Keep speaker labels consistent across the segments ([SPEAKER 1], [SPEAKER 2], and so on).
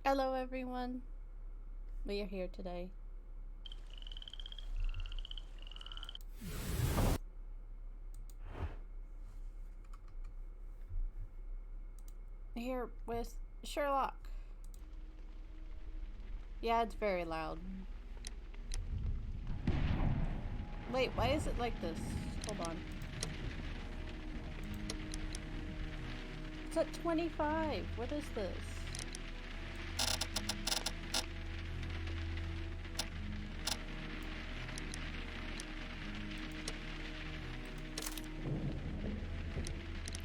[SPEAKER 1] Hello, everyone. We are here today. Here with Sherlock. Yeah, it's very loud. Wait, why is it like this? Hold on. It's at 25. What is this?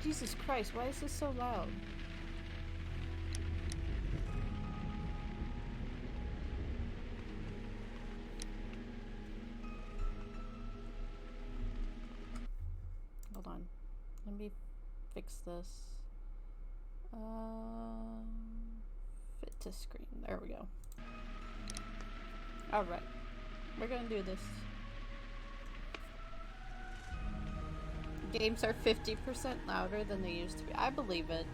[SPEAKER 1] Jesus Christ, why is this so loud? Hold on. Let me fix this. Fit to screen. There we go. Alright. We're gonna do this. Games are 50% louder than they used to be. I believe it.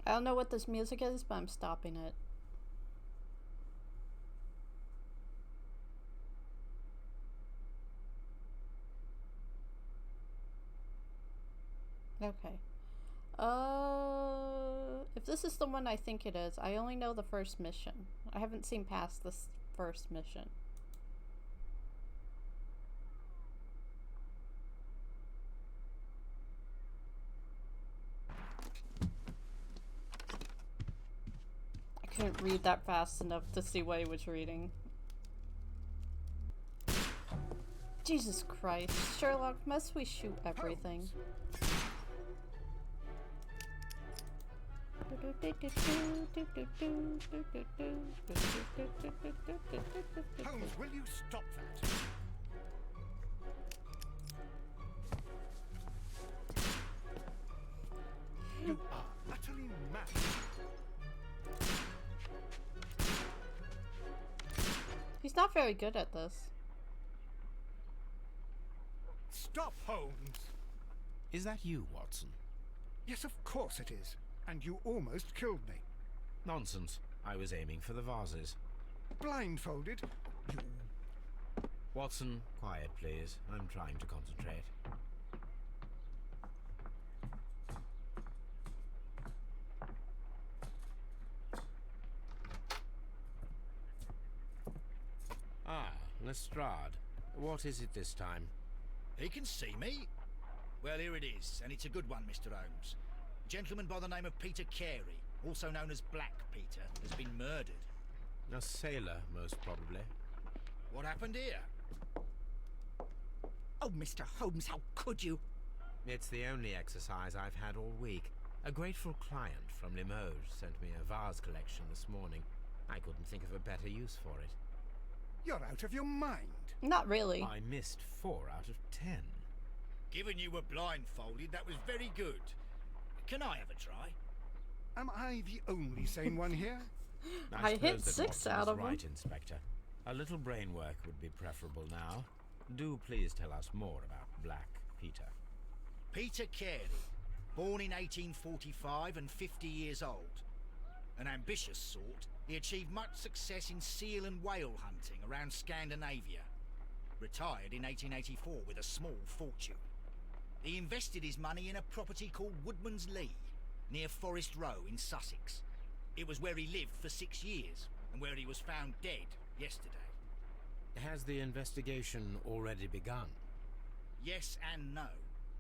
[SPEAKER 1] I don't know what this music is, but I'm stopping it. Okay. If this is the one I think it is, I only know the first mission. I haven't seen past this first mission. I couldn't read that fast enough to see what he was reading. Jesus Christ. Sherlock, must we shoot everything?
[SPEAKER 2] Holmes, will you stop that? You are utterly mad.
[SPEAKER 1] He's not very good at this.
[SPEAKER 2] Stop, Holmes!
[SPEAKER 3] Is that you, Watson?
[SPEAKER 2] Yes, of course it is. And you almost killed me.
[SPEAKER 3] Nonsense. I was aiming for the vases.
[SPEAKER 2] Blindfolded? You...
[SPEAKER 3] Watson, quiet, please. I'm trying to concentrate. Ah, Lestrade. What is it this time?
[SPEAKER 4] He can see me. Well, here it is, and it's a good one, Mr. Holmes. A gentleman by the name of Peter Carey, also known as Black Peter, has been murdered.
[SPEAKER 3] A sailor, most probably.
[SPEAKER 4] What happened here?
[SPEAKER 5] Oh, Mr. Holmes, how could you?
[SPEAKER 3] It's the only exercise I've had all week. A grateful client from Limoges sent me a vase collection this morning. I couldn't think of a better use for it.
[SPEAKER 2] You're out of your mind.
[SPEAKER 1] Not really.
[SPEAKER 3] I missed 4 out of 10.
[SPEAKER 4] Given you were blindfolded, that was very good. Can I have a try?
[SPEAKER 2] Am I the only sane one here?
[SPEAKER 1] I hit
[SPEAKER 3] suppose that
[SPEAKER 1] 6
[SPEAKER 3] Watson
[SPEAKER 1] out
[SPEAKER 3] is
[SPEAKER 1] of them.
[SPEAKER 3] right, Inspector. A little brain work would be preferable now. Do please tell us more about Black Peter.
[SPEAKER 4] Peter Carey, born in 1845 and 50 years old. An ambitious sort, he achieved much success in seal and whale hunting around Scandinavia. Retired in 1884 with a small fortune. He invested his money in a property called Woodman's Lee, near Forest Row in Sussex. It was where he lived for 6 years, and where he was found dead yesterday.
[SPEAKER 3] Has the investigation already begun?
[SPEAKER 4] Yes and no.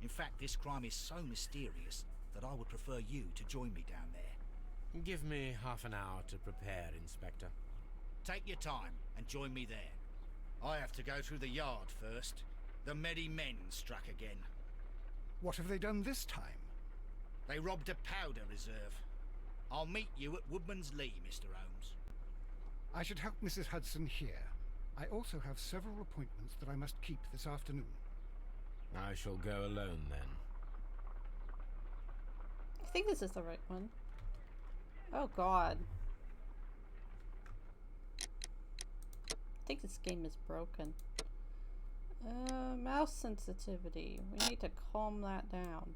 [SPEAKER 4] In fact, this crime is so mysterious that I would prefer you to join me down there.
[SPEAKER 3] Give me half an hour to prepare, Inspector.
[SPEAKER 4] Take your time and join me there. I have to go through the yard first. The merry men struck again.
[SPEAKER 2] What have they done this time?
[SPEAKER 4] They robbed a powder reserve. I'll meet you at Woodman's Lee, Mr. Holmes.
[SPEAKER 2] I should help Mrs. Hudson here. I also have several appointments that I must keep this afternoon.
[SPEAKER 3] I shall go alone then.
[SPEAKER 1] think this is the right one. Oh god. I think this game is broken. Mouse sensitivity. We need to calm that down.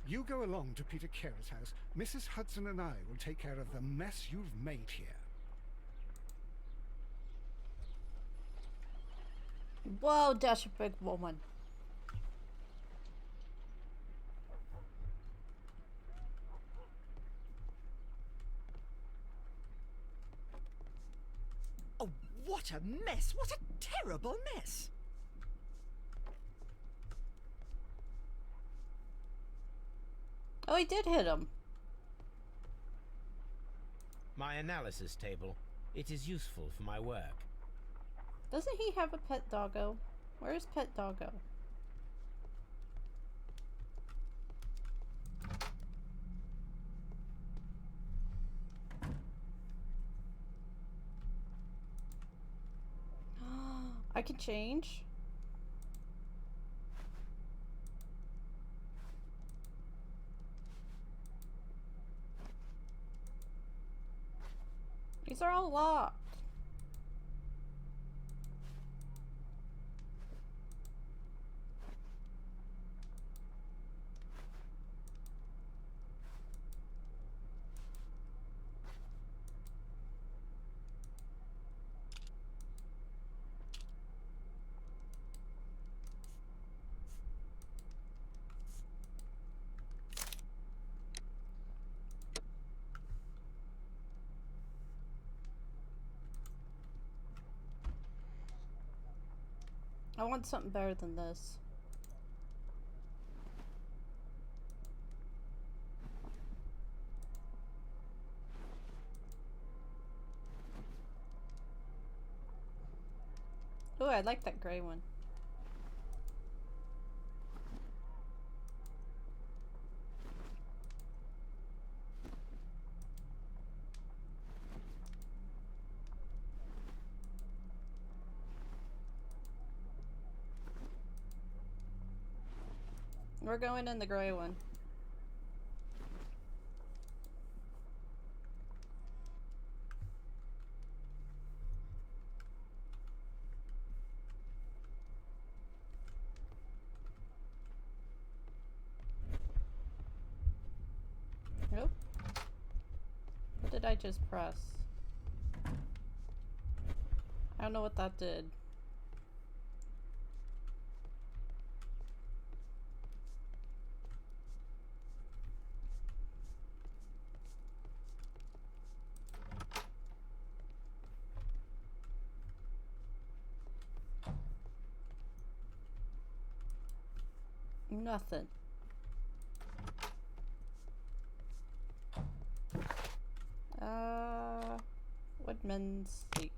[SPEAKER 2] You go along to Peter Carey's house. Mrs. Hudson and I will take care of the mess you've made here.
[SPEAKER 1] Whoa, that's a big woman.
[SPEAKER 5] Oh, what a mess! What a terrible mess!
[SPEAKER 1] Oh, he did hit him.
[SPEAKER 3] My analysis table. It is useful for my work.
[SPEAKER 1] Doesn't he have a pet doggo? Where is pet doggo? I can change. These are all locked. I want something better than this. Oh, I like that gray one. We're going in the gray one. Nope. What did I just press? I don't know what that did. Nothing. Woodman's Thief.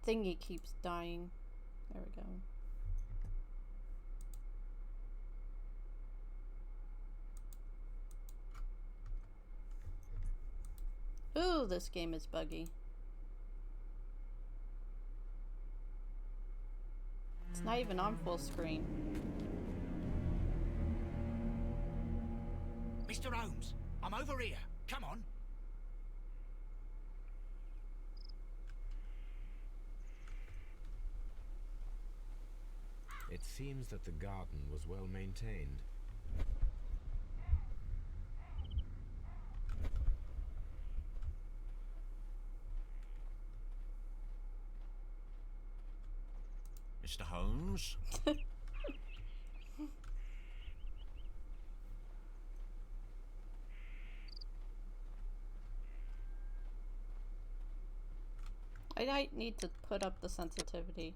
[SPEAKER 1] Thingy keeps dying. There we go. Ooh, this game is buggy. It's not even on full screen.
[SPEAKER 4] Mr. Holmes, I'm over here. Come on.
[SPEAKER 3] It seems that the garden was well maintained.
[SPEAKER 4] Mr. Holmes?
[SPEAKER 1] I might need to put up the sensitivity.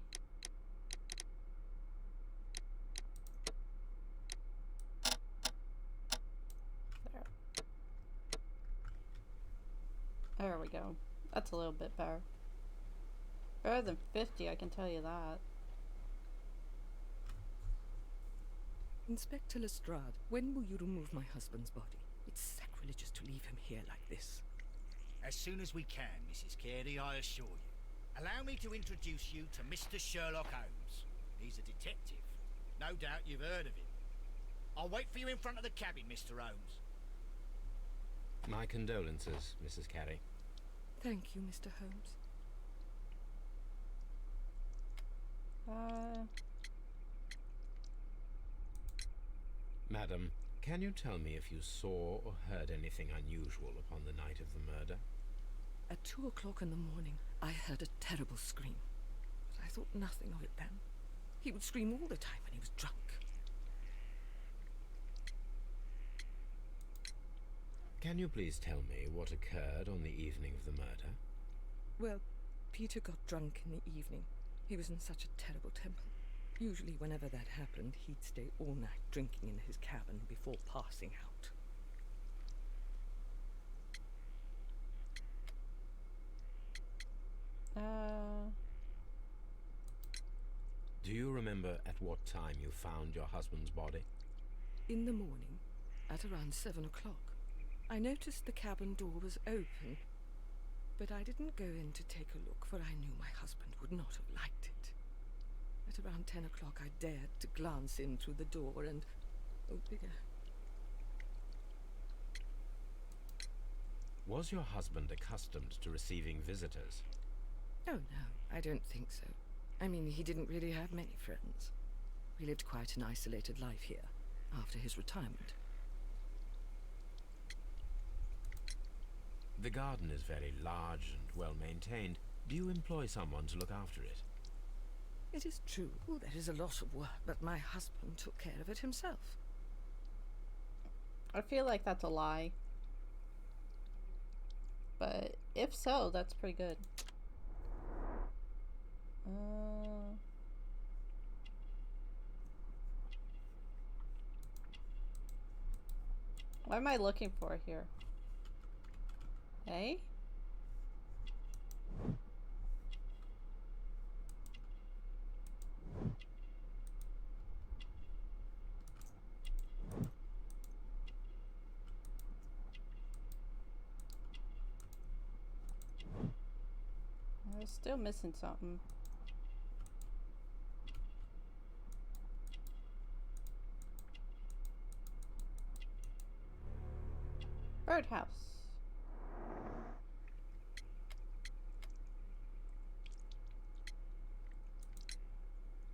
[SPEAKER 1] There. There we go. That's a little bit better. Better than 50, I can tell you that.
[SPEAKER 5] Inspector Lestrade, when will you remove my husband's body? It's sacrilegious to leave him here like this.
[SPEAKER 4] As soon as we can, Mrs. Carey, I assure you. Allow me to introduce you to Mr. Sherlock Holmes. He's a detective. No doubt you've heard of him. I'll wait for you in front of the cabin, Mr. Holmes.
[SPEAKER 3] My condolences, Mrs. Carey.
[SPEAKER 5] Thank you, Mr. Holmes.
[SPEAKER 3] Madam, can you tell me if you saw or heard anything unusual upon the night of the murder?
[SPEAKER 5] At 2 o'clock in the morning, I heard a terrible scream. But I thought nothing of it then. He would scream all the time when he was drunk.
[SPEAKER 3] Can you please tell me what occurred on the evening of the murder?
[SPEAKER 5] Well, Peter got drunk in the evening. He was in such a terrible temper. Usually whenever that happened, he'd stay all night drinking in his cabin before passing out.
[SPEAKER 3] Do you remember at what time you found your husband's body?
[SPEAKER 5] In the morning, at around 7 o'clock, I noticed the cabin door was open, but I didn't go in to take a look, for I knew my husband would not have liked it. At around 10 o'clock, I dared to glance in through the door and... oh, bigger.
[SPEAKER 3] Was your husband accustomed to receiving visitors?
[SPEAKER 5] Oh, no, I don't think so. I mean, he didn't really have many friends. We lived quite an isolated life here, after his retirement.
[SPEAKER 3] The garden is very large and well maintained. Do you employ someone to look after it?
[SPEAKER 5] It is true, there is a lot of work, but my husband took care of it himself.
[SPEAKER 1] I feel like that's a lie. But if so, that's pretty good. What am I looking for here? Hey? I'm still missing something. Birdhouse.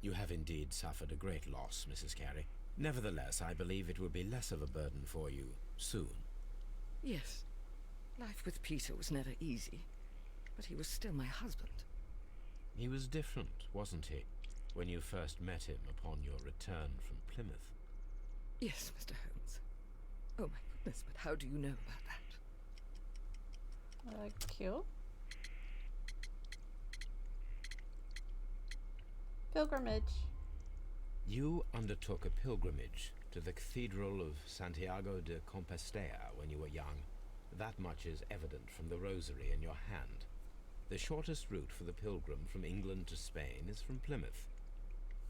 [SPEAKER 3] You have indeed suffered a great loss, Mrs. Carey. Nevertheless, I believe it will be less of a burden for you soon.
[SPEAKER 5] Yes. Life with Peter was never easy, but he was still my husband.
[SPEAKER 3] He was different, wasn't he, when you first met him upon your return from Plymouth?
[SPEAKER 5] Yes, Mr. Holmes. Oh my goodness, but how do you know about that?
[SPEAKER 1] Cute. Pilgrimage.
[SPEAKER 3] You undertook a pilgrimage to the Cathedral of Santiago de Compostela when you were young. That much is evident from the rosary in your hand. The shortest route for the pilgrim from England to Spain is from Plymouth.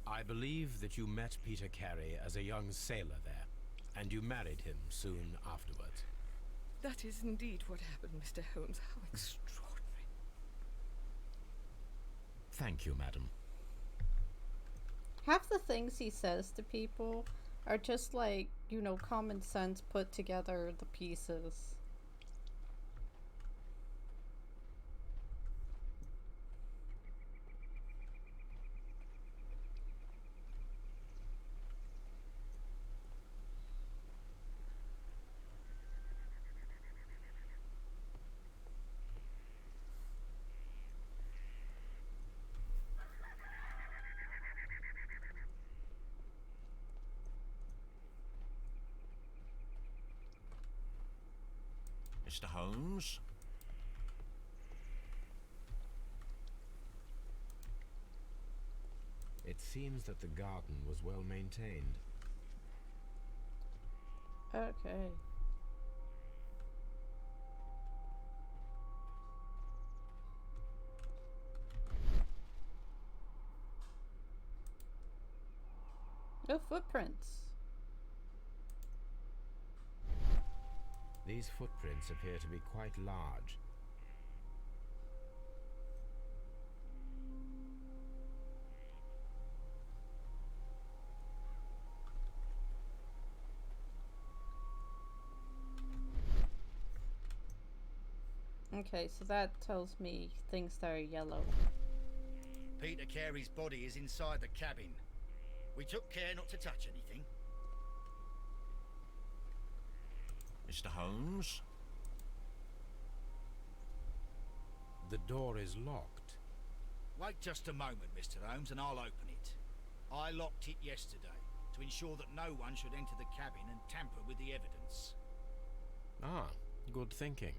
[SPEAKER 3] I believe that you met Peter Carey as a young sailor there, and you married him soon afterwards.
[SPEAKER 5] That is indeed what happened, Mr. Holmes. How extraordinary.
[SPEAKER 3] Thank you, madam.
[SPEAKER 1] Half the things he says to people are just like, you know, common sense put together the pieces.
[SPEAKER 6] Mr. Holmes?
[SPEAKER 3] It seems that the garden was well maintained.
[SPEAKER 1] Okay. Oh, footprints.
[SPEAKER 3] These footprints appear to be quite large.
[SPEAKER 1] Okay, so that tells me things that are yellow.
[SPEAKER 4] Peter Carey's body is inside the cabin. We took care not to touch anything.
[SPEAKER 6] Mr. Holmes?
[SPEAKER 3] The door is locked.
[SPEAKER 4] Wait just a moment, Mr. Holmes, and I'll open it. I locked it yesterday to ensure that no one should enter the cabin and tamper with the evidence.
[SPEAKER 3] Ah, good thinking.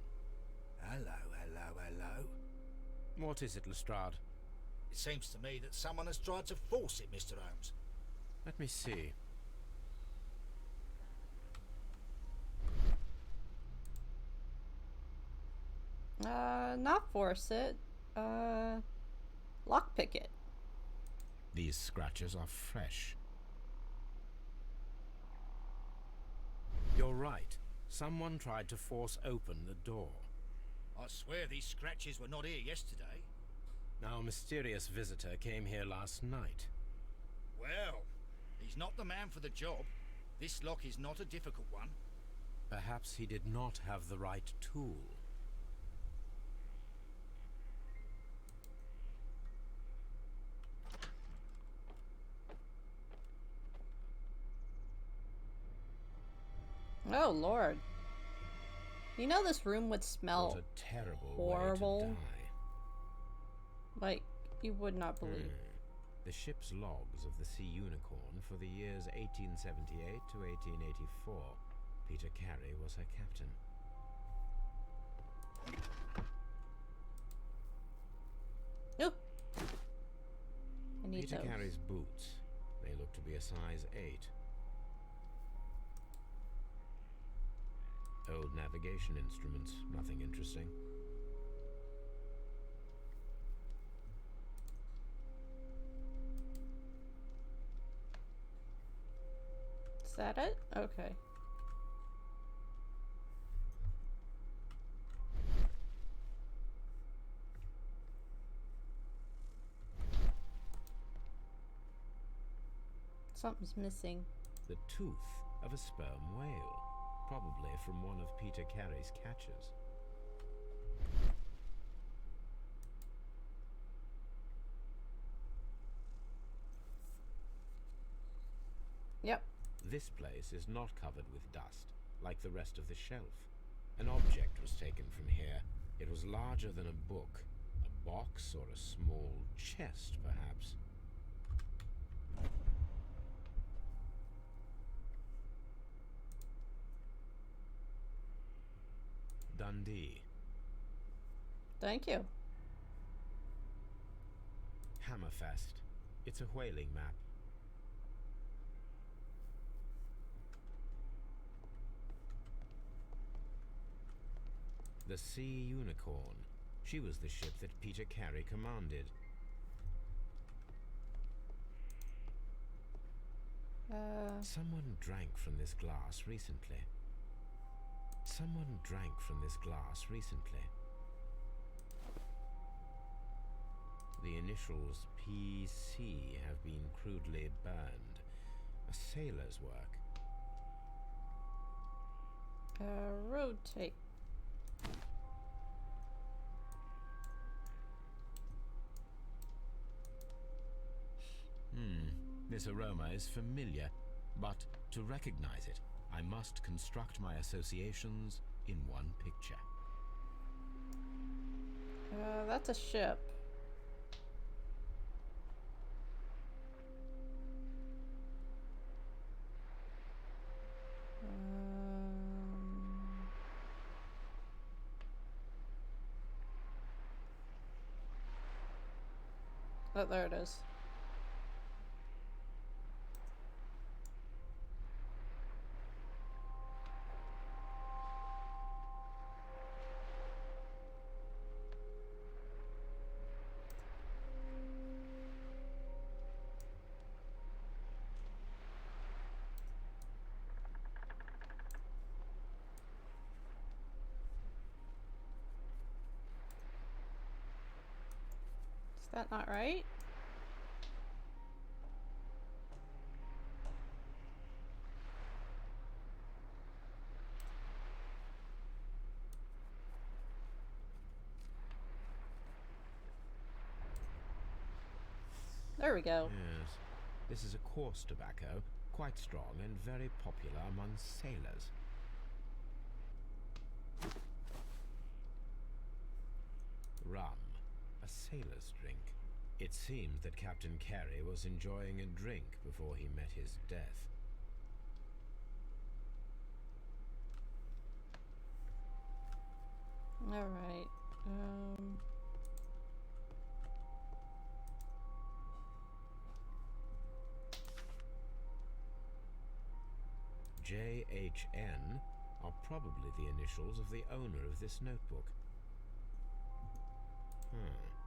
[SPEAKER 4] Hello, hello, hello.
[SPEAKER 3] What is it, Lestrade?
[SPEAKER 4] It seems to me that someone has tried to force it, Mr. Holmes.
[SPEAKER 3] Let me see.
[SPEAKER 1] Not force it. Lockpick it.
[SPEAKER 3] These scratches are fresh. You're right. Someone tried to force open the door.
[SPEAKER 4] I swear these scratches were not here yesterday.
[SPEAKER 3] Our mysterious visitor came here last night.
[SPEAKER 4] Well, he's not the man for the job. This lock is not a difficult one.
[SPEAKER 3] Perhaps he did not have the right tool.
[SPEAKER 1] Oh, Lord. You know this room would smell
[SPEAKER 3] What a terrible
[SPEAKER 1] horrible.
[SPEAKER 3] way to die.
[SPEAKER 1] Like, you would not believe.
[SPEAKER 3] The ship's logs of the Sea Unicorn for the years 1878 to 1884. Peter Carey was her captain.
[SPEAKER 1] Oh! I need
[SPEAKER 3] Peter
[SPEAKER 1] those.
[SPEAKER 3] Carey's boots. They look to be a size 8. Old navigation instruments, nothing interesting.
[SPEAKER 1] Is that it? Okay. Something's missing.
[SPEAKER 3] The tooth of a sperm whale. Probably from one of Peter Carey's catches.
[SPEAKER 1] Yep.
[SPEAKER 3] This place is not covered with dust, like the rest of the shelf. An object was taken from here. It was larger than a book. A box or a small chest, perhaps. Dundee.
[SPEAKER 1] Thank you.
[SPEAKER 3] Hammerfest. It's a whaling map. The Sea Unicorn. She was the ship that Peter Carey commanded. Someone drank from this glass recently. Someone drank from this glass recently. The initials PC have been crudely burned. A sailor's work.
[SPEAKER 1] Rotate.
[SPEAKER 3] This aroma is familiar, but to recognize it, I must construct my associations in one picture.
[SPEAKER 1] That's a ship. Oh, there it is. That not right? There we go.
[SPEAKER 3] Yes. This is a coarse tobacco, quite strong and very popular among sailors. Rum. A sailor's drink. It seems that Captain Carey was enjoying a drink before he met his death.
[SPEAKER 1] Alright.
[SPEAKER 3] JHN are probably the initials of the owner of this notebook.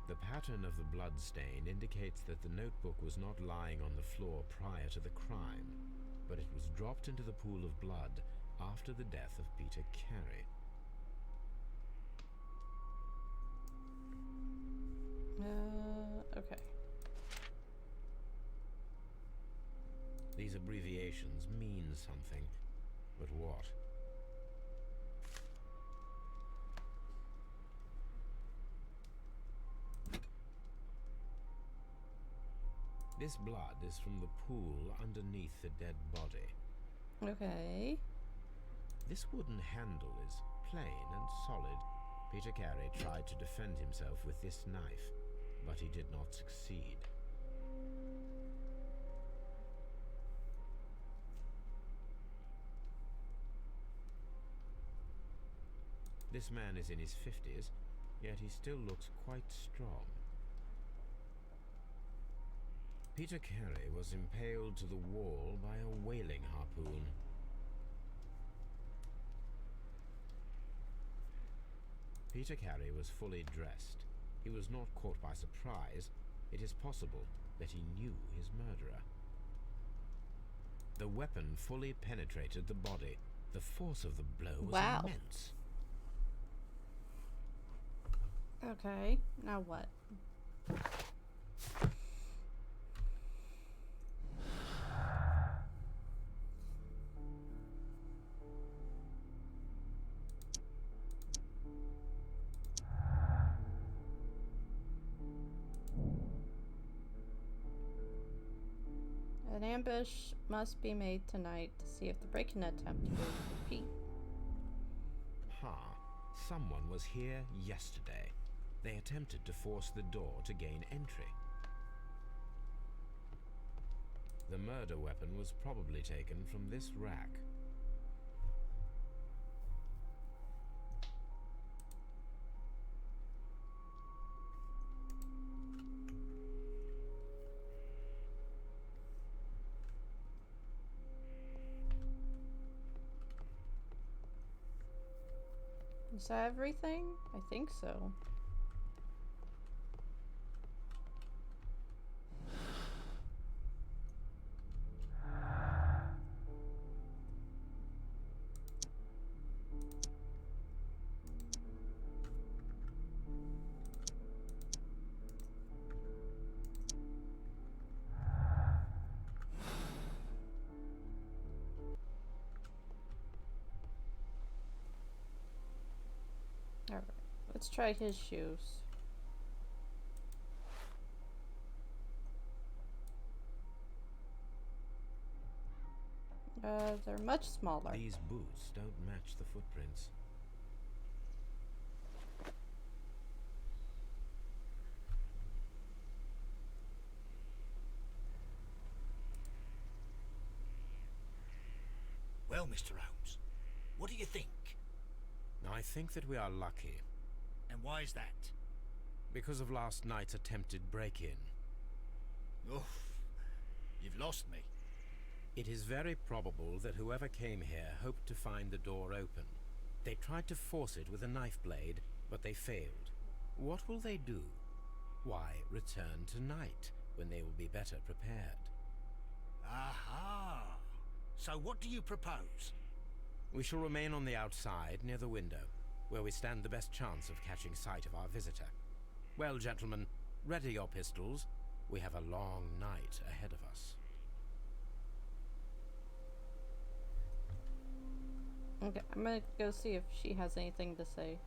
[SPEAKER 3] The pattern of the blood stain indicates that the notebook was not lying on the floor prior to the crime, but it was dropped into the pool of blood after the death of Peter Carey.
[SPEAKER 1] Okay.
[SPEAKER 3] These abbreviations mean something, but what? This blood is from the pool underneath the dead body.
[SPEAKER 1] Okay.
[SPEAKER 3] This wooden handle is plain and solid. Peter Carey tried to defend himself with this knife, but he did not succeed. This man is in his 50s, yet he still looks quite strong. Peter Carey was impaled to the wall by a whaling harpoon. Peter Carey was fully dressed. He was not caught by surprise. It is possible that he knew his murderer. The weapon fully penetrated the body. The force of the blow was immense.
[SPEAKER 1] Okay, now what? An ambush must be made tonight to see if the break-in attempt will repeat.
[SPEAKER 3] Someone was here yesterday. They attempted to force the door to gain entry. The murder weapon was probably taken from this rack.
[SPEAKER 1] Is that everything? I think so. Alright, let's try his shoes. They're much smaller.
[SPEAKER 3] These boots don't match the footprints.
[SPEAKER 4] Well, Mr. Holmes, what do you think?
[SPEAKER 3] I think that we are lucky.
[SPEAKER 4] And why is that?
[SPEAKER 3] Because of last night's attempted break-in.
[SPEAKER 4] Oof, you've lost me.
[SPEAKER 3] It is very probable that whoever came here hoped to find the door open. They tried to force it with a knife blade, but they failed. What will they do? Why, return tonight, when they will be better prepared.
[SPEAKER 4] Aha! So what do you propose?
[SPEAKER 3] We shall remain on the outside, near the window, where we stand the best chance of catching sight of our visitor. Well, gentlemen, Ready your pistols. We have a long night ahead of us.
[SPEAKER 1] Okay, I'm gonna go see if she has anything to say.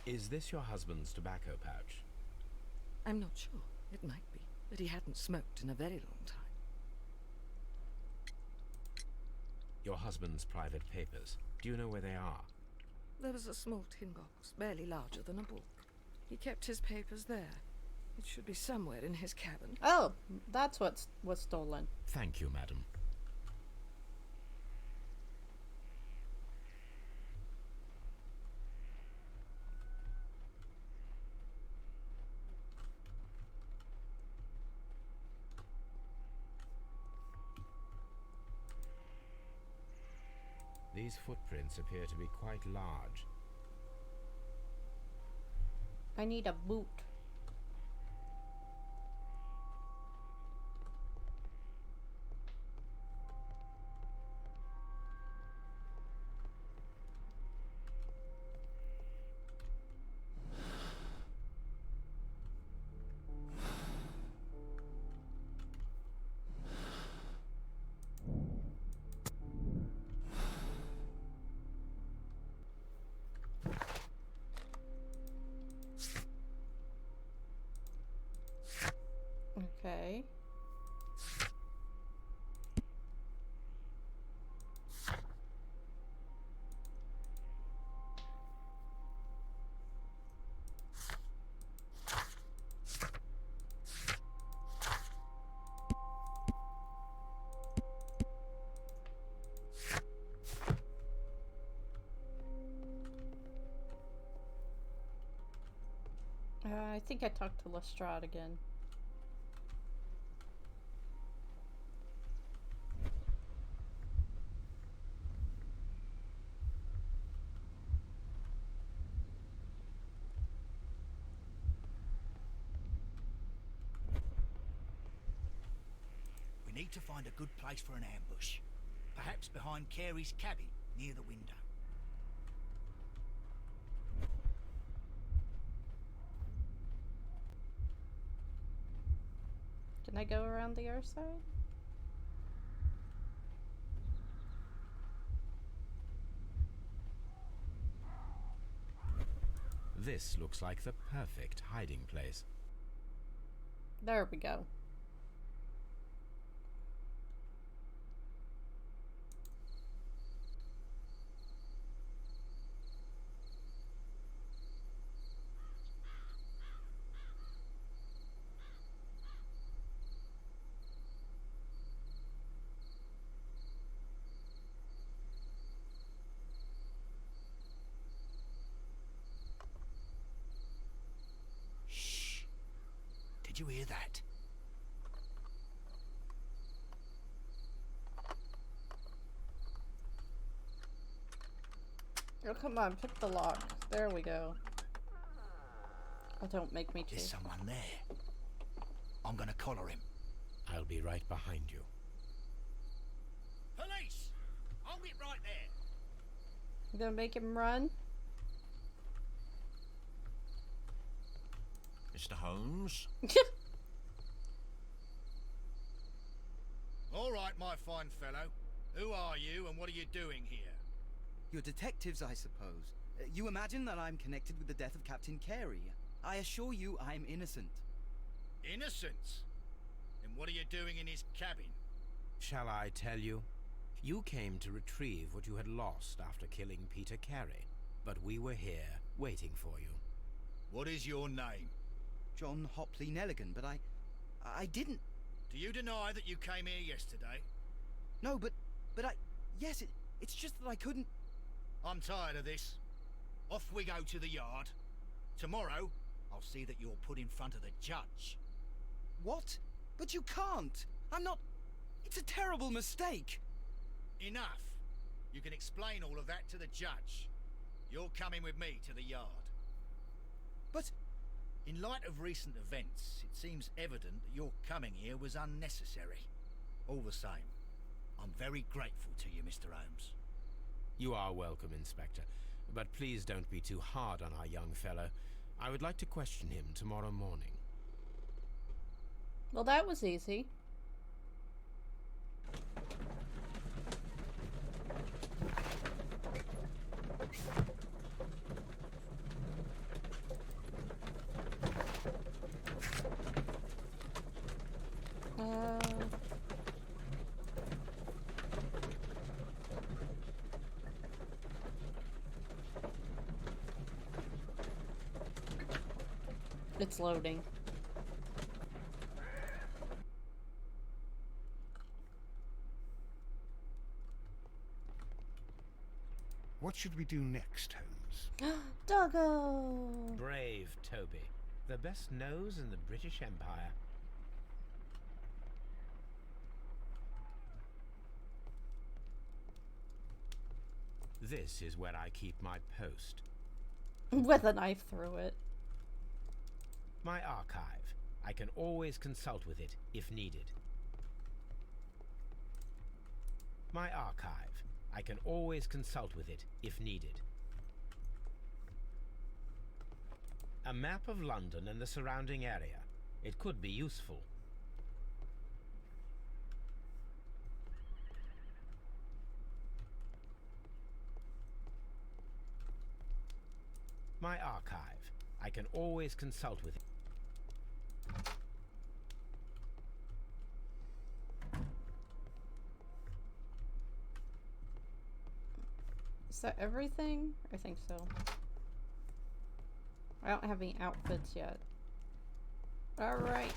[SPEAKER 3] Is this your husband's tobacco pouch?
[SPEAKER 5] I'm not sure. It might be, but he hadn't smoked in a very long time.
[SPEAKER 3] Your husband's private papers. Do you know where they are?
[SPEAKER 5] There was a small tin box, barely larger than a book. He kept his papers there. It should be somewhere in his cabin.
[SPEAKER 1] Oh, that's what was stolen.
[SPEAKER 3] Thank you, madam. These footprints appear to be quite large.
[SPEAKER 1] I need a boot. Okay. I think I talked to Lestrade again.
[SPEAKER 4] We need to find a good place for an ambush. Perhaps behind Carey's cabin, near the window.
[SPEAKER 1] Can I go around the other side?
[SPEAKER 3] This looks like the perfect hiding place.
[SPEAKER 1] There we go.
[SPEAKER 4] Shh. Did you hear that?
[SPEAKER 1] Oh, come on, pick the lock. There we go. Oh, don't make me
[SPEAKER 4] There's
[SPEAKER 1] chase.
[SPEAKER 4] someone there. I'm gonna collar him.
[SPEAKER 3] I'll be right behind you.
[SPEAKER 4] Police! Hold it right there.
[SPEAKER 1] You gonna make him run?
[SPEAKER 6] Mr. Holmes?
[SPEAKER 4] All right, my fine fellow. Who are you and what are you doing here?
[SPEAKER 7] You're detectives, I suppose. You imagine that I'm connected with the death of Captain Carey. I assure you I'm innocent.
[SPEAKER 4] Innocent? Then what are you doing in his cabin?
[SPEAKER 3] Shall I tell you? You came to retrieve what you had lost after killing Peter Carey, but we were here, waiting for you.
[SPEAKER 4] What is your name?
[SPEAKER 7] John Hopley Nelligan, but I didn't...
[SPEAKER 4] Do you deny that you came here yesterday?
[SPEAKER 7] No, but yes, it's just that I couldn't...
[SPEAKER 4] I'm tired of this. Off we go to the yard. Tomorrow, I'll see that you're put in front of the judge.
[SPEAKER 7] What? But you can't! I'm not... It's a terrible mistake!
[SPEAKER 4] Enough. You can explain all of that to the judge. You're coming with me to the yard.
[SPEAKER 7] But
[SPEAKER 4] In light of recent events, it seems evident that your coming here was unnecessary. All the same, I'm very grateful to you, Mr. Holmes.
[SPEAKER 3] You are welcome, Inspector. But please don't be too hard on our young fellow. I would like to question him tomorrow morning.
[SPEAKER 1] Well, that was easy. It's loading.
[SPEAKER 2] What should we do next, Holmes?
[SPEAKER 1] Doggo!
[SPEAKER 3] Brave Toby. The best nose in the British Empire. This is where I keep my post.
[SPEAKER 1] With a knife through it.
[SPEAKER 3] My archive. I can always consult with it if needed. My archive. I can always consult with it if needed. A map of London and the surrounding area. It could be useful. My archive. I can always consult with it.
[SPEAKER 1] Is that everything? I think so. I don't have any outfits yet. Alright.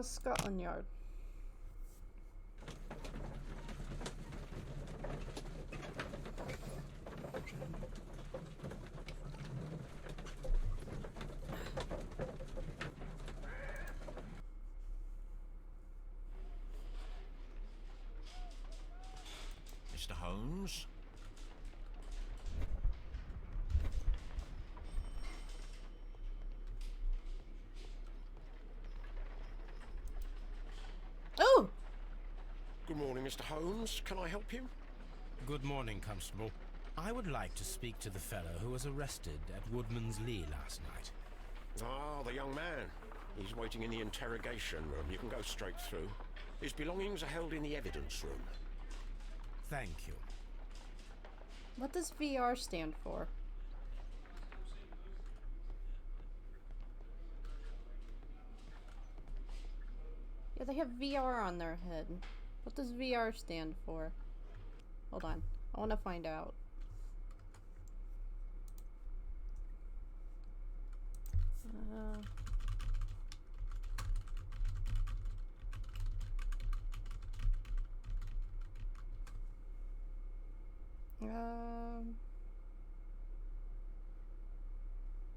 [SPEAKER 1] Scotland Yard.
[SPEAKER 6] Mr. Holmes?
[SPEAKER 1] Oh!
[SPEAKER 8] Good morning, Mr. Holmes. Can I help you?
[SPEAKER 3] Good morning, Constable. I would like to speak to the fellow who was arrested at Woodman's Lee last night.
[SPEAKER 8] Ah, the young man. He's waiting in the interrogation room. You can go straight through. His belongings are held in the evidence room.
[SPEAKER 3] Thank you.
[SPEAKER 1] What does VR stand for? Yeah, they have VR on their head. What does VR stand for? Hold on. I want to find out.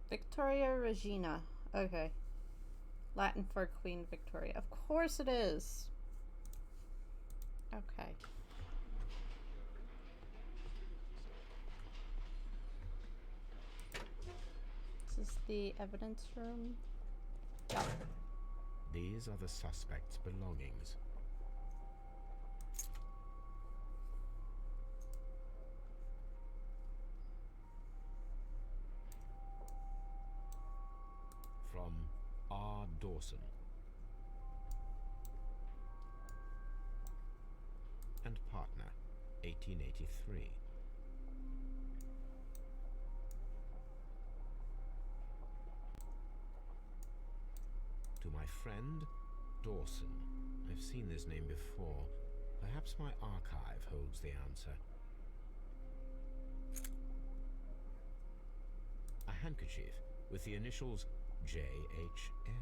[SPEAKER 1] Victoria Regina. Okay. Latin for Queen Victoria. Of course it is. Okay. This is the evidence room. Yep.
[SPEAKER 3] These are the suspect's belongings. From R. Dawson. And partner, 1883. To my friend, Dawson. I've seen this name before. Perhaps my archive holds the answer. A handkerchief with the initials J.H.N.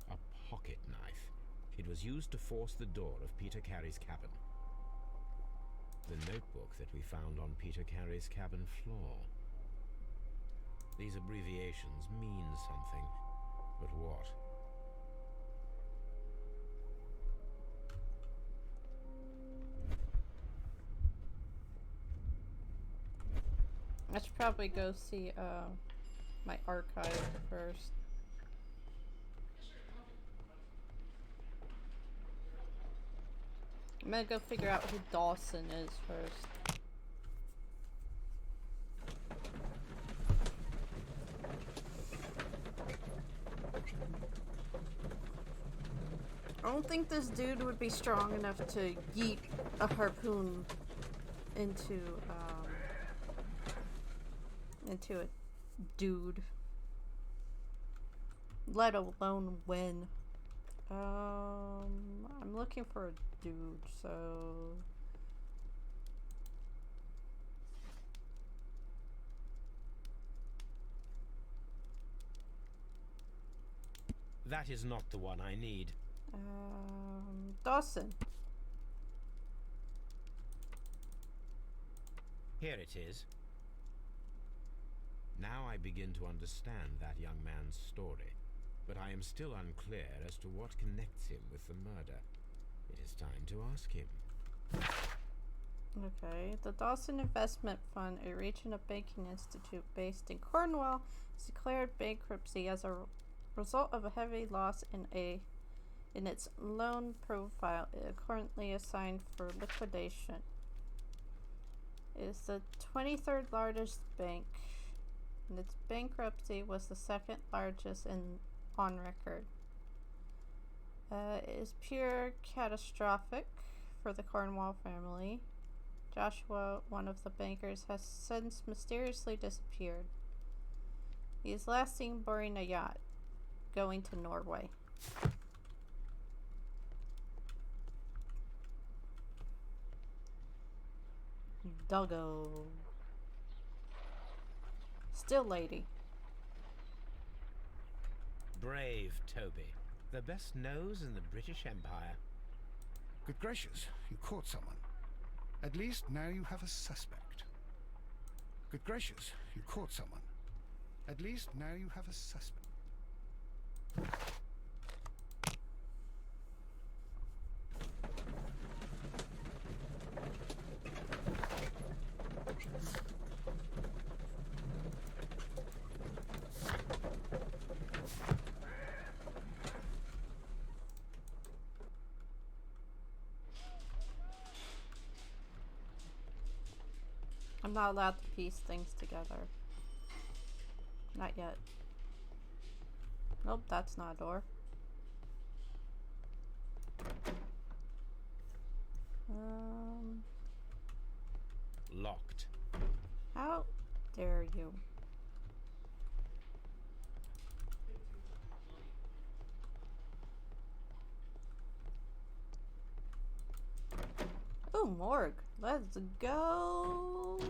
[SPEAKER 3] A pocket knife. It was used to force the door of Peter Carey's cabin. The notebook that we found on Peter Carey's cabin floor. These abbreviations mean something, but what?
[SPEAKER 1] I should probably go see my archive first. I'm gonna go figure out who Dawson is first. I don't think this dude would be strong enough to yeet a harpoon into a dude, let alone win. I'm looking for a dude, so
[SPEAKER 3] That is not the one I need.
[SPEAKER 1] Dawson.
[SPEAKER 3] Here it is. Now I begin to understand that young man's story, but I am still unclear as to what connects him with the murder. It is time to ask him.
[SPEAKER 1] Okay, the Dawson Investment Fund, a regional banking institute based in Cornwall, has declared bankruptcy as a result of a heavy loss in its loan profile, currently assigned for liquidation. It is the 23rd largest bank, and its bankruptcy was the second largest on record. It is pure catastrophic for the Cornwall family. Joshua, one of the bankers, has since mysteriously disappeared. He is last seen boarding a yacht, going to Norway. Doggo. Still lady.
[SPEAKER 3] Brave Toby. The best nose in the British Empire.
[SPEAKER 2] Good gracious, you caught someone. At least now you have a suspect. Good gracious, you caught someone. At least now you have a suspect.
[SPEAKER 1] I'm not allowed to piece things together. Not yet. Nope, that's not a door.
[SPEAKER 3] Locked.
[SPEAKER 1] How dare you? Oh, morgue. Let's go.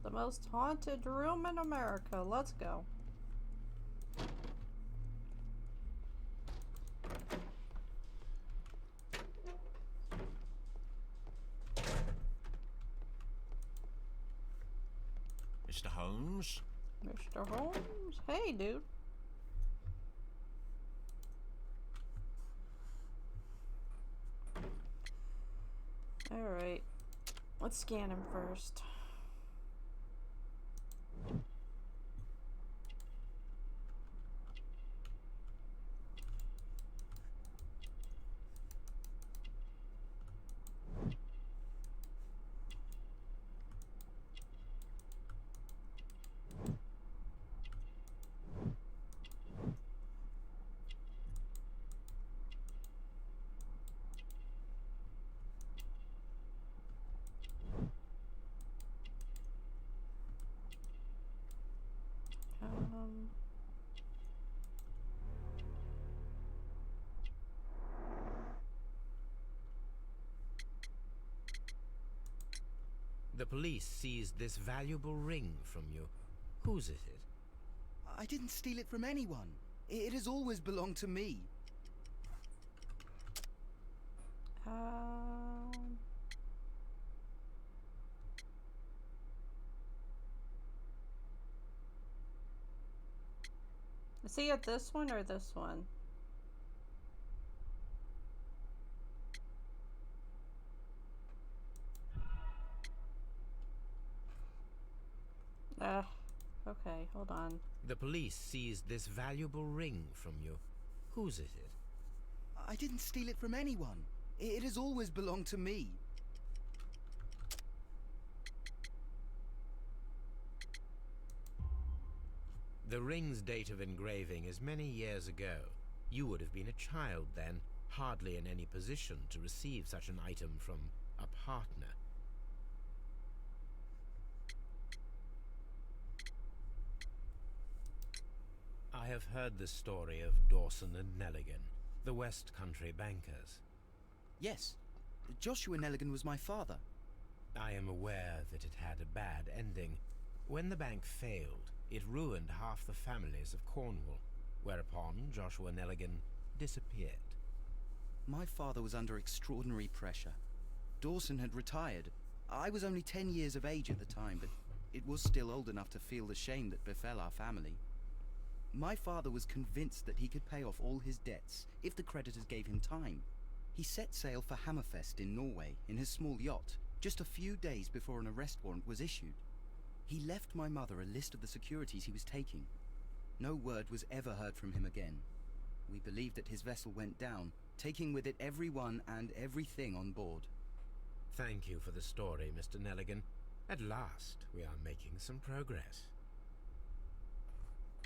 [SPEAKER 1] The most haunted room in America. Let's go.
[SPEAKER 6] Mr. Holmes?
[SPEAKER 1] Mr. Holmes? Hey, dude. Alright. Let's scan him first.
[SPEAKER 3] The police seized this valuable ring from you. Whose is it?
[SPEAKER 7] I didn't steal it from anyone. It has always belonged to me.
[SPEAKER 1] Is he at this one or this one? Okay, hold on.
[SPEAKER 3] The police seized this valuable ring from you. Whose is it?
[SPEAKER 7] I didn't steal it from anyone. It has always belonged to me.
[SPEAKER 3] The ring's date of engraving is many years ago. You would have been a child then, hardly in any position to receive such an item from a partner. I have heard the story of Dawson and Nelligan, the West Country bankers.
[SPEAKER 7] Yes, Joshua Nelligan was my father.
[SPEAKER 3] I am aware that it had a bad ending. When the bank failed, it ruined half the families of Cornwall, whereupon Joshua Nelligan disappeared.
[SPEAKER 7] My father was under extraordinary pressure. Dawson had retired. I was only 10 years of age at the time, but it was still old enough to feel the shame that befell our family. My father was convinced that he could pay off all his debts if the creditors gave him time. He set sail for Hammerfest in Norway in his small yacht, just a few days before an arrest warrant was issued. He left my mother a list of the securities he was taking. No word was ever heard from him again. We believe that his vessel went down, taking with it everyone and everything on board.
[SPEAKER 3] Thank you for the story, Mr. Nelligan. At last, we are making some progress.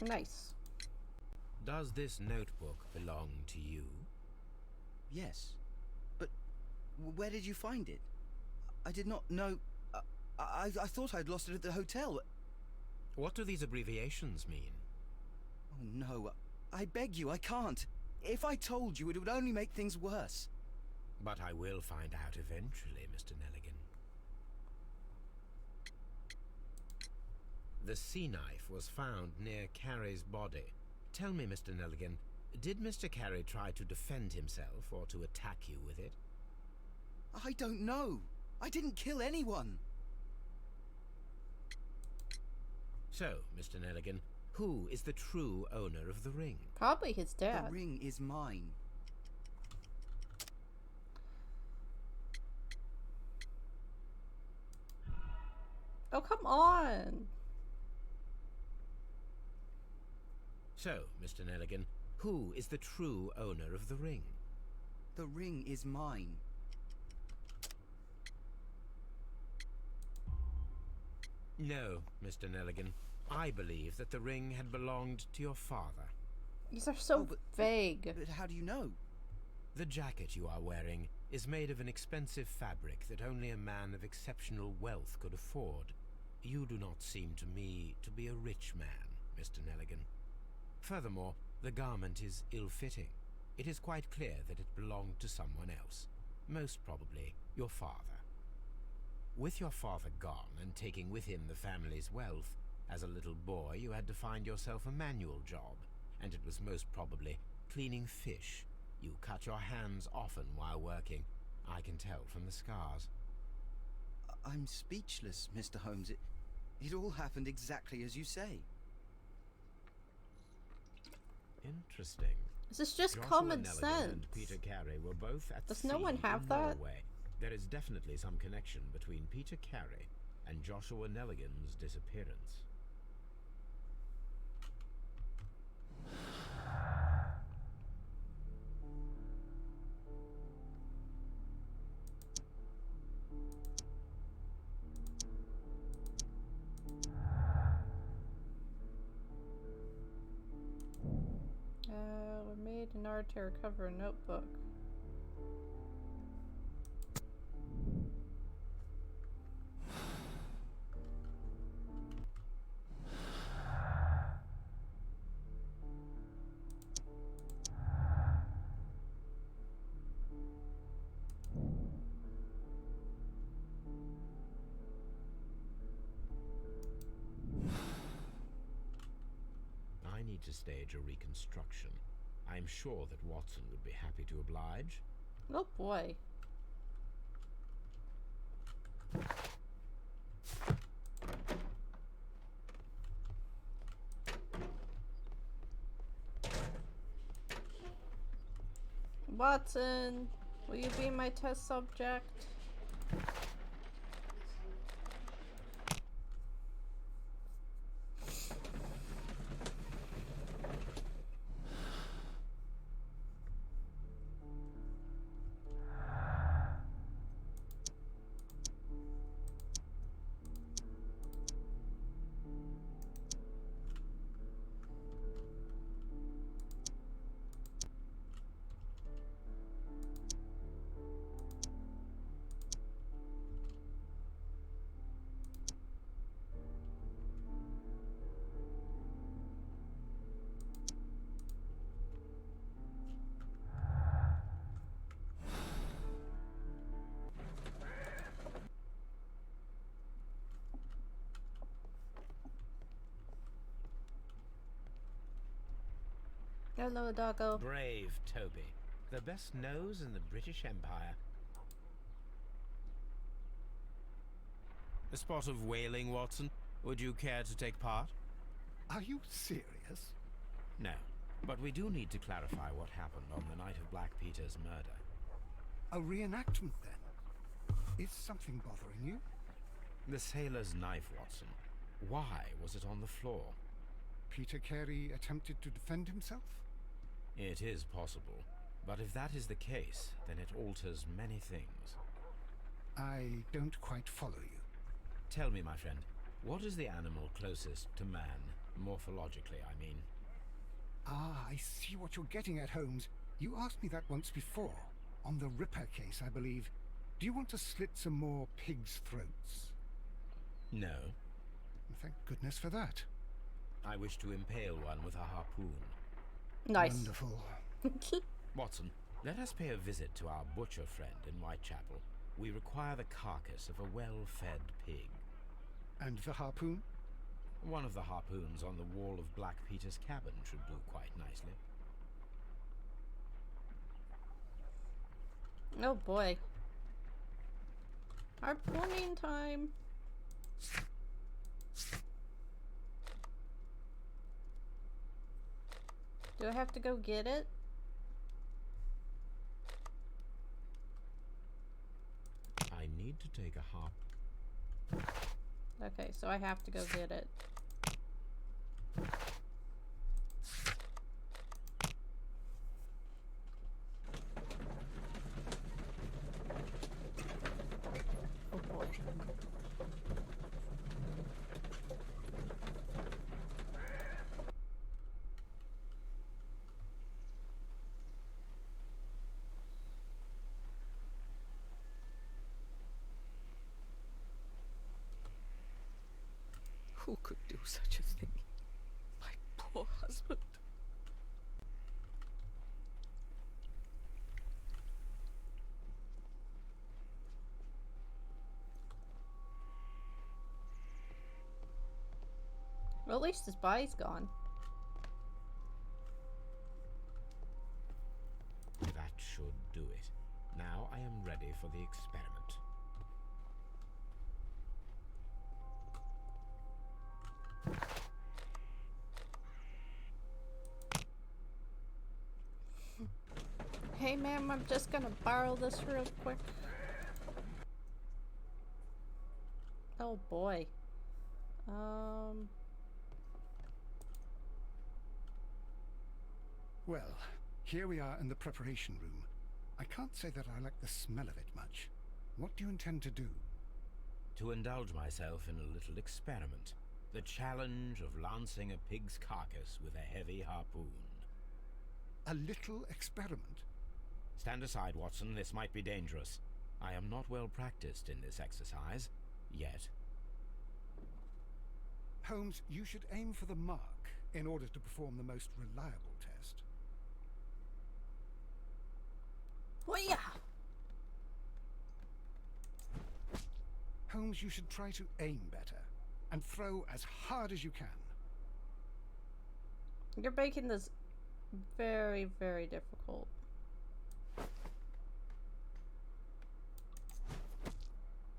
[SPEAKER 1] Nice.
[SPEAKER 3] Does this notebook belong to you?
[SPEAKER 7] Yes. But where did you find it? I did not know... I thought I'd lost it at the hotel.
[SPEAKER 3] What do these abbreviations mean?
[SPEAKER 7] Oh no, I beg you, I can't. If I told you, it would only make things worse.
[SPEAKER 3] But I will find out eventually, Mr. Nelligan. The sea knife was found near Carey's body. Tell me, Mr. Nelligan, did Mr. Carey try to defend himself or to attack you with it?
[SPEAKER 7] I don't know. I didn't kill anyone.
[SPEAKER 3] So, Mr. Nelligan, who is the true owner of the ring?
[SPEAKER 1] Probably his dad.
[SPEAKER 7] The ring is mine.
[SPEAKER 1] Oh, come on.
[SPEAKER 3] So, Mr. Nelligan, who is the true owner of the ring?
[SPEAKER 7] The ring is mine.
[SPEAKER 3] No, Mr. Nelligan. I believe that the ring had belonged to your father.
[SPEAKER 1] These are so vague.
[SPEAKER 7] But how do you know?
[SPEAKER 3] The jacket you are wearing is made of an expensive fabric that only a man of exceptional wealth could afford. You do not seem to me to be a rich man, Mr. Nelligan. Furthermore, the garment is ill-fitting. It is quite clear that it belonged to someone else, most probably your father. With your father gone and taking with him the family's wealth, as a little boy you had to find yourself a manual job, and it was most probably cleaning fish. You cut your hands often while working. I can tell from the scars.
[SPEAKER 7] I'm speechless, Mr. Holmes. It all happened exactly as you say.
[SPEAKER 3] Interesting.
[SPEAKER 1] This is just
[SPEAKER 3] Joshua
[SPEAKER 1] common
[SPEAKER 3] Nelligan
[SPEAKER 1] sense.
[SPEAKER 3] and Peter Carey were both at
[SPEAKER 1] Does
[SPEAKER 3] sea
[SPEAKER 1] no one have
[SPEAKER 3] in
[SPEAKER 1] that?
[SPEAKER 3] Norway. There is definitely some connection between Peter Carey and Joshua Nelligan's disappearance.
[SPEAKER 1] We're made in order to recover a notebook.
[SPEAKER 3] I need to stage a reconstruction. I'm sure that Watson would be happy to oblige.
[SPEAKER 1] Oh boy. Watson, will you be my test subject? Hello, doggo.
[SPEAKER 3] Brave Toby. The best nose in the British Empire. A spot of whaling, Watson. Would you care to take part?
[SPEAKER 2] Are you serious?
[SPEAKER 3] No. But we do need to clarify what happened on the night of Black Peter's murder.
[SPEAKER 2] A reenactment, then? Is something bothering you?
[SPEAKER 3] The sailor's knife, Watson. Why was it on the floor?
[SPEAKER 2] Peter Carey attempted to defend himself?
[SPEAKER 3] It is possible. But if that is the case, then it alters many things.
[SPEAKER 2] I don't quite follow you.
[SPEAKER 3] Tell me, my friend, what is the animal closest to man, morphologically, I mean?
[SPEAKER 2] Ah, I see what you're getting at, Holmes. You asked me that once before. On the Ripper case, I believe. Do you want to slit some more pigs' throats?
[SPEAKER 3] No.
[SPEAKER 2] Thank goodness for that.
[SPEAKER 3] I wish to impale one with a harpoon.
[SPEAKER 1] Nice.
[SPEAKER 2] Wonderful.
[SPEAKER 3] Watson, let us pay a visit to our butcher friend in Whitechapel. We require the carcass of a well-fed pig.
[SPEAKER 2] And the harpoon?
[SPEAKER 3] One of the harpoons on the wall of Black Peter's cabin should do quite nicely.
[SPEAKER 1] Oh boy. Harpooning time. Do I have to go get it?
[SPEAKER 3] I need to take a harp.
[SPEAKER 1] Okay, so I have to go get it. Oh boy.
[SPEAKER 5] Who could do such a thing? My poor husband.
[SPEAKER 1] Well, at least his body's gone.
[SPEAKER 3] That should do it. Now I am ready for the experiment.
[SPEAKER 1] Hey ma'am, I'm just gonna borrow this real quick. Oh boy.
[SPEAKER 2] Well, here we are in the preparation room. I can't say that I like the smell of it much. What do you intend to do?
[SPEAKER 3] To indulge myself in a little experiment. The challenge of lancing a pig's carcass with a heavy harpoon.
[SPEAKER 2] A little experiment?
[SPEAKER 3] Stand aside, Watson. This might be dangerous. I am not well practiced in this exercise. Yet.
[SPEAKER 2] Holmes, you should aim for the mark in order to perform the most reliable test.
[SPEAKER 1] Well, yeah.
[SPEAKER 2] Holmes, you should try to aim better and throw as hard as you can.
[SPEAKER 1] You're making this very, very difficult.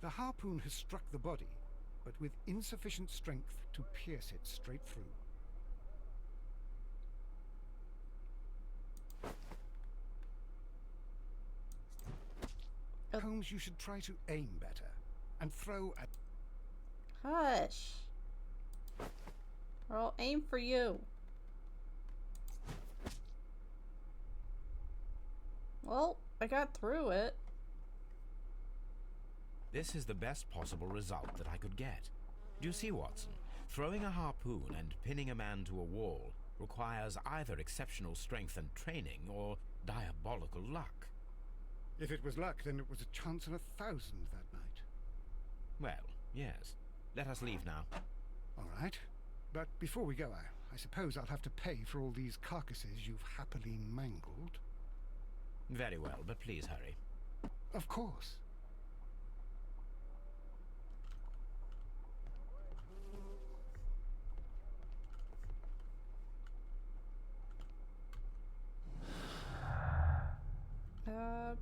[SPEAKER 2] The harpoon has struck the body, but with insufficient strength to pierce it straight through.
[SPEAKER 1] the...
[SPEAKER 2] Holmes, you should try to aim better. And throw at...
[SPEAKER 1] Hush. Or I'll aim for you. Well, I got through it.
[SPEAKER 3] This is the best possible result that I could get. Do you see, Watson? Throwing a harpoon and pinning a man to a wall requires either exceptional strength and training or diabolical luck.
[SPEAKER 2] If it was luck, then it was a chance in 1,000 that night.
[SPEAKER 3] Well, yes. Let us leave now.
[SPEAKER 2] All right. But before we go, I suppose I'll have to pay for all these carcasses you've happily mangled.
[SPEAKER 3] Very well, but please hurry.
[SPEAKER 2] Of course.
[SPEAKER 1] Uh...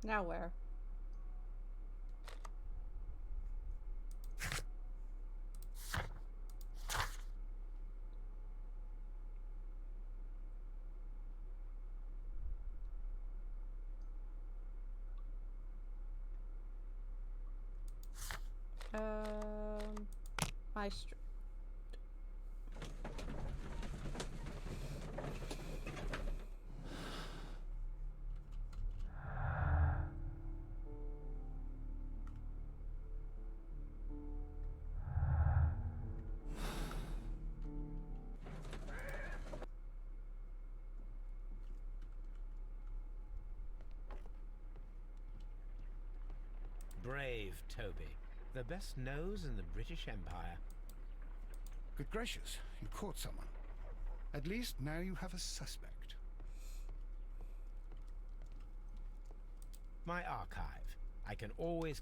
[SPEAKER 1] Now where? My
[SPEAKER 3] Brave Toby. The best nose in the British Empire.
[SPEAKER 2] Good gracious, you caught someone. At least now you have a suspect.
[SPEAKER 3] My archive. I can always...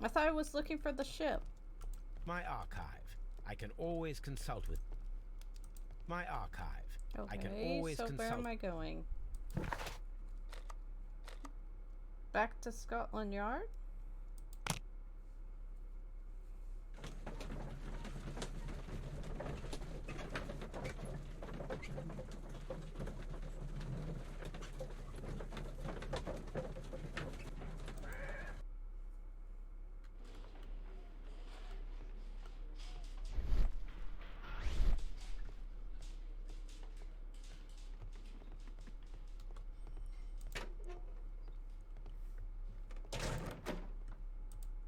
[SPEAKER 1] I thought I was looking for the ship.
[SPEAKER 3] My archive. I can always consult with... My archive.
[SPEAKER 1] Okay,
[SPEAKER 3] I can always
[SPEAKER 1] so
[SPEAKER 3] consult...
[SPEAKER 1] where am I going? Back to Scotland Yard?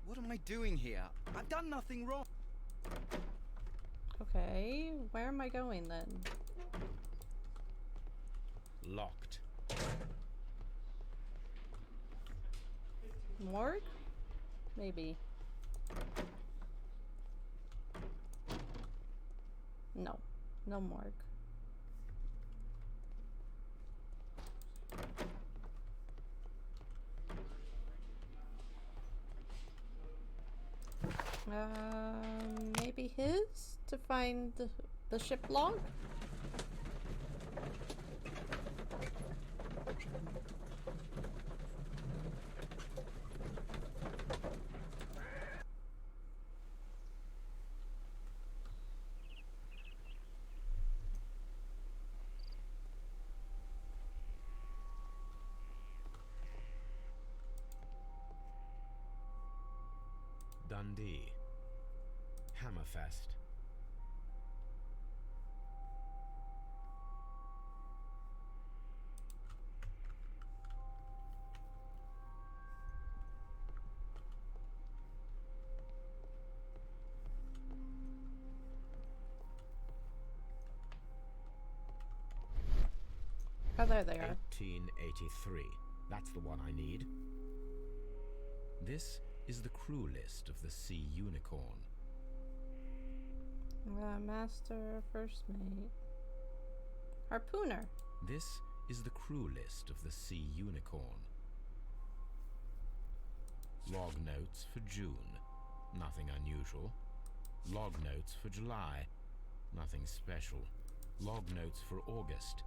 [SPEAKER 7] What am I doing here? I've done nothing wrong.
[SPEAKER 1] Okay, where am I going then?
[SPEAKER 3] Locked.
[SPEAKER 1] Morgue? Maybe. No. No morgue. Maybe his? To find the ship log?
[SPEAKER 3] Dundee. Hammerfest.
[SPEAKER 1] Oh, there they are.
[SPEAKER 3] 1883. That's the one I need. This is the crew list of the Sea Unicorn.
[SPEAKER 1] Master, first mate. Harpooner.
[SPEAKER 3] This is the crew list of the Sea Unicorn. Log notes for June. Nothing unusual. Log notes for July. Nothing special. Log notes for August.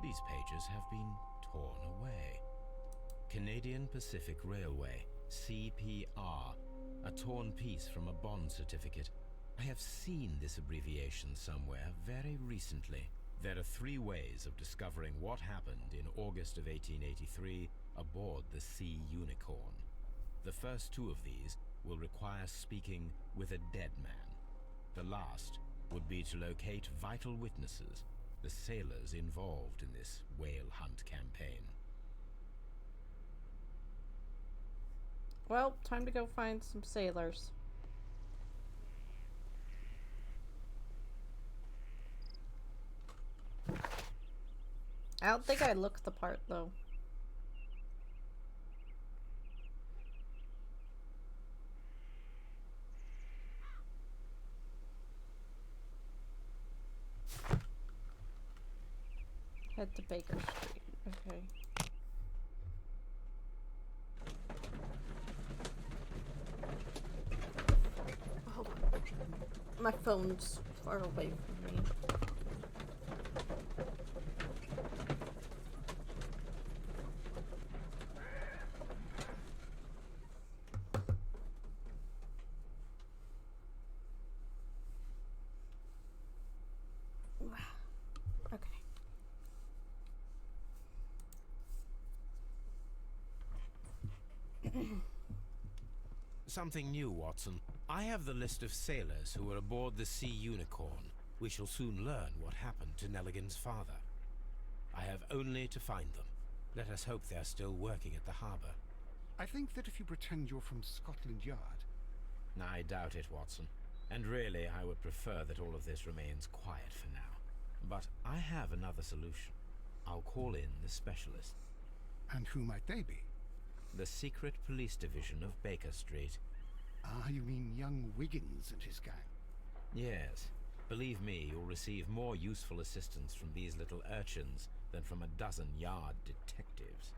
[SPEAKER 3] These pages have been torn away. Canadian Pacific Railway, CPR. A torn piece from a bond certificate. I have seen this abbreviation somewhere very recently. There are 3 ways of discovering what happened in August of 1883 aboard the Sea Unicorn. The first 2 of these will require speaking with a dead man. The last would be to locate vital witnesses, the sailors involved in this whale hunt campaign.
[SPEAKER 1] Well, time to go find some sailors. I don't think I looked the part, though. Head to Baker Street. Okay. Hold on. My phone's far away from me.
[SPEAKER 3] Something new, Watson. I have the list of sailors who were aboard the Sea Unicorn. We shall soon learn what happened to Nelligan's father. I have only to find them. Let us hope they are still working at the harbour.
[SPEAKER 2] I think that if you pretend you're from Scotland Yard...
[SPEAKER 3] I doubt it, Watson. And really, I would prefer that all of this remains quiet for now. But I have another solution. I'll call in the specialists.
[SPEAKER 2] And who might they be?
[SPEAKER 3] The secret police division of Baker Street.
[SPEAKER 2] Ah, you mean young Wiggins and his gang?
[SPEAKER 3] Yes. Believe me, you'll receive more useful assistance from these little urchins than from a dozen yard detectives.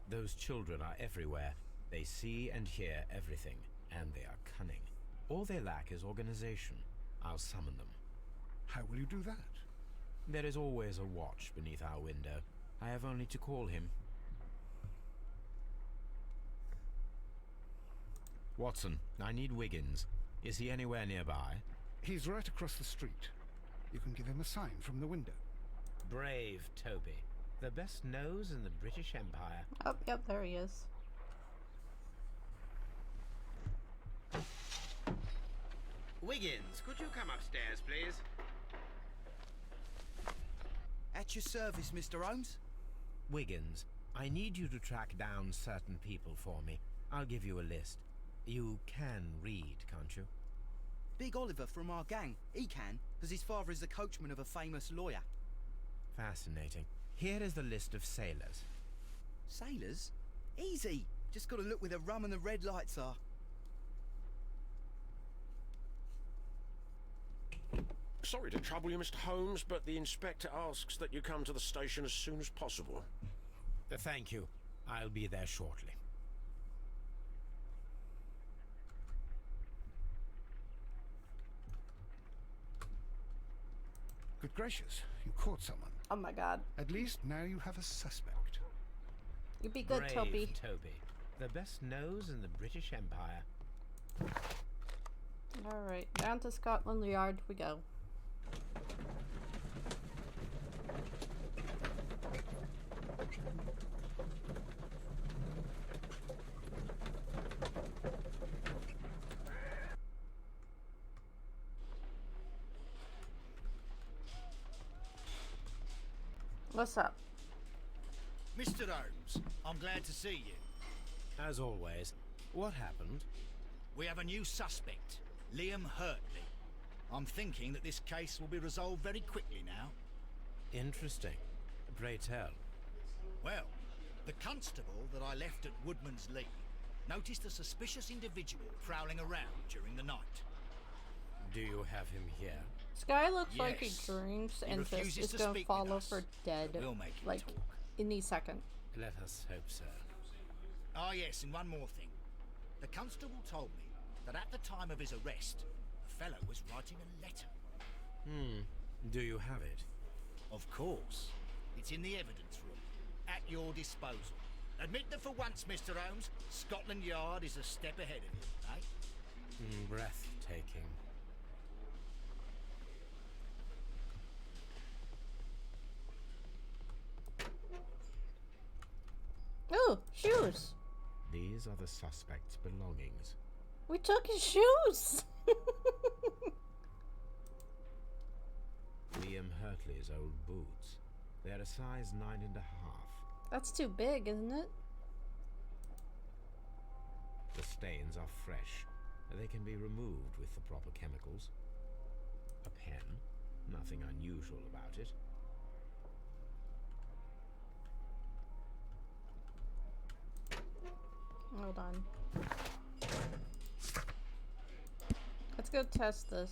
[SPEAKER 3] Those children are everywhere. They see and hear everything, and they are cunning. All they lack is organization. I'll summon them.
[SPEAKER 2] How will you do that?
[SPEAKER 3] There is always a watch beneath our window. I have only to call him. Watson, I need Wiggins. Is he anywhere nearby?
[SPEAKER 2] He's right across the street. You can give him a sign from the window.
[SPEAKER 3] Brave Toby. The best nose in the British Empire.
[SPEAKER 1] Oh, yep, there he is.
[SPEAKER 9] Wiggins, could you come upstairs, please?
[SPEAKER 7] At your service, Mr. Holmes.
[SPEAKER 3] Wiggins, I need you to track down certain people for me. I'll give you a list. You can read, can't you?
[SPEAKER 7] Big Oliver from our gang. He can, because his father is the coachman of a famous lawyer.
[SPEAKER 3] Fascinating. Here is the list of sailors.
[SPEAKER 7] Sailors? Easy. Just gotta look where the rum and the red lights are.
[SPEAKER 8] Sorry to trouble you, Mr. Holmes, but the inspector asks that you come to the station as soon as possible.
[SPEAKER 3] Thank you. I'll be there shortly.
[SPEAKER 2] Good gracious, you caught someone.
[SPEAKER 1] Oh my god.
[SPEAKER 2] At least now you have a suspect.
[SPEAKER 1] You be good,
[SPEAKER 3] Brave
[SPEAKER 1] Toby.
[SPEAKER 3] Toby. The best nose in the British Empire.
[SPEAKER 1] Alright, down to Scotland Yard we go. What's up?
[SPEAKER 4] Mr. Holmes, I'm glad to see you.
[SPEAKER 3] As always, what happened?
[SPEAKER 4] We have a new suspect, Liam Hurtley. I'm thinking that this case will be resolved very quickly now.
[SPEAKER 3] Interesting. Pray tell.
[SPEAKER 4] Well, the constable that I left at Woodman's Lee noticed a suspicious individual prowling around during the night.
[SPEAKER 3] Do you have him here?
[SPEAKER 1] This guy looks like he
[SPEAKER 4] Yes.
[SPEAKER 1] drinks
[SPEAKER 4] He
[SPEAKER 1] and just
[SPEAKER 4] refuses
[SPEAKER 1] is
[SPEAKER 4] to
[SPEAKER 1] gonna
[SPEAKER 4] speak
[SPEAKER 1] fall
[SPEAKER 4] with us.
[SPEAKER 1] over dead,
[SPEAKER 4] We'll make him
[SPEAKER 1] like,
[SPEAKER 4] talk.
[SPEAKER 1] any second.
[SPEAKER 3] Let us hope so.
[SPEAKER 4] Ah, yes, and one more thing. The constable told me that at the time of his arrest, the fellow was writing a letter.
[SPEAKER 3] Do you have it?
[SPEAKER 4] Of course. It's in the evidence room, at your disposal. Admit that for once, Mr. Holmes, Scotland Yard is a step ahead of you, eh?
[SPEAKER 3] Breathtaking.
[SPEAKER 1] Oh, shoes.
[SPEAKER 3] These are the suspect's belongings.
[SPEAKER 1] We took his shoes.
[SPEAKER 3] Liam Hurtley's old boots. They're a size 9.5.
[SPEAKER 1] That's too big, isn't it?
[SPEAKER 3] The stains are fresh. They can be removed with the proper chemicals. A pen. Nothing unusual about it.
[SPEAKER 1] Hold on. Let's go test this.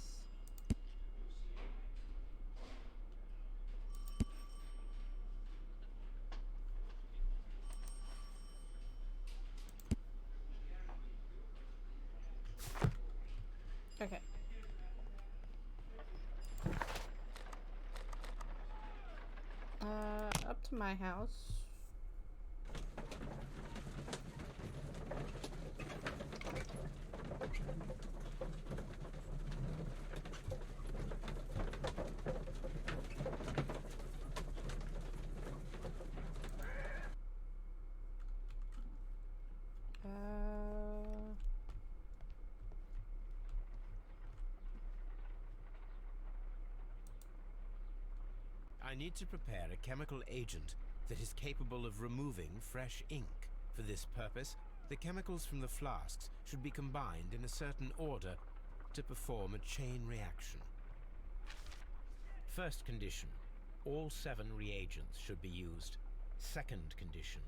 [SPEAKER 1] Okay. Up to my house.
[SPEAKER 3] I need to prepare a chemical agent that is capable of removing fresh ink. For this purpose, the chemicals from the flasks should be combined in a certain order to perform a chain reaction. First condition, all 7 reagents should be used. Second condition,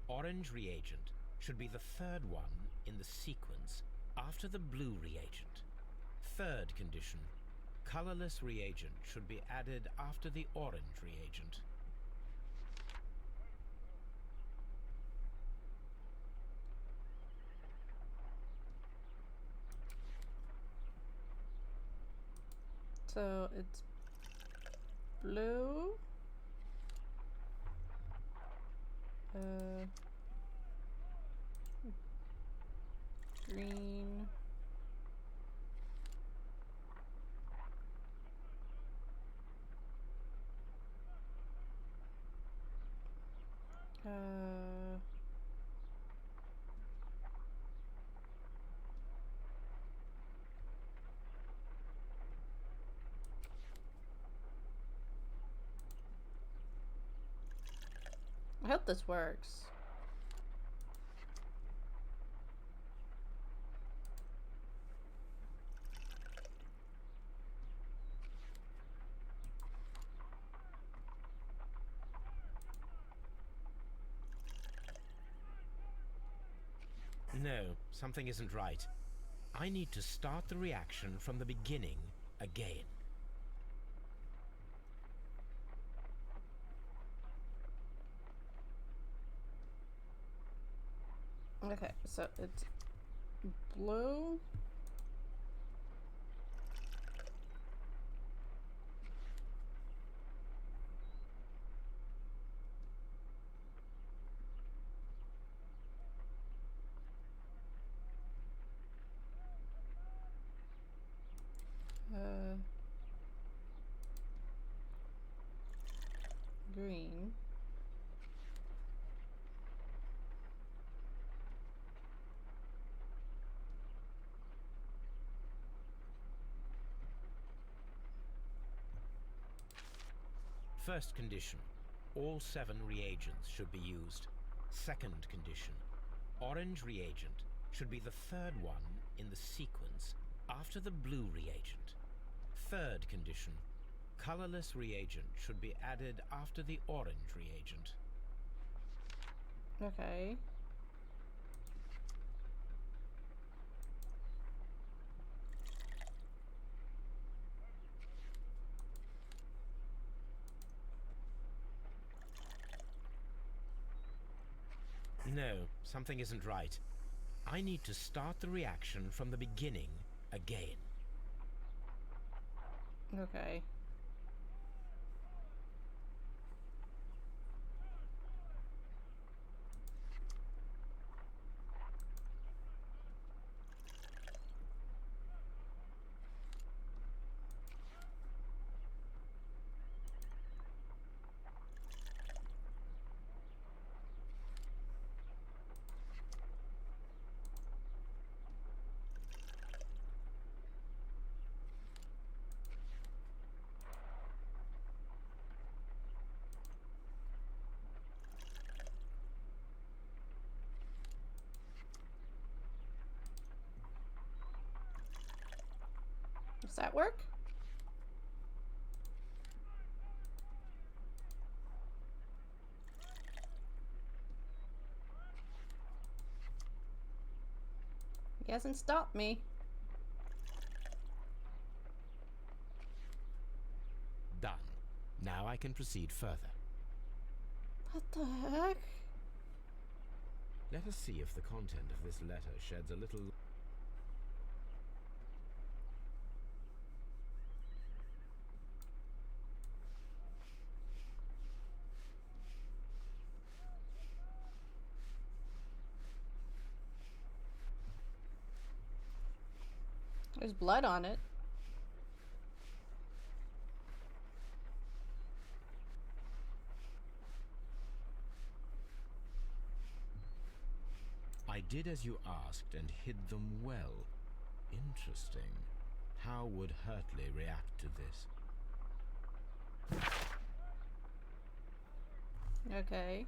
[SPEAKER 3] orange reagent should be the third one in the sequence after the blue reagent. Third condition, colorless reagent should be added after the orange reagent.
[SPEAKER 1] So it's blue, green, I hope this works.
[SPEAKER 3] No, something isn't right. I need to start the reaction from the beginning again.
[SPEAKER 1] Okay, so it's blue. Green.
[SPEAKER 3] First condition, all 7 reagents should be used. Second condition, orange reagent should be the third one in the sequence after the blue reagent. Third condition, colorless reagent should be added after the orange reagent.
[SPEAKER 1] Okay.
[SPEAKER 3] No, something isn't right. I need to start the reaction from the beginning again.
[SPEAKER 1] Okay. Does that work? He hasn't stopped me.
[SPEAKER 3] Done. Now I can proceed further.
[SPEAKER 1] What the heck?
[SPEAKER 3] Let us see if the content of this letter sheds a little...
[SPEAKER 1] There's blood on it.
[SPEAKER 3] I did as you asked and hid them well. Interesting. How would Hurtley react to this?
[SPEAKER 1] Okay.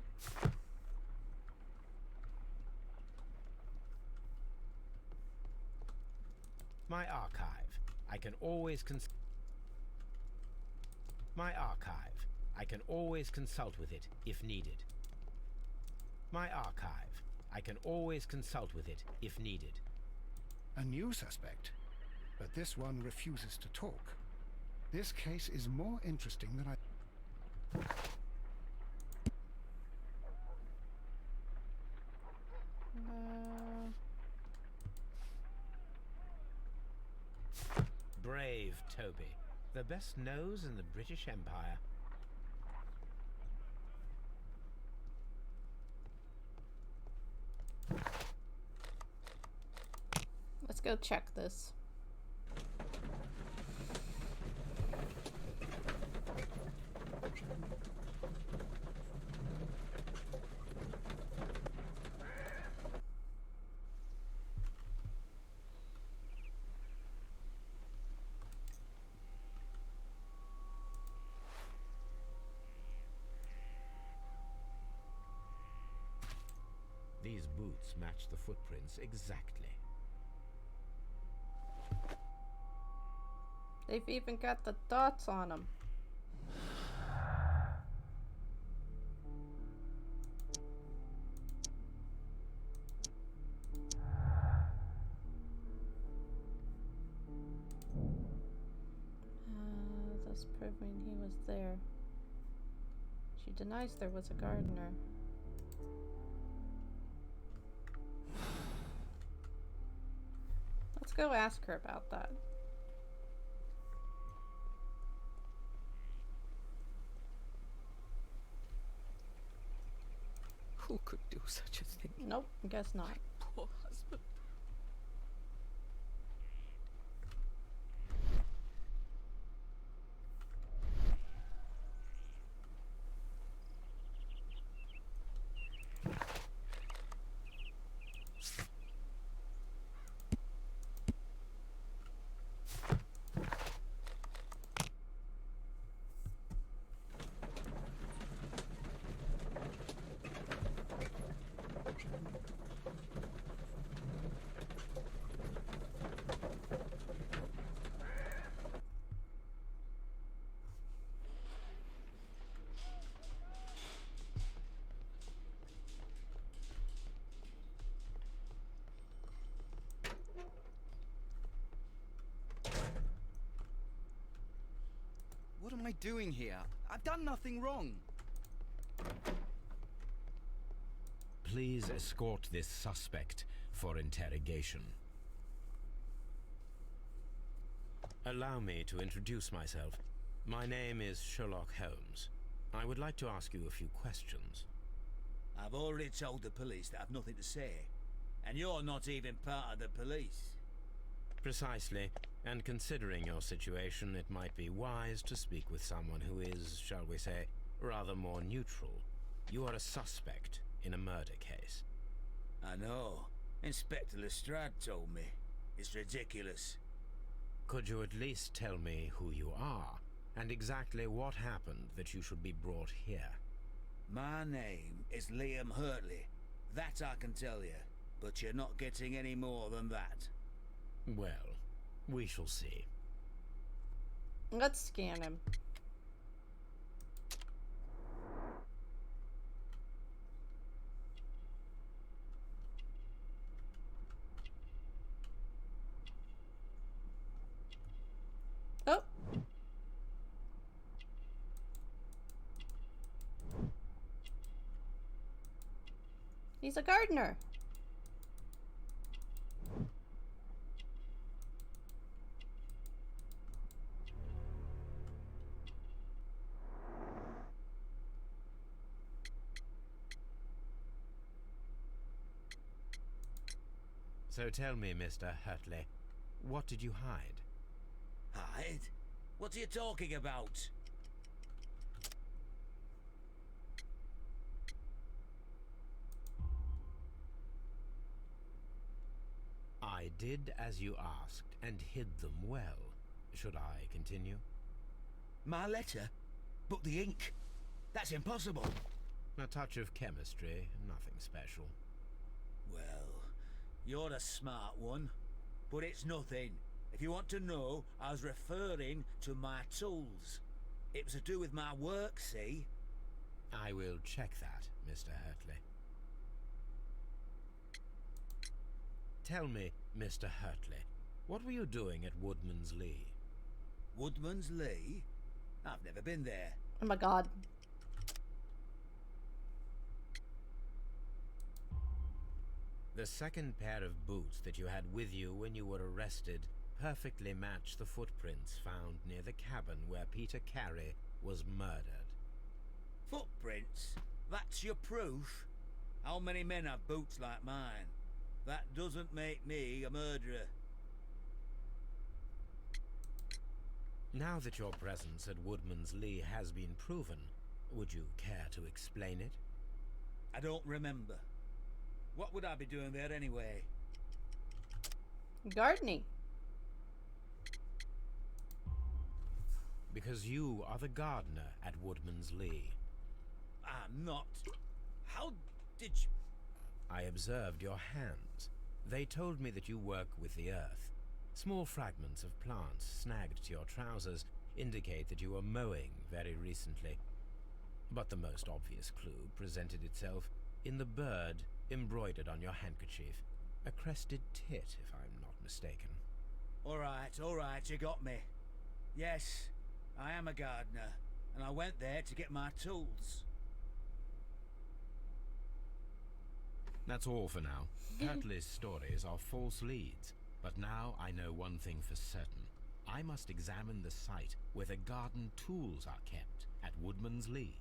[SPEAKER 3] My archive. I can always My archive. I can always consult with it if needed. My archive. I can always consult with it if needed.
[SPEAKER 2] A new suspect, but this one refuses to talk. This case is more interesting than I...
[SPEAKER 3] Brave Toby. The best nose in the British Empire.
[SPEAKER 1] Let's go check this.
[SPEAKER 3] These boots match the footprints exactly.
[SPEAKER 1] They've even got the dots on them. Thus proving he was there. She denies there was a gardener. Let's go ask her about that.
[SPEAKER 5] Who could do such a thing?
[SPEAKER 1] Nope, guess not.
[SPEAKER 5] Poor husband.
[SPEAKER 7] What am I doing here? I've done nothing wrong.
[SPEAKER 3] Please escort this suspect for interrogation. Allow me to introduce myself. My name is Sherlock Holmes. I would like to ask you a few questions.
[SPEAKER 10] I've already told the police that I've nothing to say. And you're not even part of the police.
[SPEAKER 3] Precisely. And considering your situation, it might be wise to speak with someone who is, shall we say, rather more neutral. You are a suspect in a murder case.
[SPEAKER 10] I know. Inspector Lestrade told me. It's ridiculous.
[SPEAKER 3] Could you at least tell me who you are, and exactly what happened that you should be brought here?
[SPEAKER 10] My name is Liam Hurtley. That I can tell you. But you're not getting any more than that.
[SPEAKER 3] Well, we shall see.
[SPEAKER 1] Let's scan him. Oh. He's a gardener.
[SPEAKER 3] So tell me, Mr. Hurtley, what did you hide?
[SPEAKER 10] Hide? What are you talking about?
[SPEAKER 3] I did as you asked, and hid them well. Should I continue?
[SPEAKER 10] My letter? But the ink? That's impossible.
[SPEAKER 3] A touch of chemistry, nothing special.
[SPEAKER 10] Well, you're a smart one. But it's nothing. If you want to know, I was referring to my tools. It was to do with my work, see?
[SPEAKER 3] I will check that, Mr. Hurtley. Tell me, Mr. Hurtley, what were you doing at Woodman's Lee?
[SPEAKER 10] Woodman's Lee? I've never been there.
[SPEAKER 1] Oh my god.
[SPEAKER 3] The second pair of boots that you had with you when you were arrested perfectly match the footprints found near the cabin where Peter Carey was murdered.
[SPEAKER 10] Footprints? That's your proof? How many men have boots like mine? That doesn't make me a murderer.
[SPEAKER 3] Now that your presence at Woodman's Lee has been proven, would you care to explain it?
[SPEAKER 10] I don't remember. What would I be doing there anyway?
[SPEAKER 1] Gardening.
[SPEAKER 3] Because you are the gardener at Woodman's Lee.
[SPEAKER 10] I'm not. How did you...
[SPEAKER 3] I observed your hands. They told me that you work with the earth. Small fragments of plants snagged to your trousers indicate that you were mowing very recently. But the most obvious clue presented itself in the bird embroidered on your handkerchief. A crested tit, if I'm not mistaken.
[SPEAKER 10] All right, you got me. Yes, I am a gardener, and I went there to get my tools.
[SPEAKER 3] That's all for now. Hurtley's stories are false leads, but now I know one thing for certain. I must examine the site where the garden tools are kept at Woodman's Lee.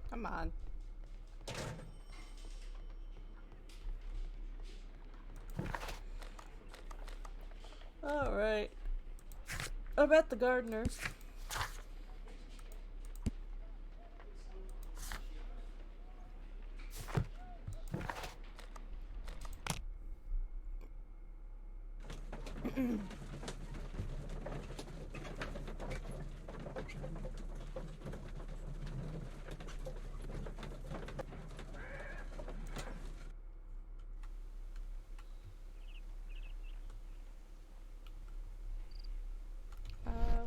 [SPEAKER 1] Come on. Alright. I'm at the gardener's.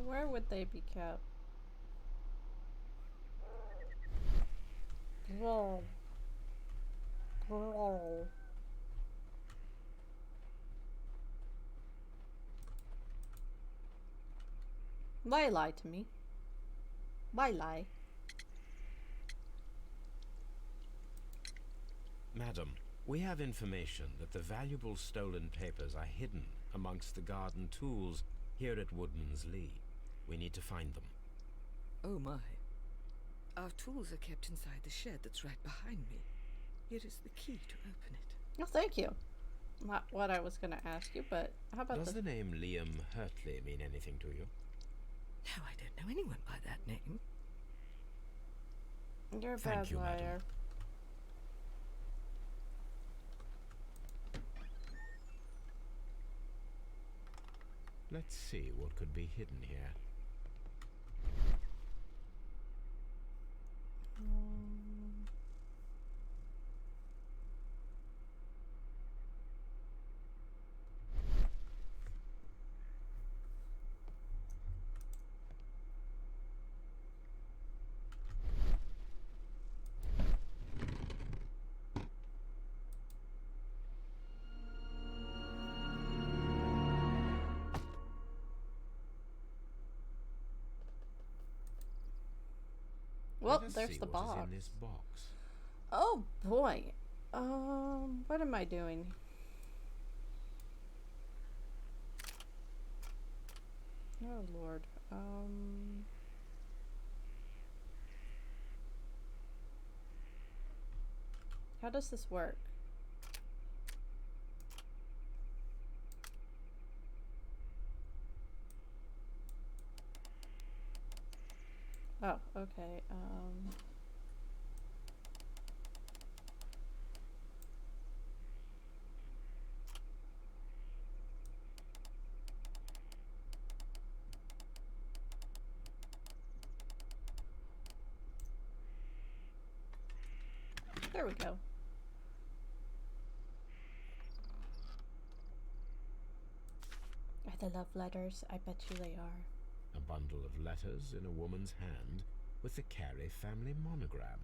[SPEAKER 1] Where would they be kept? Whoa. Whoa. Why lie to me? Why lie?
[SPEAKER 3] Madam, we have information that the valuable stolen papers are hidden amongst the garden tools here at Woodman's Lee. We need to find them.
[SPEAKER 5] Oh my. Our tools are kept inside the shed that's right behind me. Here is the key to open it.
[SPEAKER 1] Oh, thank you. Not what I was going to ask you, but how about
[SPEAKER 3] Does the name Liam Hurtley mean anything to you?
[SPEAKER 5] No, I don't know anyone by that name.
[SPEAKER 1] You're a
[SPEAKER 3] Thank
[SPEAKER 1] bad
[SPEAKER 3] you,
[SPEAKER 1] liar.
[SPEAKER 3] madam. Let's see what could be hidden here.
[SPEAKER 1] Well,
[SPEAKER 3] Let us
[SPEAKER 1] there's
[SPEAKER 3] see
[SPEAKER 1] the
[SPEAKER 3] what is
[SPEAKER 1] box.
[SPEAKER 3] in this box.
[SPEAKER 1] Oh boy. What am I doing? Oh Lord. How does this work? Oh, okay. There we go. Are they love letters? I bet you they are.
[SPEAKER 3] A bundle of letters in a woman's hand with the Carey family monogram.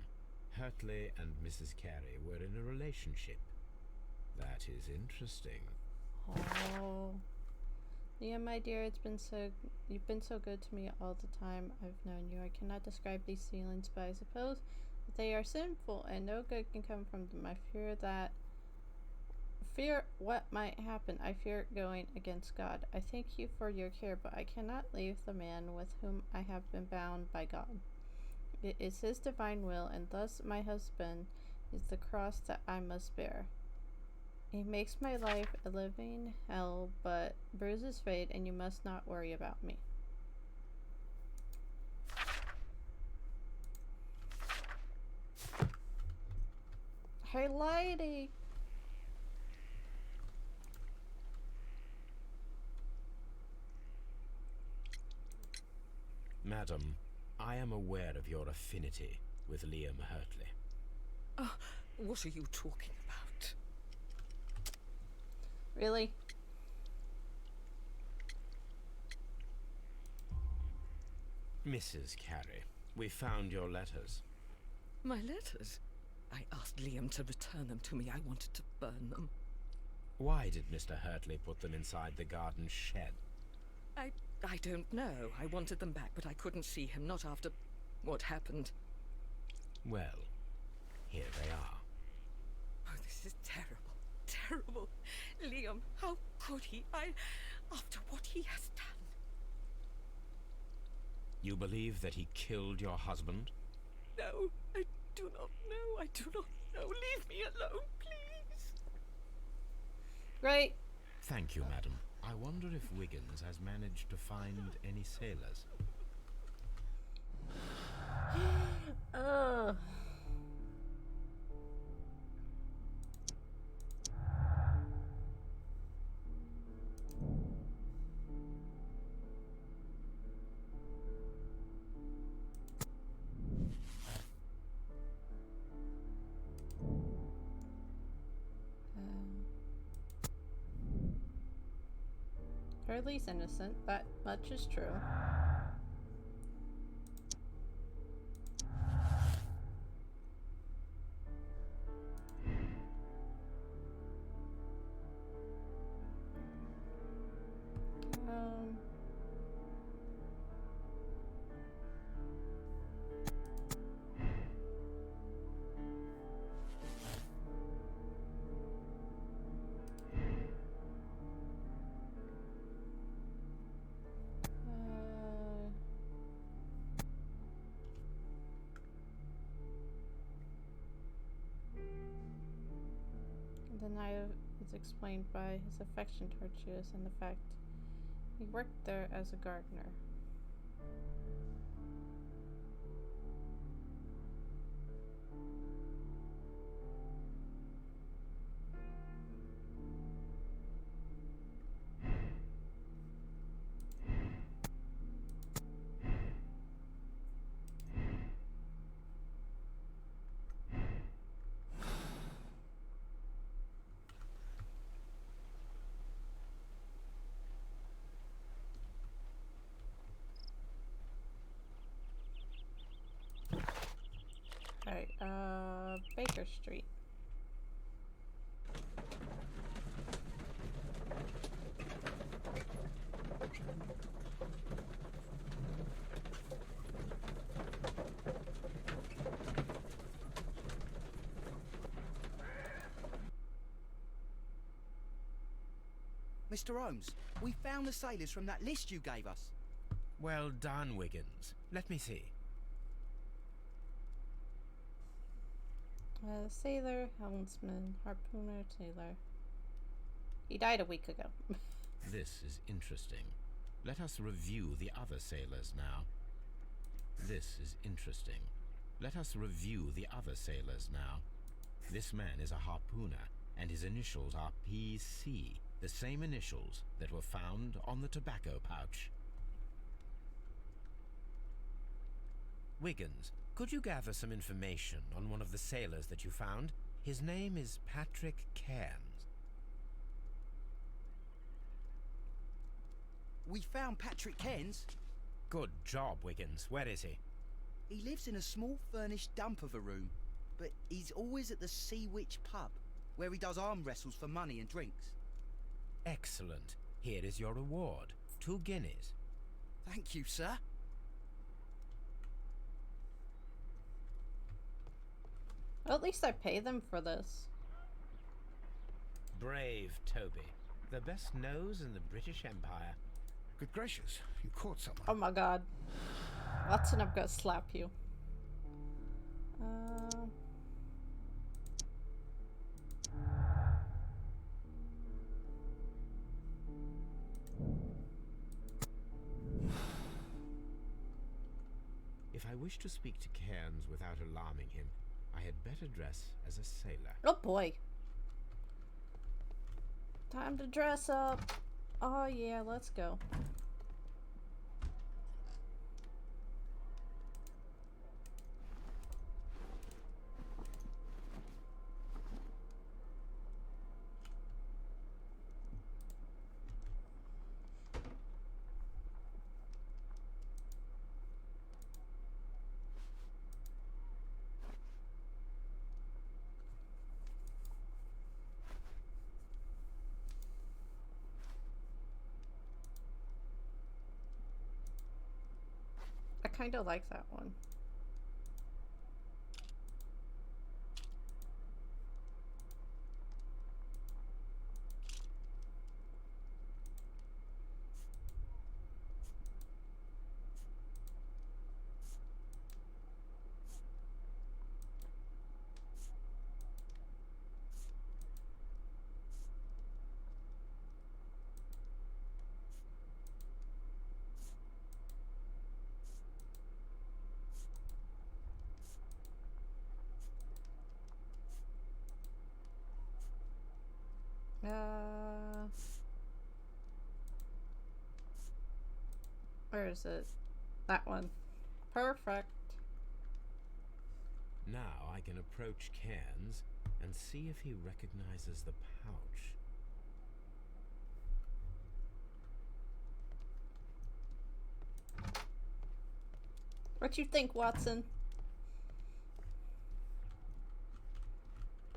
[SPEAKER 3] Hurtley and Mrs. Carey were in a relationship. That is interesting.
[SPEAKER 1] Oh. Yeah, my dear, you've been so good to me all the time I've known you. I cannot describe these feelings, but I suppose that they are sinful and no good can come from them. I fear what might happen. I fear going against God. I thank you for your care, but I cannot leave the man with whom I have been bound by God. It is his divine will, and thus my husband is the cross that I must bear. He makes my life a living hell, but bruises fade, and you must not worry about me. Hey, lady!
[SPEAKER 3] Madam, I am aware of your affinity with Liam Hurtley.
[SPEAKER 5] Oh, what are you talking about?
[SPEAKER 1] Really?
[SPEAKER 3] Mrs. Carey, we found your letters.
[SPEAKER 5] My letters? I asked Liam to return them to me. I wanted to burn them.
[SPEAKER 3] Why did Mr. Hurtley put them inside the garden shed?
[SPEAKER 5] I don't know. I wanted them back, but I couldn't see him, not after what happened.
[SPEAKER 3] Well, here they are.
[SPEAKER 5] Oh, this is terrible. Terrible. Liam, how could he? After what he has done.
[SPEAKER 3] You believe that he killed your husband?
[SPEAKER 5] No, I do not know. I do not know. Leave me alone, please.
[SPEAKER 1] Great.
[SPEAKER 3] Thank you, madam. I wonder if Wiggins has managed to find any sailors.
[SPEAKER 1] Ugh. Hurley's innocent, that much is true. The night is explained by his affection towards Judas and the fact he worked there as a gardener. Alright, Baker Street.
[SPEAKER 7] Mr. Holmes, we found the sailors from that list you gave us.
[SPEAKER 3] Well done, Wiggins. Let me see.
[SPEAKER 1] Sailor, helmsman, harpooner, sailor. He died a week ago.
[SPEAKER 3] This is interesting. Let us review the other sailors now. This is interesting. Let us review the other sailors now. This man is a harpooner, and his initials are PC, the same initials that were found on the tobacco pouch. Wiggins, could you gather some information on one of the sailors that you found? His name is Patrick Cairns.
[SPEAKER 7] We found Patrick Cairns.
[SPEAKER 3] Good job, Wiggins. Where is he?
[SPEAKER 7] He lives in a small furnished dump of a room, but he's always at the Sea Witch pub, where he does arm wrestles for money and drinks.
[SPEAKER 3] Excellent. Here is your reward. 2 guineas.
[SPEAKER 7] Thank you, sir.
[SPEAKER 1] Well, at least I pay them for this.
[SPEAKER 3] Brave Toby. The best nose in the British Empire.
[SPEAKER 2] Good gracious, you caught someone.
[SPEAKER 1] Oh my god. Watson, I'm gonna slap you.
[SPEAKER 3] If I wish to speak to Cairns without alarming him, I had better dress as a sailor.
[SPEAKER 1] Oh boy. Time to dress up. Oh yeah, let's go. I kind of like that one. Where is it? That one. Perfect.
[SPEAKER 3] Now I can approach Cairns and see if he recognizes the pouch.
[SPEAKER 1] What you think, Watson?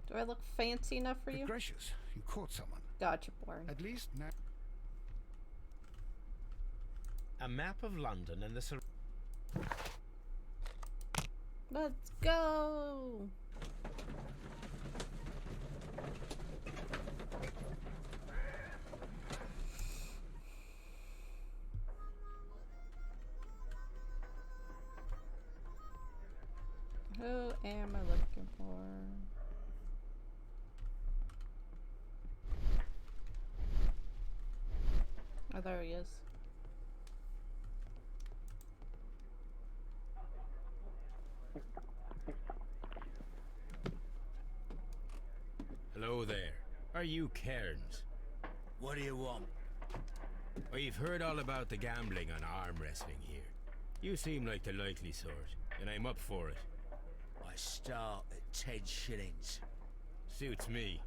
[SPEAKER 1] Do I look fancy enough for you?
[SPEAKER 2] Good gracious, you caught someone.
[SPEAKER 1] God, you're boring.
[SPEAKER 2] At least now.
[SPEAKER 3] A map of London and the
[SPEAKER 1] Let's go! Who am I looking for? Oh, there he is.
[SPEAKER 3] Hello there. Are you Cairns?
[SPEAKER 10] What do you want?
[SPEAKER 3] I've heard all about the gambling and arm wrestling here. You seem like the likely sort, and I'm up for it.
[SPEAKER 10] I start at 10 shillings.
[SPEAKER 3] Suits me.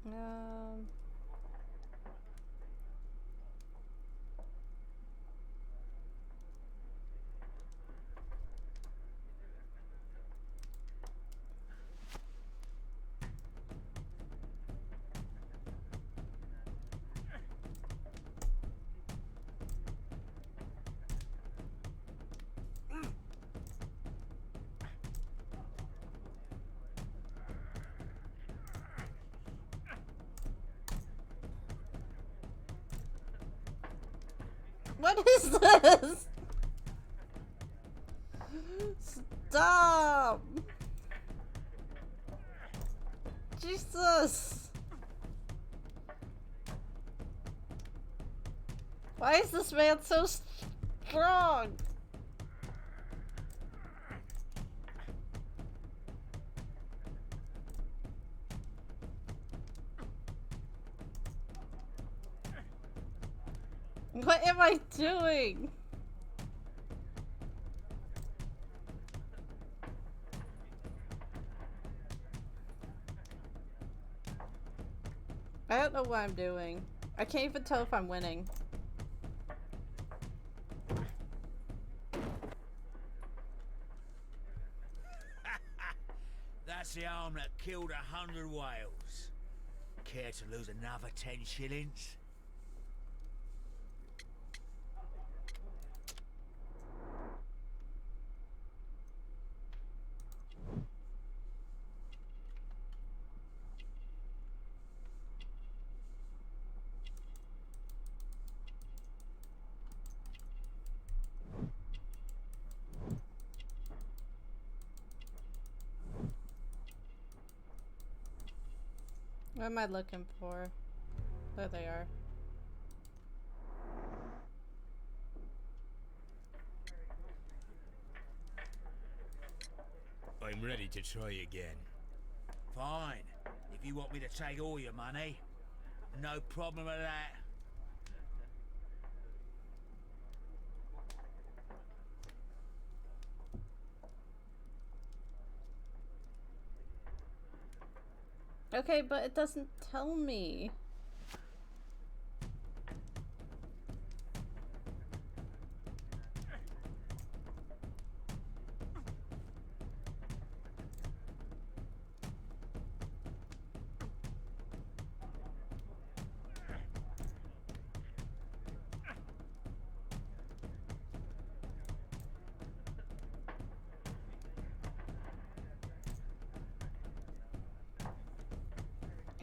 [SPEAKER 1] Um... What is this? Stop! Jesus! Why is this man so strong? What am I doing? I don't know what I'm doing. I can't even tell if I'm winning.
[SPEAKER 10] That's the arm that killed 100 whales. Care to lose another 10 shillings?
[SPEAKER 1] What am I looking for? There they are.
[SPEAKER 3] I'm ready to try again.
[SPEAKER 10] Fine. If you want me to take all your money, no problem with that.
[SPEAKER 1] Okay, but it doesn't tell me.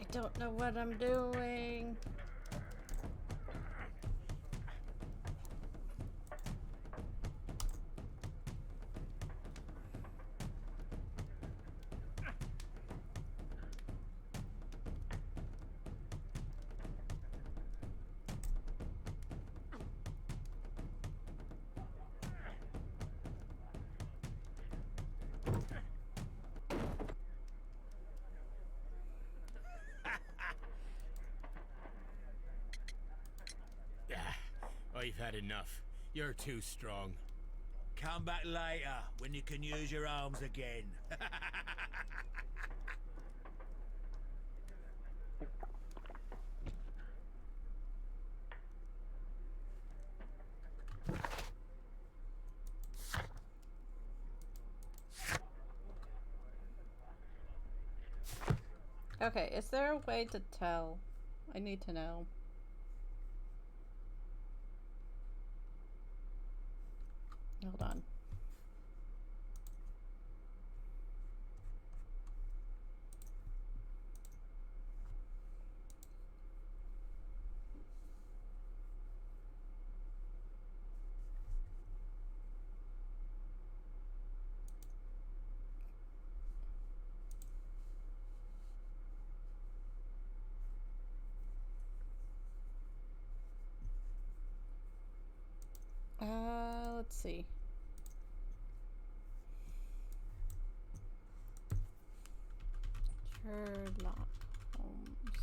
[SPEAKER 1] I don't know what I'm doing.
[SPEAKER 3] I've had enough. You're too strong.
[SPEAKER 10] Come back later when you can use your arms again.
[SPEAKER 1] Okay, is there a way to tell? I need to know. Hold on. see. Sherlock Holmes.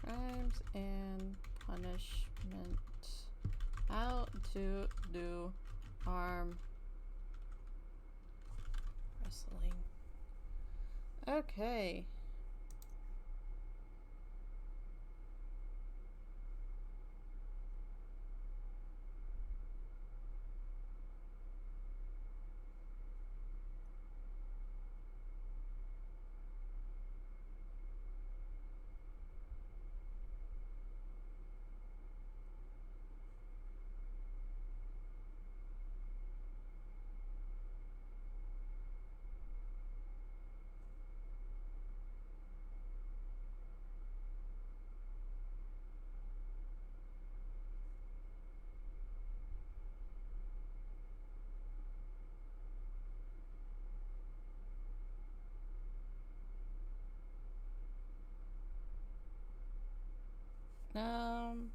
[SPEAKER 1] Crimes and Punishment. How to do arm wrestling. Okay. Um,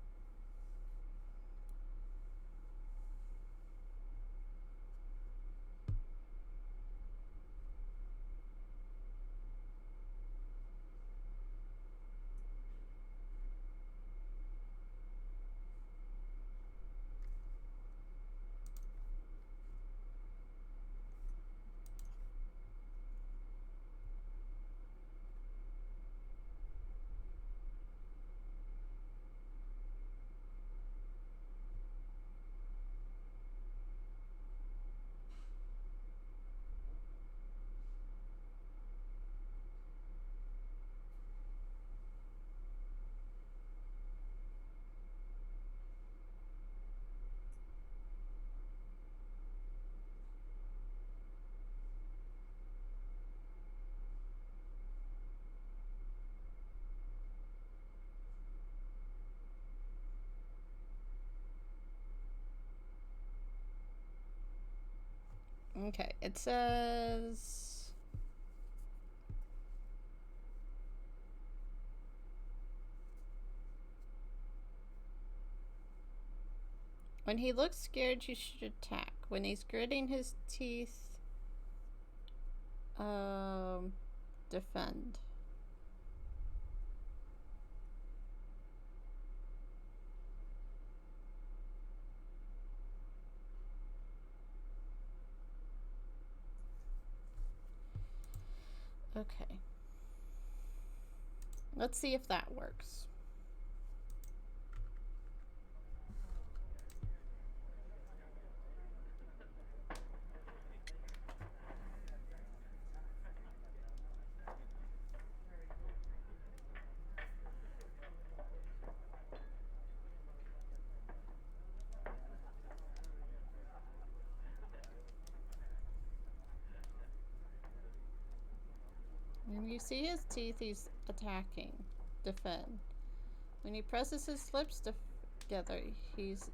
[SPEAKER 1] okay, it says when he looks scared, you should attack. When he's gritting his teeth, defend. Okay. Let's see if that works. When you see his teeth, he's attacking. Defend. When he presses his lips together, he's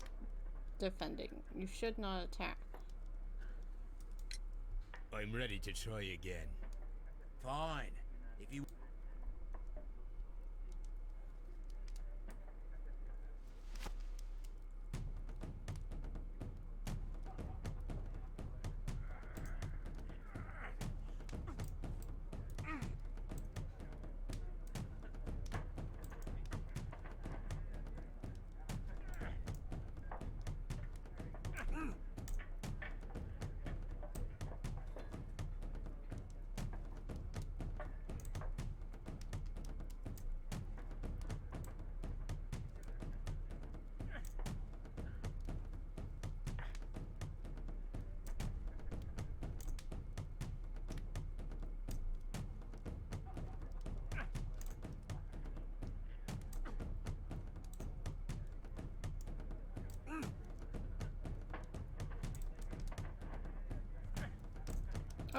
[SPEAKER 1] defending. You should not attack.
[SPEAKER 10] I'm ready to try again. Fine. If you...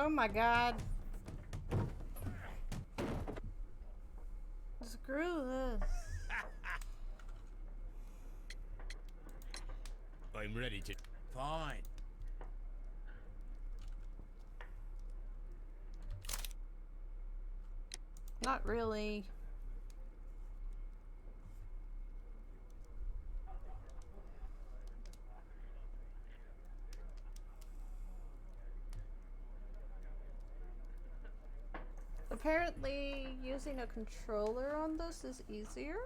[SPEAKER 1] Oh my god. Screw this.
[SPEAKER 10] I'm ready to... Fine.
[SPEAKER 1] Not really. Apparently, using a controller on this is easier.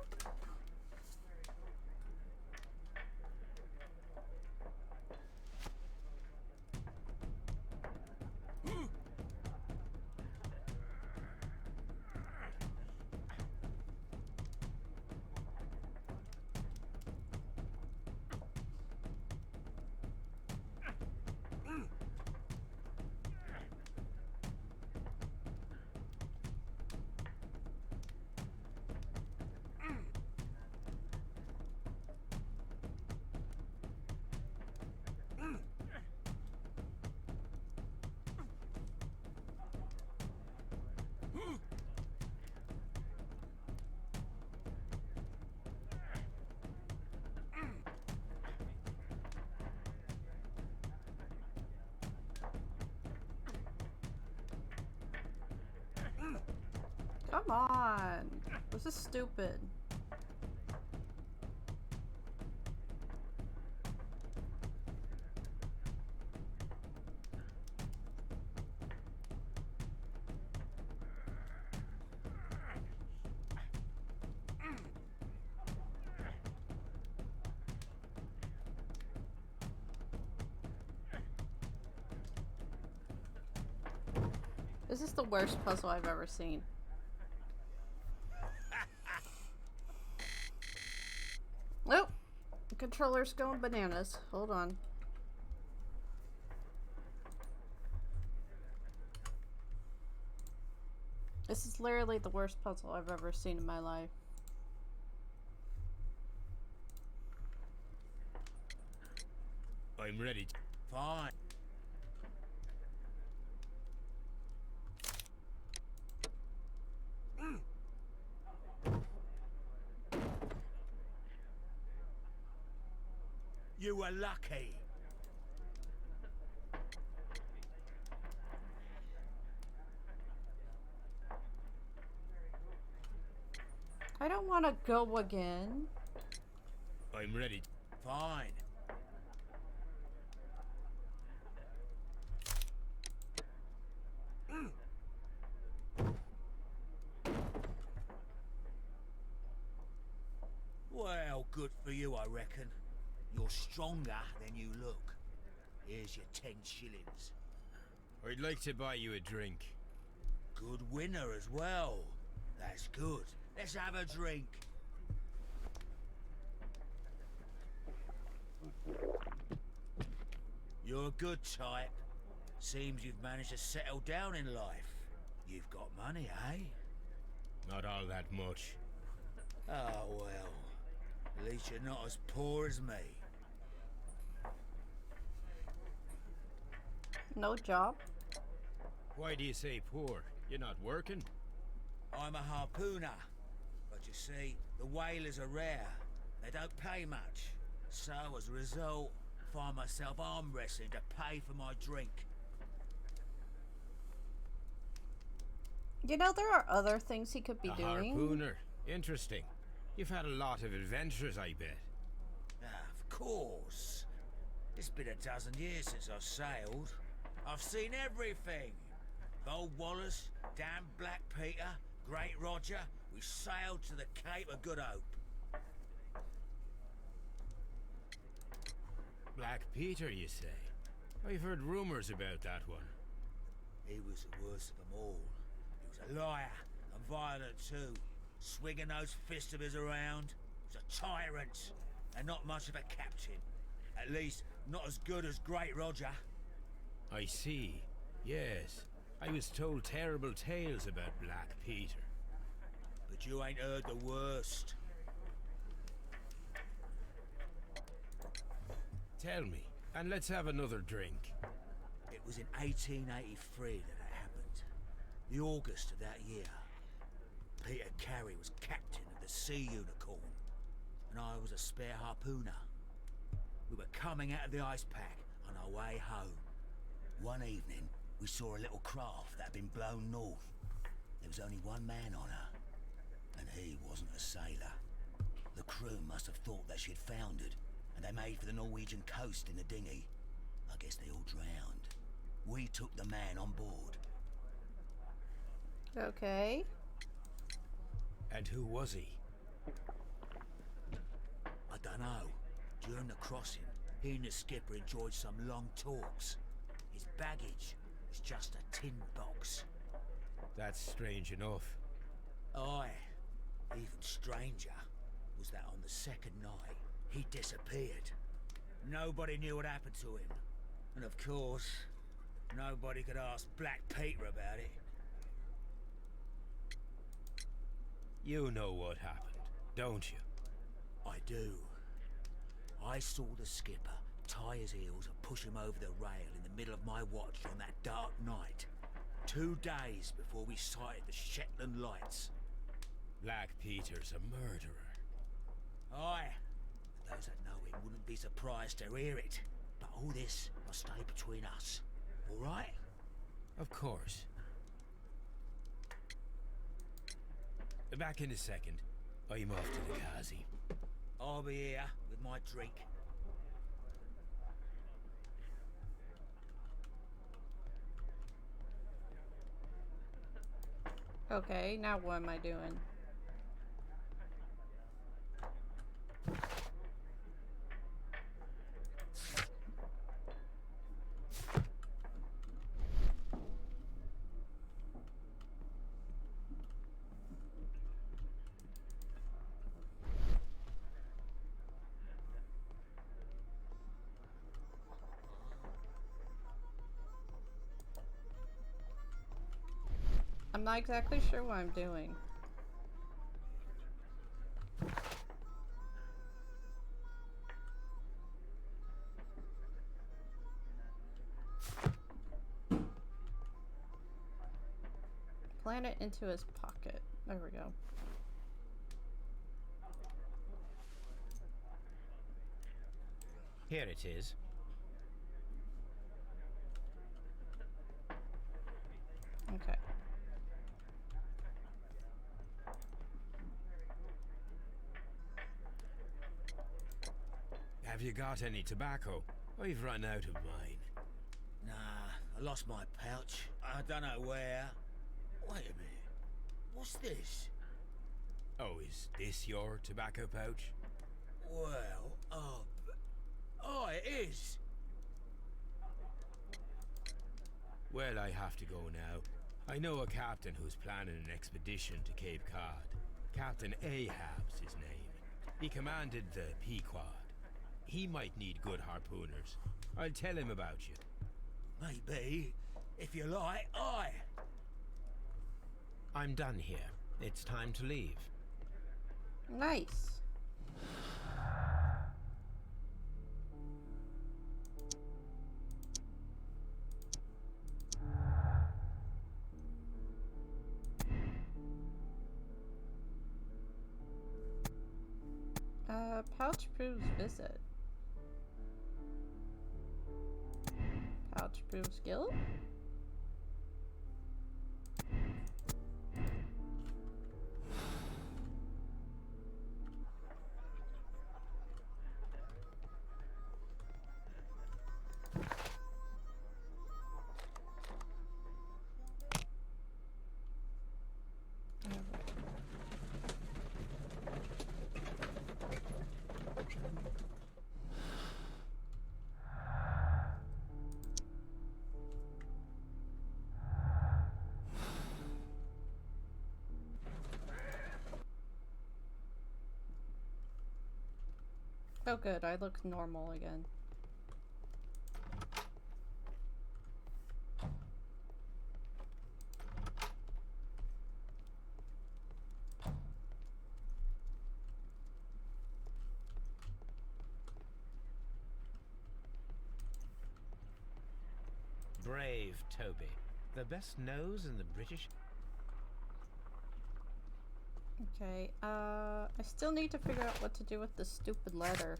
[SPEAKER 1] Come on. This is stupid. This is the worst puzzle I've ever seen. Nope. The controller's going bananas. Hold on. This is literally the worst puzzle I've ever seen in my life.
[SPEAKER 3] I'm ready.
[SPEAKER 10] Fine. You were lucky.
[SPEAKER 1] I don't want to go again.
[SPEAKER 3] I'm ready.
[SPEAKER 10] Fine. Well, good for you, I reckon. You're stronger than you look. Here's your 10 shillings.
[SPEAKER 3] I'd like to buy you a drink.
[SPEAKER 10] Good winner as well. That's good. Let's have a drink. You're a good type. Seems you've managed to settle down in life. You've got money, eh?
[SPEAKER 3] Not all that much.
[SPEAKER 10] Oh, well. At least you're not as poor as me.
[SPEAKER 1] No job.
[SPEAKER 3] Why do you say poor? You're not working?
[SPEAKER 10] I'm a harpooner. But you see, the whalers are rare. They don't pay much. So, as a result, I find myself arm wrestling to pay for my drink.
[SPEAKER 1] You know, there are other things he could be
[SPEAKER 3] A
[SPEAKER 1] doing.
[SPEAKER 3] harpooner. Interesting. You've had a lot of adventures, I bet.
[SPEAKER 10] Ah, of course. It's been a dozen years since I've sailed. I've seen everything. Old Wallace, damn Black Peter, Great Roger. We sailed to the Cape of Good Hope.
[SPEAKER 3] Black Peter, you say? I've heard rumors about that one.
[SPEAKER 10] He was the worst of them all. He was a liar and violent too. Swinging those fists of his around. He was a tyrant and not much of a captain. At least, not as good as Great Roger.
[SPEAKER 3] I see. Yes. I was told terrible tales about Black Peter.
[SPEAKER 10] But you ain't heard the worst.
[SPEAKER 3] Tell me, and let's have another drink.
[SPEAKER 10] It was in 1883 that it happened. The August of that year. Peter Carey was captain of the Sea Unicorn, and I was a spare harpooner. We were coming out of the ice pack on our way home. One evening, we saw a little craft that had been blown north. There was only one man on her, and he wasn't a sailor. The crew must have thought that she had foundered, and they made for the Norwegian coast in the dinghy. I guess they all drowned. We took the man on board.
[SPEAKER 1] Okay.
[SPEAKER 3] And who was he?
[SPEAKER 10] I dunno. During the crossing, he and the skipper enjoyed some long talks. His baggage was just a tin box.
[SPEAKER 3] That's strange enough.
[SPEAKER 10] Aye. Even stranger was that on the second night, he disappeared. Nobody knew what happened to him. And of course, nobody could ask Black Peter about it.
[SPEAKER 3] You know what happened, don't you?
[SPEAKER 10] I do. I saw the skipper tie his heels and push him over the rail in the middle of my watch on that dark night. 2 days before we sighted the Shetland lights.
[SPEAKER 3] Black Peter's a murderer.
[SPEAKER 10] Aye. Those that know him wouldn't be surprised to hear it. But all this must stay between us. All right?
[SPEAKER 3] Of course. Back in a second. I'm off to the Kazi.
[SPEAKER 10] I'll be here with my drink.
[SPEAKER 1] Okay, now what am I doing? I'm not exactly sure what I'm doing. Plant it into his pocket. There we go.
[SPEAKER 3] Here it is.
[SPEAKER 1] Okay.
[SPEAKER 3] Have you got any tobacco? I've run out of mine.
[SPEAKER 10] Nah, I lost my pouch. I don't know where. Wait a minute. What's this?
[SPEAKER 3] Oh, is this your tobacco pouch?
[SPEAKER 10] Well, oh, it is.
[SPEAKER 3] Well, I have to go now. I know a captain who's planning an expedition to Cape Cod. Captain Ahab's his name. He commanded the Pequod. He might need good harpooners. I'll tell him about you.
[SPEAKER 10] Maybe. If you like, aye.
[SPEAKER 3] I'm done here. It's time to leave.
[SPEAKER 1] Nice. Pouch proves visit. Pouch proves guild? Oh good, I look normal again.
[SPEAKER 3] Brave Toby. The best nose in the British...
[SPEAKER 1] Okay, I still need to figure out what to do with this stupid letter.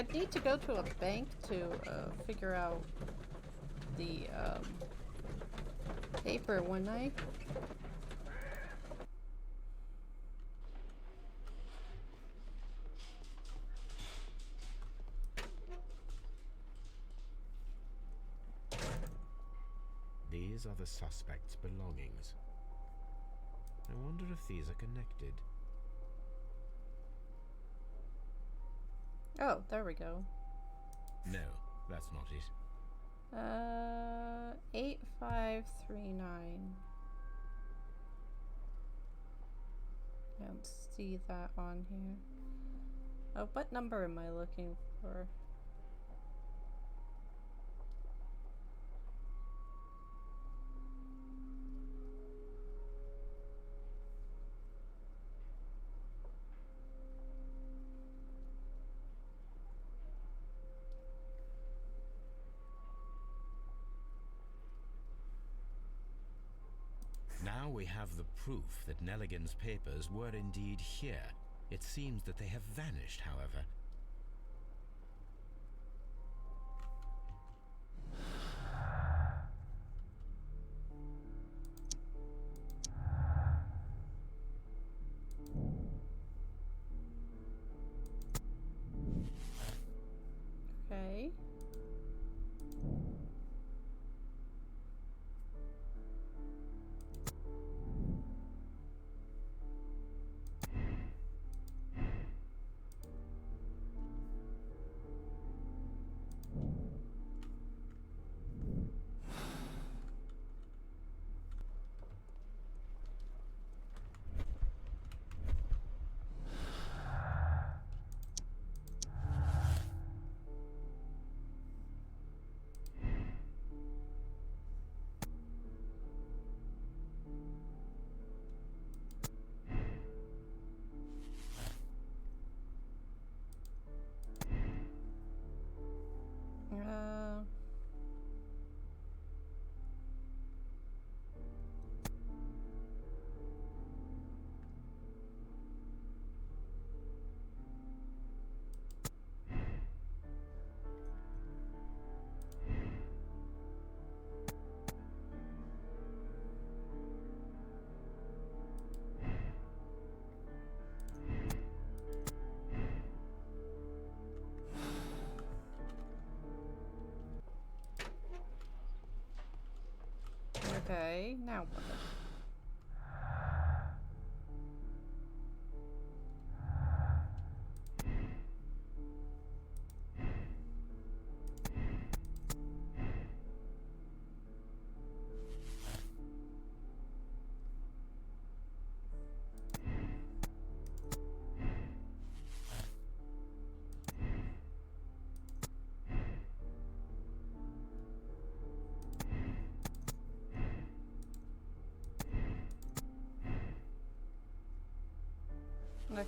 [SPEAKER 1] I'd need to go to a bank to figure out the paper, wouldn't I?
[SPEAKER 3] These are the suspect's belongings. I wonder if these are connected.
[SPEAKER 1] Oh, there we go.
[SPEAKER 3] No, that's not it.
[SPEAKER 1] 8539. I don't see that on here. Oh, what number am I looking for?
[SPEAKER 3] Now we have the proof that Nelligan's papers were indeed here. It seems that they have vanished, however.
[SPEAKER 1] Okay. Uh, okay, now what? Okay.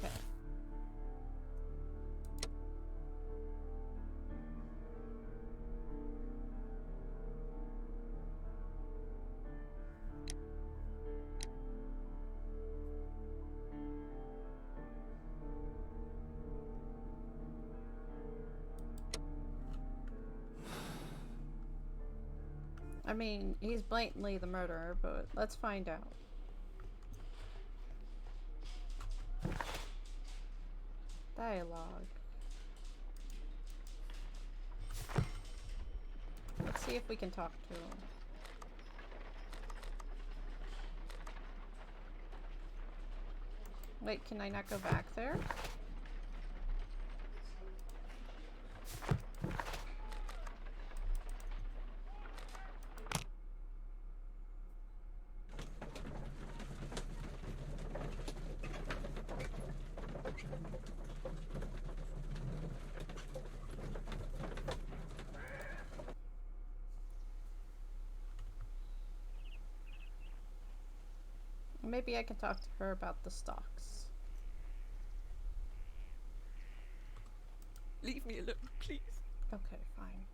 [SPEAKER 1] I mean, he's blatantly the murderer, but let's find out. Dialogue. Let's see if we can talk to him. Wait, can I not go back there? Maybe I can talk to her about the stocks.
[SPEAKER 5] Leave me alone, please.
[SPEAKER 1] Okay, fine.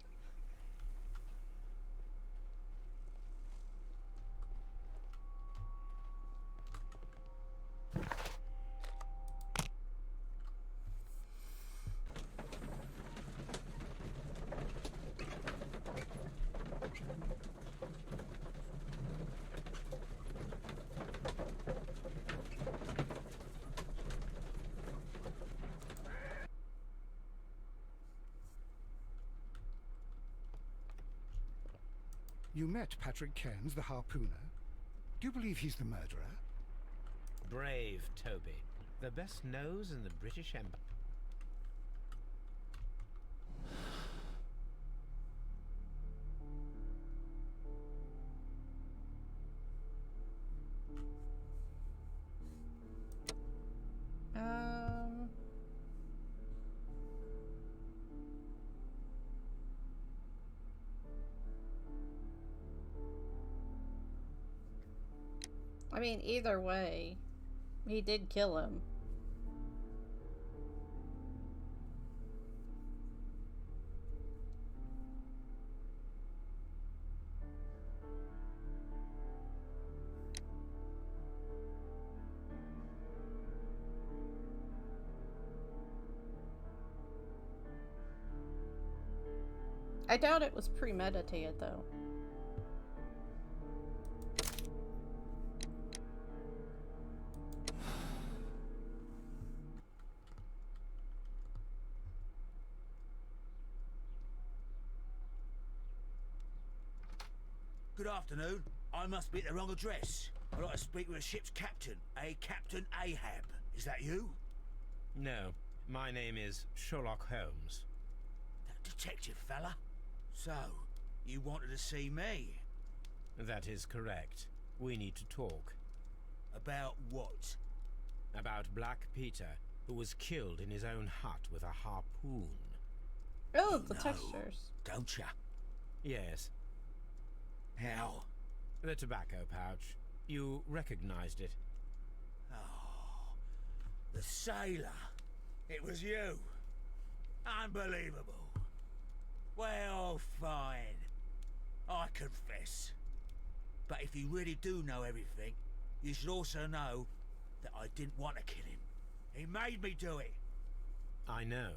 [SPEAKER 2] You met Patrick Cairns, the harpooner. Do you believe he's the murderer?
[SPEAKER 3] Brave Toby. The best nose in the British Empire.
[SPEAKER 1] I mean, either way, he did kill him. I doubt it was premeditated, though.
[SPEAKER 10] Good afternoon. I must be at the wrong address. I'd like to speak with a ship's captain, a Captain Ahab. Is that you?
[SPEAKER 3] No, my name is Sherlock Holmes.
[SPEAKER 10] That detective fella? So, you wanted to see me?
[SPEAKER 3] That is correct. We need to talk.
[SPEAKER 10] About what?
[SPEAKER 3] About Black Peter, who was killed in his own hut with a harpoon.
[SPEAKER 1] Oh,
[SPEAKER 10] You
[SPEAKER 1] the
[SPEAKER 10] know,
[SPEAKER 1] textures.
[SPEAKER 10] Don't ya?
[SPEAKER 3] Yes,
[SPEAKER 10] How?
[SPEAKER 3] the tobacco pouch. You recognized it.
[SPEAKER 10] Oh, the sailor. It was you. Unbelievable. Well, fine. I confess. But if you really do know everything, you should also know that I didn't want to kill him. He made me do it.
[SPEAKER 3] I know.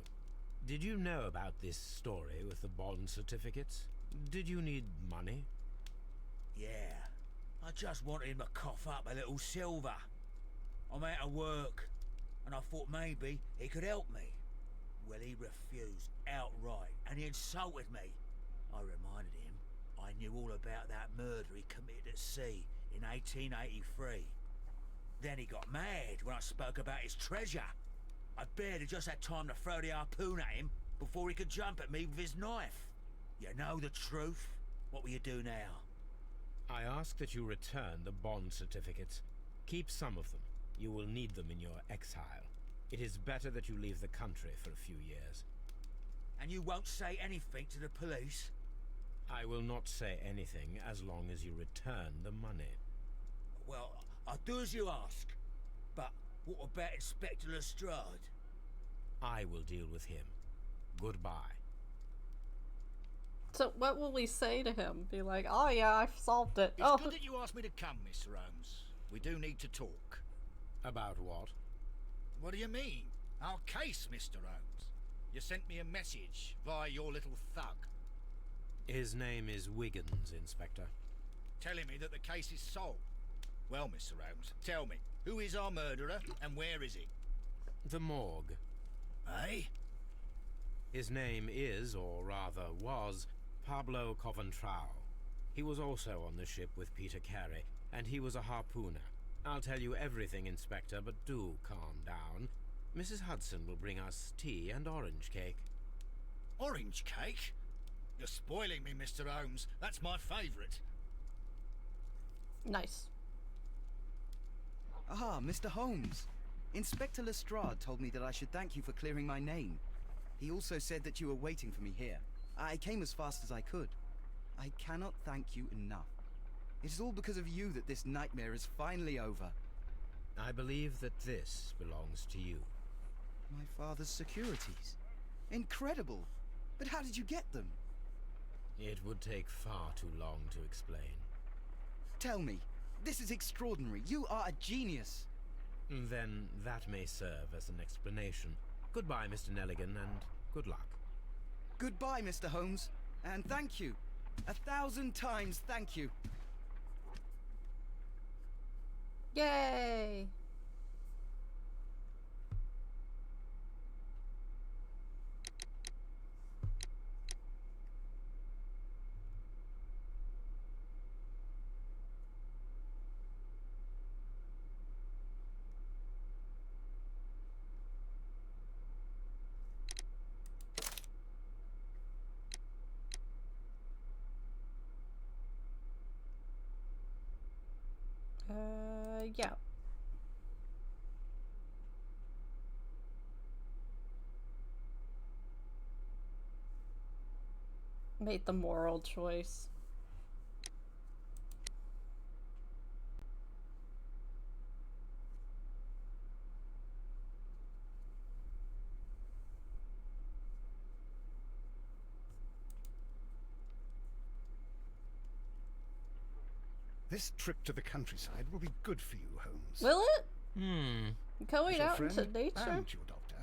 [SPEAKER 3] Did you know about this story with the bond certificates? Did you need money?
[SPEAKER 10] Yeah. I just wanted him to cough up a little silver. I'm out of work, and I thought maybe he could help me. Well, he refused outright, and he insulted me. I reminded him I knew all about that murder he committed at sea in 1883. Then he got mad when I spoke about his treasure. I barely just had time to throw the harpoon at him before he could jump at me with his knife. You know the truth? What will you do now?
[SPEAKER 3] I ask that you return the bond certificates. Keep some of them. You will need them in your exile. It is better that you leave the country for a few years.
[SPEAKER 10] And you won't say anything to the police?
[SPEAKER 3] I will not say anything as long as you return the money.
[SPEAKER 10] Well, I'll do as you ask. But what about Inspector Lestrade?
[SPEAKER 3] I will deal with him. Goodbye.
[SPEAKER 1] So what will we say to him? Be like, oh yeah, I've solved it.
[SPEAKER 4] It's
[SPEAKER 1] Oh,
[SPEAKER 4] good that you asked me to come, Mr. Holmes. We do need to talk.
[SPEAKER 3] About what?
[SPEAKER 4] What do you mean? Our case, Mr. Holmes. You sent me a message via your little thug,
[SPEAKER 3] His name is Wiggins, Inspector.
[SPEAKER 4] telling me that the case is solved. Well, Mr. Holmes, tell me, who is our murderer and where is he?
[SPEAKER 3] The morgue.
[SPEAKER 4] Eh?
[SPEAKER 3] His name is, or rather was, Pablo Coventral. He was also on the ship with Peter Carey, and he was a harpooner. I'll tell you everything, Inspector, but do calm down. Mrs. Hudson will bring us tea and orange cake.
[SPEAKER 4] Orange cake? You're spoiling me, Mr. Holmes. That's my favourite.
[SPEAKER 1] nice.
[SPEAKER 7] Ah, Mr. Holmes. Inspector Lestrade told me that I should thank you for clearing my name. He also said that you were waiting for me here. I came as fast as I could. I cannot thank you enough. It is all because of you that this nightmare is finally over.
[SPEAKER 3] I believe that this belongs to you.
[SPEAKER 7] My father's securities. Incredible. But how did you get them?
[SPEAKER 3] It would take far too long to explain.
[SPEAKER 7] Tell me. This is extraordinary. You are a genius.
[SPEAKER 3] Then that may serve as an explanation. Goodbye, Mr. Nelligan, and good luck.
[SPEAKER 7] Goodbye, Mr. Holmes. And thank you. 1,000 times thank you.
[SPEAKER 1] Yay! Yeah. Made the moral choice.
[SPEAKER 2] This trip to the countryside will be good for you, Holmes.
[SPEAKER 1] Will it? Going
[SPEAKER 2] As your
[SPEAKER 1] out
[SPEAKER 2] friend
[SPEAKER 1] into nature?
[SPEAKER 2] and your doctor,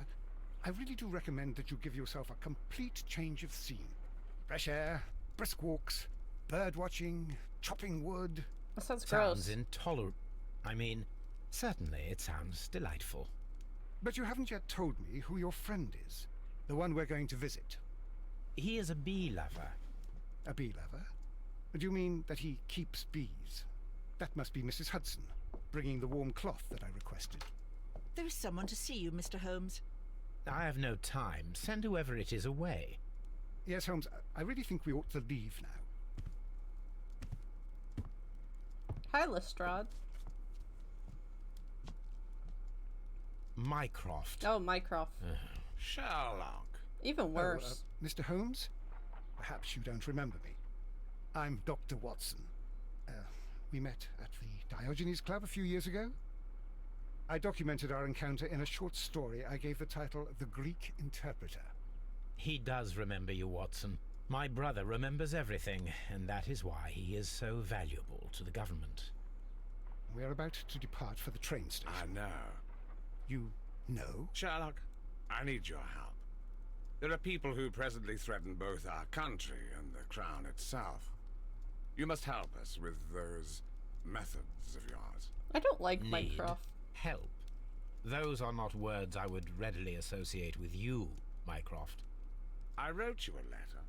[SPEAKER 2] I really do recommend that you give yourself a complete change of scene. Fresh air, brisk walks, bird watching, chopping wood.
[SPEAKER 1] That sounds
[SPEAKER 3] Sounds
[SPEAKER 1] gross.
[SPEAKER 3] intolerable. I mean, certainly it sounds delightful.
[SPEAKER 2] But you haven't yet told me who your friend is. The one we're going to visit.
[SPEAKER 3] He is a bee lover.
[SPEAKER 2] A bee lover? Do you mean that he keeps bees? That must be Mrs. Hudson, bringing the warm cloth that I requested.
[SPEAKER 11] There is someone to see you, Mr. Holmes.
[SPEAKER 3] I have no time. Send whoever it is away.
[SPEAKER 2] Yes, Holmes, I really think we ought to leave now.
[SPEAKER 1] Hi, Lestrade.
[SPEAKER 3] Mycroft.
[SPEAKER 1] Oh, Mycroft.
[SPEAKER 6] Sherlock.
[SPEAKER 1] Even worse.
[SPEAKER 2] Mr. Holmes? Perhaps you don't remember me. I'm Dr. Watson. We met at the Diogenes Club a few years ago. I documented our encounter in a short story I gave the title The Greek Interpreter.
[SPEAKER 3] He does remember you, Watson. My brother remembers everything, and that is why he is so valuable to the government.
[SPEAKER 2] We're about to depart for the train station.
[SPEAKER 6] I know.
[SPEAKER 2] You know?
[SPEAKER 6] Sherlock, I need your help. There are people who presently threaten both our country and the Crown itself. You must help us with those methods of yours.
[SPEAKER 1] I don't like
[SPEAKER 3] Need
[SPEAKER 1] Mycroft.
[SPEAKER 3] help. Those are not words I would readily associate with you, Mycroft.
[SPEAKER 6] I wrote you a letter,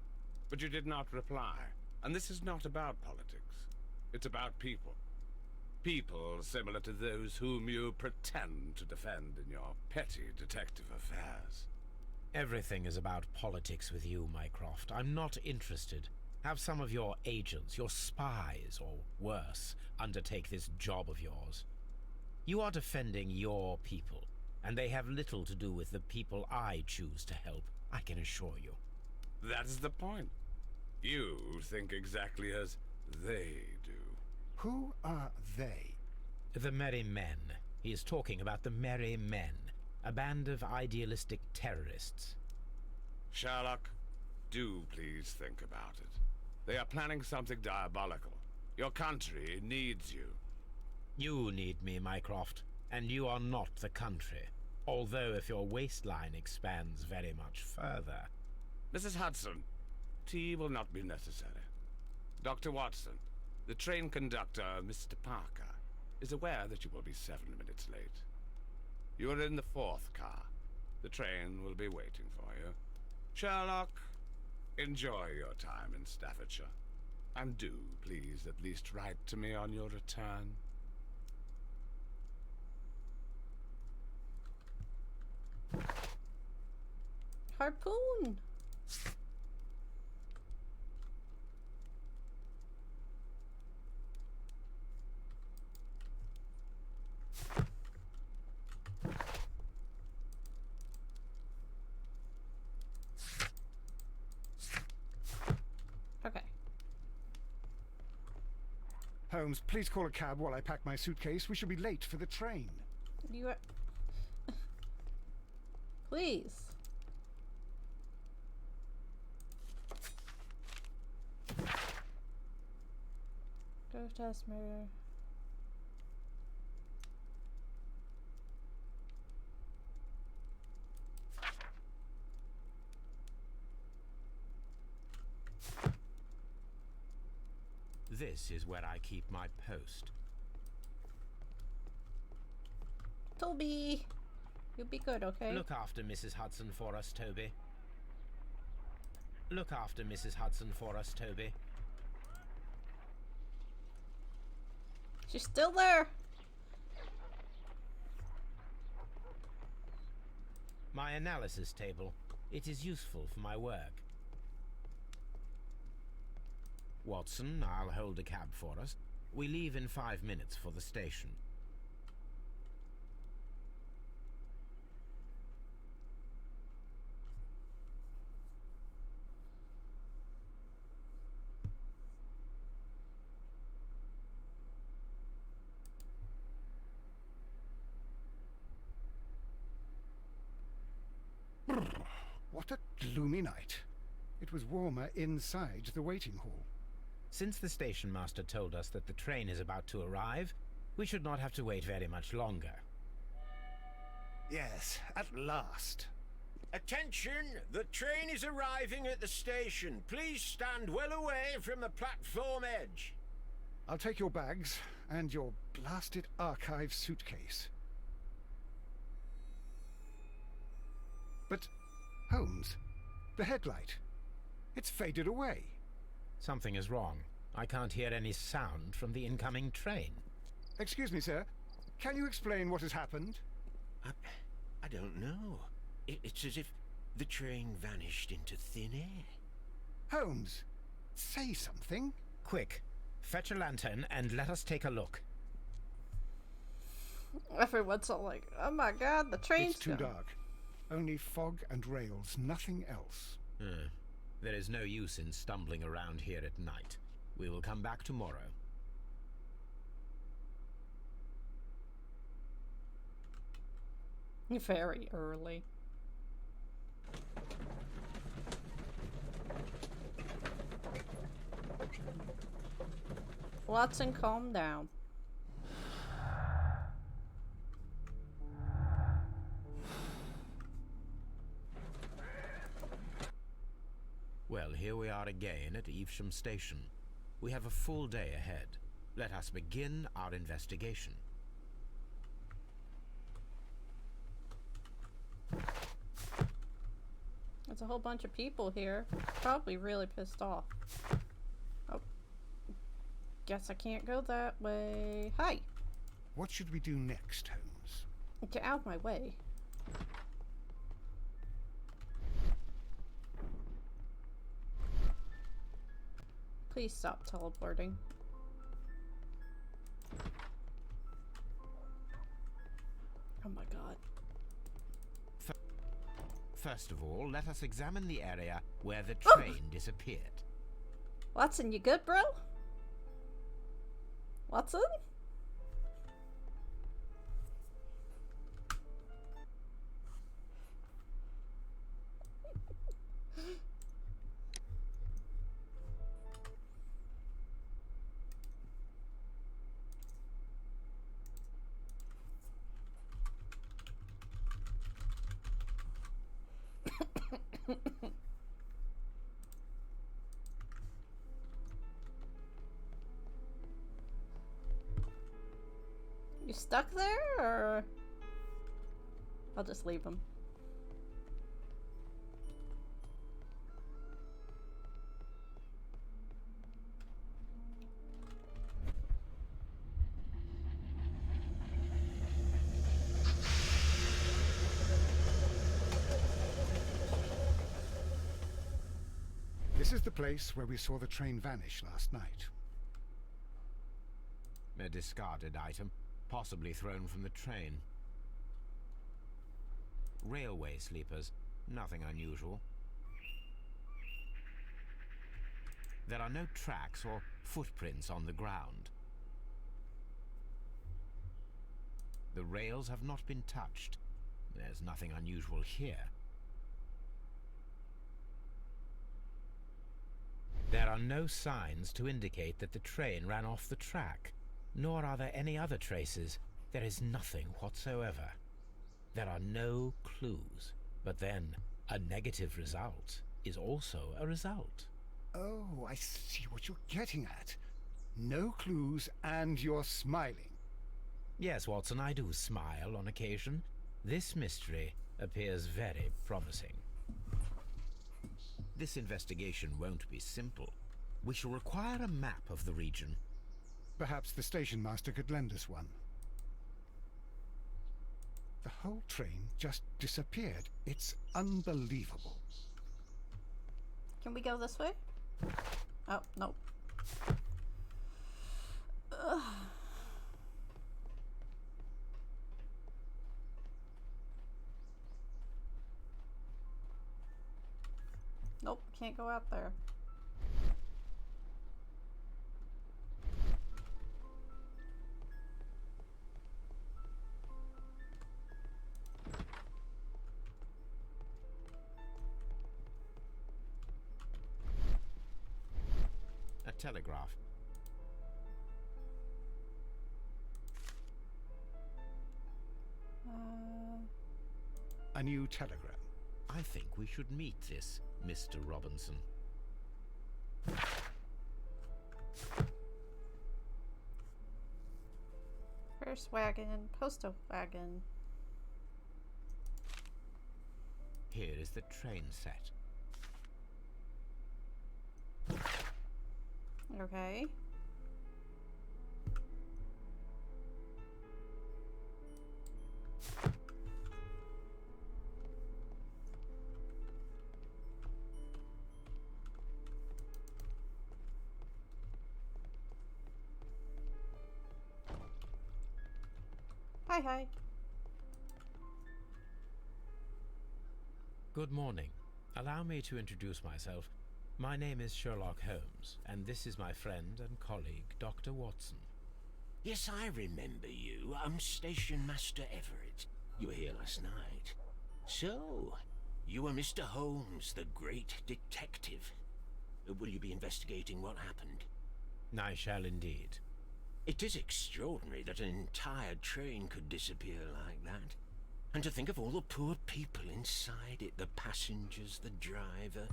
[SPEAKER 6] but you did not reply. And this is not about politics. It's about people. People similar to those whom you pretend to defend in your petty detective affairs.
[SPEAKER 3] Everything is about politics with you, Mycroft. I'm not interested. Have some of your agents, your spies, or worse, undertake this job of yours. You are defending your people, and they have little to do with the people I choose to help, I can assure you.
[SPEAKER 6] That is the point. You think exactly as they do.
[SPEAKER 2] Who are they?
[SPEAKER 3] The Merry Men. He is talking about the Merry Men, a band of idealistic terrorists.
[SPEAKER 6] Sherlock, do please think about it. They are planning something diabolical. Your country needs you.
[SPEAKER 3] You need me, Mycroft, and you are not the country. Although if your waistline expands very much further.
[SPEAKER 6] Mrs. Hudson, tea will not be necessary. Dr. Watson, the train conductor, Mr. Parker, is aware that you will be 7 minutes late. You are in the 4th car. The train will be waiting for you. Sherlock, enjoy your time in Staffordshire. And do, please, at least write to me on your return.
[SPEAKER 1] Harpoon! Okay.
[SPEAKER 2] Holmes, please call a cab while I pack my suitcase. We shall be late for the train.
[SPEAKER 1] You are... Please. Go test murder.
[SPEAKER 3] This is where I keep my post.
[SPEAKER 1] Toby! You'll be good, okay?
[SPEAKER 3] Look after Mrs. Hudson for us, Toby. Look after Mrs. Hudson for us, Toby.
[SPEAKER 1] She's still there!
[SPEAKER 3] My analysis table. It is useful for my work. Watson, I'll hold a cab for us. We leave in 5 minutes for the station.
[SPEAKER 2] What a gloomy night. It was warmer inside the waiting hall.
[SPEAKER 3] Since the station master told us that the train is about to arrive, we should not have to wait very much longer.
[SPEAKER 2] Yes, at last.
[SPEAKER 8] Attention! The train is arriving at the station. Please stand well away from the platform edge.
[SPEAKER 2] I'll take your bags and your blasted archive suitcase. But, Holmes, the headlight. It's faded away.
[SPEAKER 3] Something is wrong. I can't hear any sound from the incoming train.
[SPEAKER 2] Excuse me, sir. Can you explain what has happened?
[SPEAKER 8] I don't know. It's as if the train vanished into thin air.
[SPEAKER 2] Holmes, say something.
[SPEAKER 3] Quick, fetch a lantern and let us take a look.
[SPEAKER 1] Everyone's all like, oh my god, the train's
[SPEAKER 2] It's too dark. Only fog and rails, nothing else.
[SPEAKER 3] There is no use in stumbling around here at night. We will come back tomorrow.
[SPEAKER 1] Very early. Watson, calm down.
[SPEAKER 3] Well, here we are again at Evesham Station. We have a full day ahead. Let us begin our investigation.
[SPEAKER 1] There's a whole bunch of people here. Probably really pissed off. Oh. Guess I can't go that way. Hi!
[SPEAKER 2] What should we do next, Holmes?
[SPEAKER 1] Get out of my way. Please stop teleporting. Oh my god.
[SPEAKER 3] First of all, let us examine the area where the train disappeared.
[SPEAKER 1] Watson, you good, bro? Watson? You stuck there, or I'll just leave him.
[SPEAKER 2] This is the place where we saw the train vanish last night.
[SPEAKER 3] A discarded item, possibly thrown from the train. Railway sleepers, nothing unusual. There are no tracks or footprints on the ground. The rails have not been touched. There's nothing unusual here. There are no signs to indicate that the train ran off the track, nor are there any other traces. There is nothing whatsoever. There are no clues. But then, a negative result is also a result.
[SPEAKER 2] Oh, I see what you're getting at. No clues, and you're smiling.
[SPEAKER 3] Yes, Watson, I do smile on occasion. This mystery appears very promising. This investigation won't be simple. We shall require a map of the region.
[SPEAKER 2] Perhaps the station master could lend us one. The whole train just disappeared. It's unbelievable.
[SPEAKER 1] Can we go this way? Oh, no. Nope, can't go out there.
[SPEAKER 3] A telegraph.
[SPEAKER 2] A new telegram.
[SPEAKER 3] I think we should meet this Mr. Robinson.
[SPEAKER 1] First wagon, postal wagon.
[SPEAKER 3] Here is the train set.
[SPEAKER 1] Okay. Hi.
[SPEAKER 3] Good morning. Allow me to introduce myself. My name is Sherlock Holmes, and this is my friend and colleague, Dr. Watson.
[SPEAKER 8] Yes, I remember you. I'm Station Master Everett. You were here last night. So, you are Mr. Holmes, the great detective. Will you be investigating what happened?
[SPEAKER 3] I shall indeed.
[SPEAKER 8] It is extraordinary that an entire train could disappear like that. And to think of all the poor people inside it, the passengers, the driver.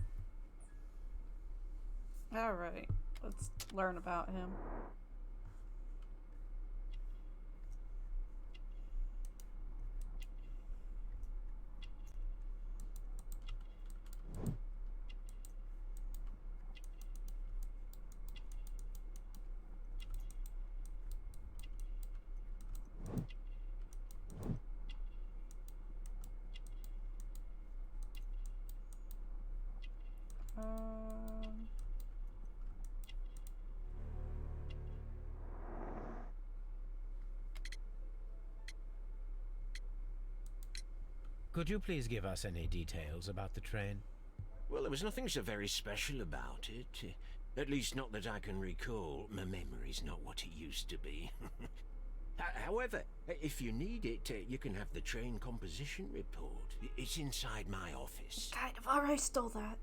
[SPEAKER 1] Alright, let's learn about him.
[SPEAKER 3] Could you please give us any details about the train?
[SPEAKER 8] Well, there was nothing so very special about it. At least not that I can recall. My memory's not what it used to be. However, if you need it, you can have the train composition report. It's inside my office.
[SPEAKER 1] Kind of already stole that.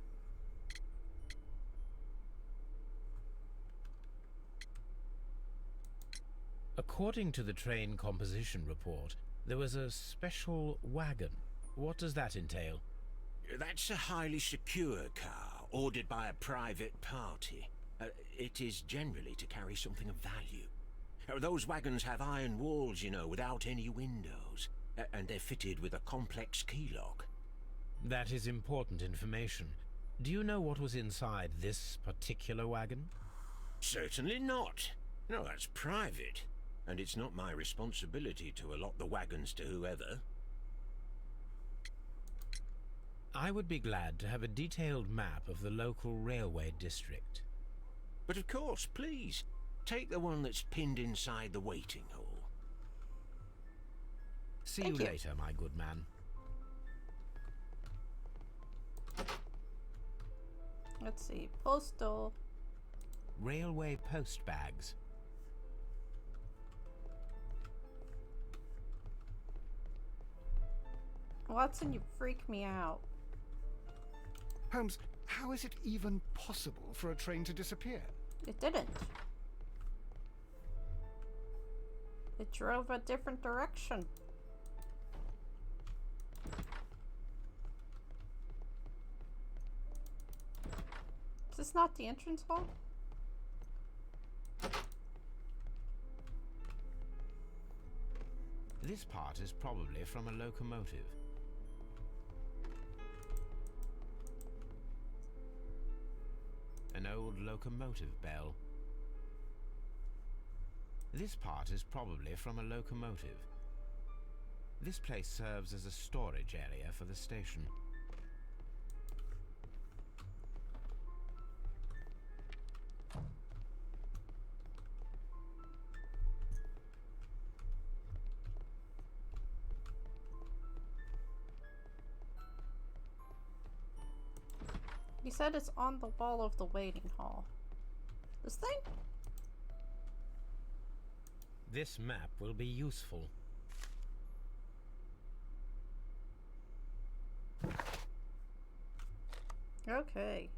[SPEAKER 3] According to the train composition report, there was a special wagon. What does that entail?
[SPEAKER 8] That's a highly secure car, ordered by a private party. It is generally to carry something of value. Those wagons have iron walls, you know, without any windows. And they're fitted with a complex key lock.
[SPEAKER 3] That is important information. Do you know what was inside this particular wagon?
[SPEAKER 8] Certainly not. No, that's private. And it's not my responsibility to allot the wagons to whoever.
[SPEAKER 3] I would be glad to have a detailed map of the local railway district.
[SPEAKER 8] But of course, please. Take the one that's pinned inside the waiting hall.
[SPEAKER 3] See
[SPEAKER 1] Thank
[SPEAKER 3] you
[SPEAKER 1] you.
[SPEAKER 3] later, my good man.
[SPEAKER 1] Let's see. Postal.
[SPEAKER 3] Railway post bags.
[SPEAKER 1] Watson, you freak me out.
[SPEAKER 2] Holmes, how is it even possible for a train to disappear?
[SPEAKER 1] It didn't. It drove a different direction. Is this not the entrance hall?
[SPEAKER 3] This part is probably from a locomotive. An old locomotive bell. This part is probably from a locomotive. This place serves as a storage area for the station.
[SPEAKER 1] said it's on the wall of the waiting hall. This thing?
[SPEAKER 3] This map will be useful.
[SPEAKER 1] Okay.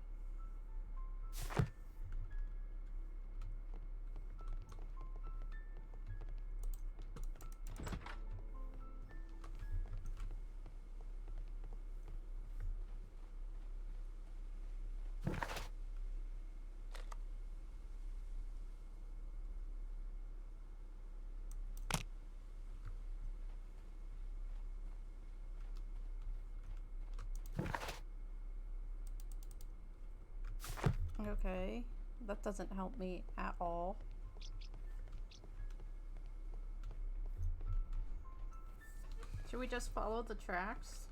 [SPEAKER 1] Okay, that doesn't help me at all. Should we just follow the tracks?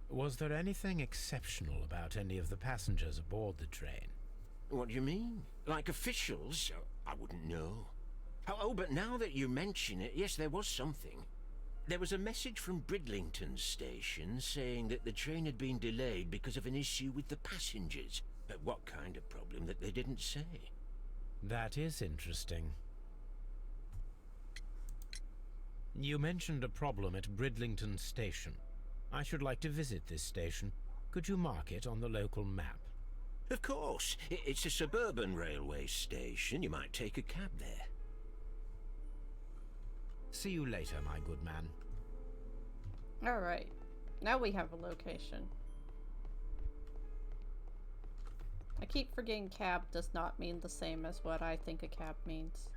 [SPEAKER 3] Was there anything exceptional about any of the passengers aboard the train?
[SPEAKER 8] What do you mean? Like officials? I wouldn't know. Oh, but now that you mention it, yes, there was something. There was a message from Bridlington station saying that the train had been delayed because of an issue with the passengers. But what kind of problem that they didn't say?
[SPEAKER 3] That is interesting. You mentioned a problem at Bridlington station. I should like to visit this station. Could you mark it on the local map?
[SPEAKER 8] Of course. It's a suburban railway station. You might take a cab there.
[SPEAKER 3] See you later, my good man.
[SPEAKER 1] Alright. Now we have a location. I keep forgetting cab does not mean the same as what I think a cab means.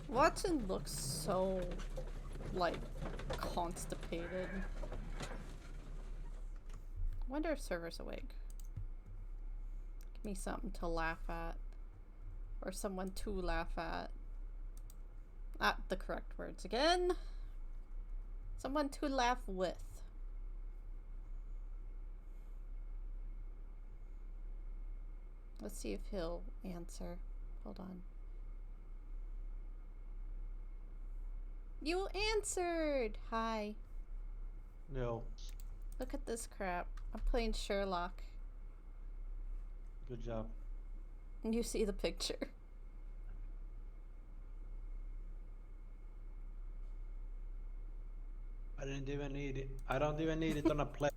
[SPEAKER 1] Watson looks so, like, constipated. Wonder if Server's awake. Give me something to laugh at. Or someone to laugh at. Not the correct words again. Someone to laugh with. Let's see if he'll answer. Hold on. You answered! Hi.
[SPEAKER 12] No.
[SPEAKER 1] Look at this crap. I'm playing Sherlock.
[SPEAKER 12] Good job.
[SPEAKER 1] You see the picture.
[SPEAKER 12] I didn't even need it. I don't even need it on a plate.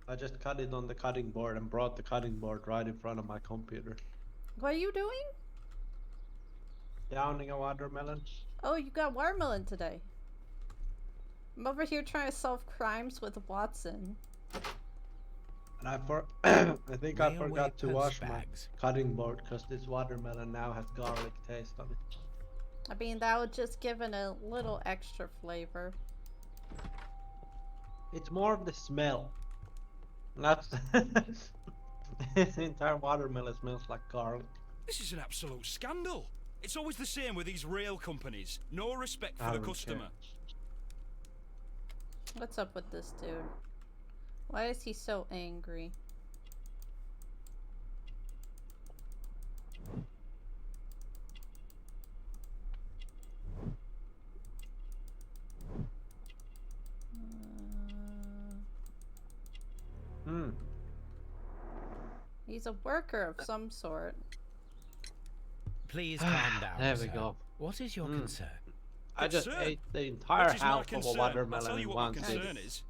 [SPEAKER 12] I just cut it on the cutting board and brought the cutting board right in front of my computer.
[SPEAKER 1] What are you doing?
[SPEAKER 12] Downing a watermelon.
[SPEAKER 1] Oh, you got watermelon today. I'm over here trying to solve crimes with Watson.
[SPEAKER 12] And I think I
[SPEAKER 3] Railway
[SPEAKER 12] forgot to
[SPEAKER 3] post
[SPEAKER 12] wash
[SPEAKER 3] bags.
[SPEAKER 12] my cutting board because this watermelon now has garlic taste on it.
[SPEAKER 1] I mean, that would just give it a little extra flavor.
[SPEAKER 12] It's more of the smell. Not this entire watermelon smells like garlic.
[SPEAKER 13] This is an absolute scandal. It's always the same with these rail companies. No respect for the customer.
[SPEAKER 1] What's up with this dude? Why is he so angry? He's a worker of some sort.
[SPEAKER 3] Please calm down,
[SPEAKER 12] There we
[SPEAKER 3] sir.
[SPEAKER 12] go.
[SPEAKER 3] What is your concern?
[SPEAKER 12] I just
[SPEAKER 13] Sir,
[SPEAKER 12] ate the entire
[SPEAKER 13] What is my
[SPEAKER 12] half of a
[SPEAKER 13] concern? I'll
[SPEAKER 12] watermelon
[SPEAKER 13] tell you
[SPEAKER 12] in
[SPEAKER 13] what
[SPEAKER 12] one
[SPEAKER 13] my
[SPEAKER 12] sitting.
[SPEAKER 13] concern is.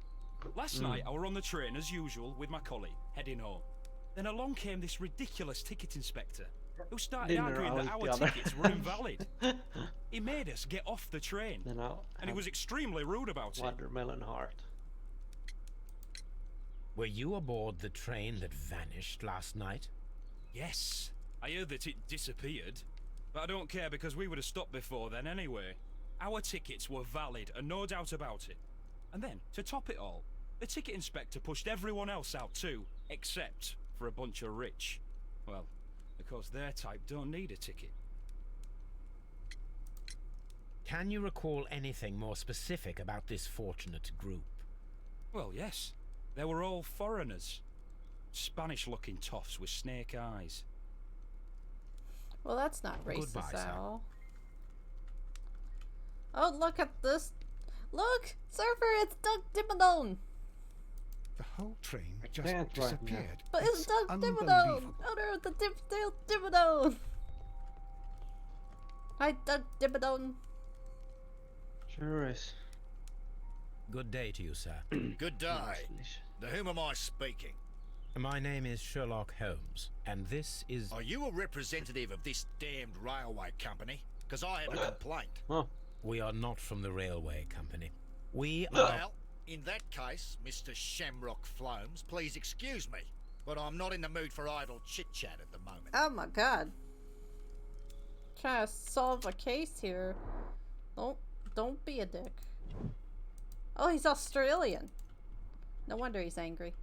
[SPEAKER 13] Last night I were on the train as usual with my colleague, heading home. Then along came this ridiculous ticket inspector, who started
[SPEAKER 12] Didn't
[SPEAKER 13] arguing that
[SPEAKER 12] I
[SPEAKER 13] our
[SPEAKER 12] eat the other?
[SPEAKER 13] tickets were invalid. He made us get off the train,
[SPEAKER 12] Then I'll
[SPEAKER 13] and he
[SPEAKER 12] have
[SPEAKER 13] was extremely rude about it.
[SPEAKER 12] watermelon heart.
[SPEAKER 3] Were you aboard the train that vanished last night?
[SPEAKER 13] Yes, I heard that it disappeared, but I don't care because we would have stopped before then anyway. Our tickets were valid and no doubt about it. And then, to top it all, the ticket inspector pushed everyone else out too, except for a bunch of rich, well, Of course, their type don't need a ticket.
[SPEAKER 3] Can you recall anything more specific about this fortunate group?
[SPEAKER 13] Well, yes. They were all foreigners. Spanish-looking toffs with snake eyes.
[SPEAKER 1] Well, that's not racist
[SPEAKER 3] Goodbye,
[SPEAKER 1] at
[SPEAKER 3] sir.
[SPEAKER 1] all. Oh, look at this. Look! Surfer, it's Doug Dimmadome!
[SPEAKER 2] The whole train just
[SPEAKER 12] can't right now.
[SPEAKER 2] disappeared.
[SPEAKER 1] But it's Doug Dimmadome!
[SPEAKER 2] unbelievable.
[SPEAKER 1] Oh no, the Dale Dimmadome! Hi, Doug Dimmadome.
[SPEAKER 12] Sure is.
[SPEAKER 3] Good day to you, sir.
[SPEAKER 4] Good day. To whom am I speaking?
[SPEAKER 3] My name is Sherlock Holmes, and this is...
[SPEAKER 4] Are you a representative of this damned railway company? Because I have a complaint.
[SPEAKER 12] Oh,
[SPEAKER 3] We are not from the railway company. We are...
[SPEAKER 4] Well, in that case, Mr. Shamrock Flomes, please excuse me, but I'm not in the mood for idle chit-chat at the moment.
[SPEAKER 1] Oh my god. Trying to solve a case here. Don't be a dick. Oh, he's Australian. No wonder he's angry.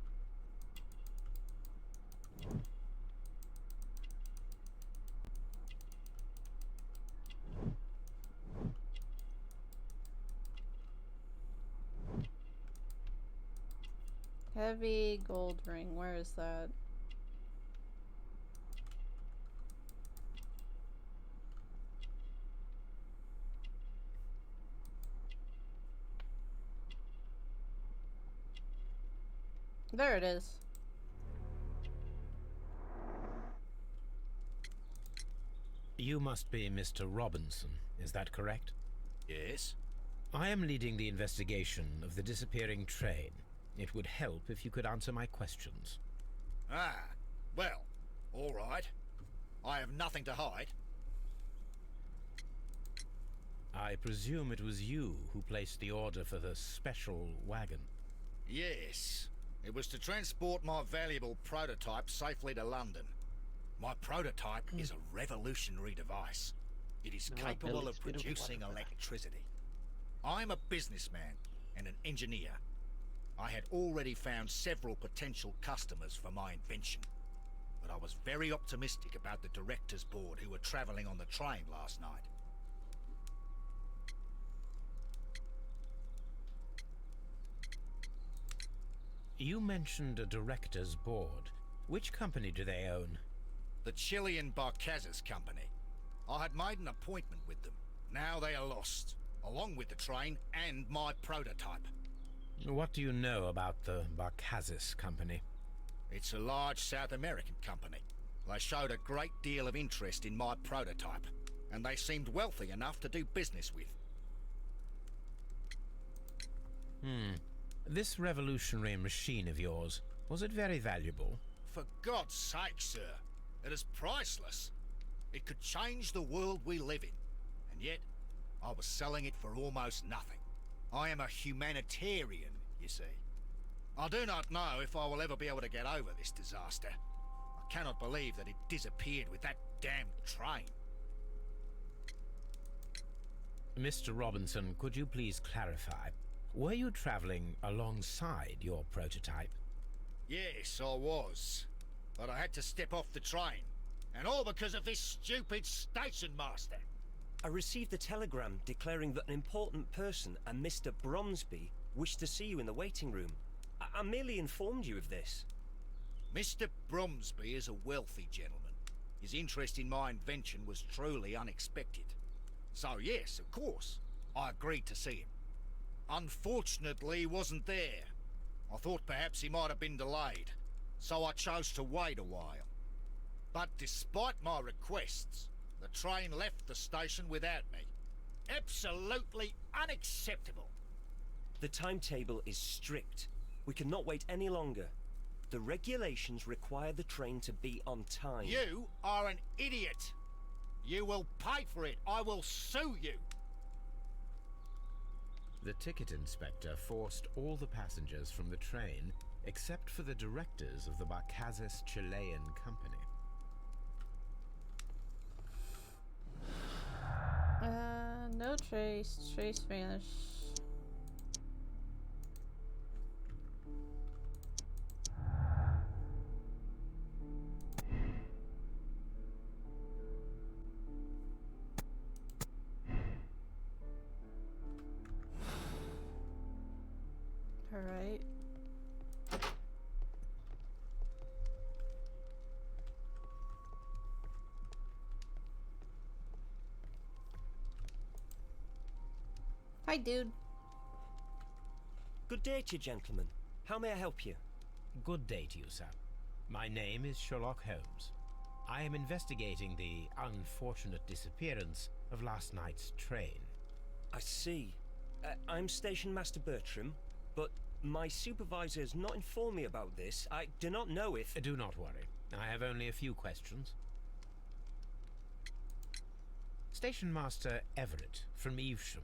[SPEAKER 1] Heavy gold ring. Where is that? There it is.
[SPEAKER 3] You must be Mr. Robinson, is that correct?
[SPEAKER 4] Yes?
[SPEAKER 3] I am leading the investigation of the disappearing train. It would help if you could answer my questions.
[SPEAKER 4] Ah, well, all right. I have nothing to hide.
[SPEAKER 3] I presume it was you who placed the order for the special wagon.
[SPEAKER 4] Yes. It was to transport my valuable prototype safely to London. My prototype is a revolutionary device. It is
[SPEAKER 12] No,
[SPEAKER 4] capable
[SPEAKER 12] Bill,
[SPEAKER 4] of
[SPEAKER 12] it's beautiful
[SPEAKER 4] producing
[SPEAKER 12] water.
[SPEAKER 4] electricity. I'm a businessman and an engineer. I had already found several potential customers for my invention, but I was very optimistic about the directors' board who were travelling on the train last night.
[SPEAKER 3] You mentioned a director's board. Which company do they own?
[SPEAKER 4] The Chilean Barcazes Company. I had made an appointment with them. Now they are lost, along with the train and my prototype.
[SPEAKER 3] What do you know about the Barcazes Company?
[SPEAKER 4] It's a large South American company. They showed a great deal of interest in my prototype, and they seemed wealthy enough to do business with.
[SPEAKER 3] This revolutionary machine of yours, was it very valuable?
[SPEAKER 4] For God's sake, sir, it is priceless. It could change the world we live in, and yet I was selling it for almost nothing. I am a humanitarian, you see. I do not know if I will ever be able to get over this disaster. I cannot believe that it disappeared with that damned train.
[SPEAKER 3] Mr. Robinson, could you please clarify? Were you traveling alongside your prototype?
[SPEAKER 4] Yes, I was. But I had to step off the train. And all because of this stupid station master.
[SPEAKER 14] I received a telegram declaring that an important person, a Mr. Bromsby, wished to see you in the waiting room. I merely informed you of this.
[SPEAKER 4] Mr. Bromsby is a wealthy gentleman. His interest in my invention was truly unexpected. So yes, of course, I agreed to see him. Unfortunately, he wasn't there. I thought perhaps he might have been delayed, so I chose to wait a while. But despite my requests, the train left the station without me. Absolutely unacceptable.
[SPEAKER 14] The timetable is strict. We cannot wait any longer. The regulations require the train to be on time.
[SPEAKER 4] You are an idiot. You will pay for it. I will sue you.
[SPEAKER 3] The ticket inspector forced all the passengers from the train except for the directors of the Barcazes Chilean Company.
[SPEAKER 1] No trace. Trace vanished. Hi, dude.
[SPEAKER 14] Good day to you, gentlemen. How may I help you?
[SPEAKER 3] Good day to you, sir. My name is Sherlock Holmes. I am investigating the unfortunate disappearance of last night's train.
[SPEAKER 14] I see. I'm Station Master Bertram, but my supervisor has not informed me about this. I do not know if...
[SPEAKER 3] Do not worry. I have only a few questions. Station Master Everett from Evesham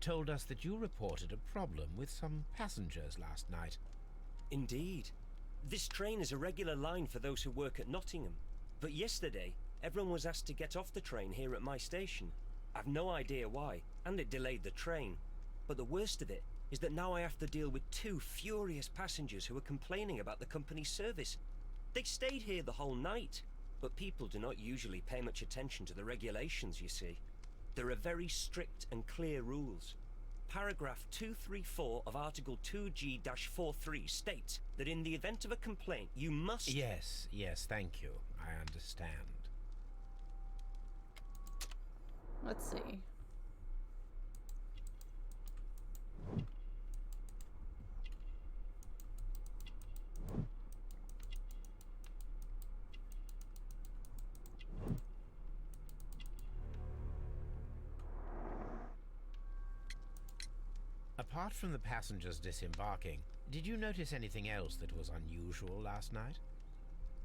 [SPEAKER 3] told us that you reported a problem with some passengers last night.
[SPEAKER 14] Indeed. This train is a regular line for those who work at Nottingham. But yesterday, everyone was asked to get off the train here at my station. I've no idea why, and it delayed the train. But the worst of it is that now I have to deal with 2 furious passengers who are complaining about the company's service. They stayed here the whole night, but people do not usually pay much attention to the regulations, you see. There are very strict and clear rules. Paragraph 234 of Article 2G-43 states that in the event of a complaint, you must...
[SPEAKER 3] Yes, thank you. I understand.
[SPEAKER 1] Let's see.
[SPEAKER 3] Apart from the passengers disembarking, did you notice anything else that was unusual last night?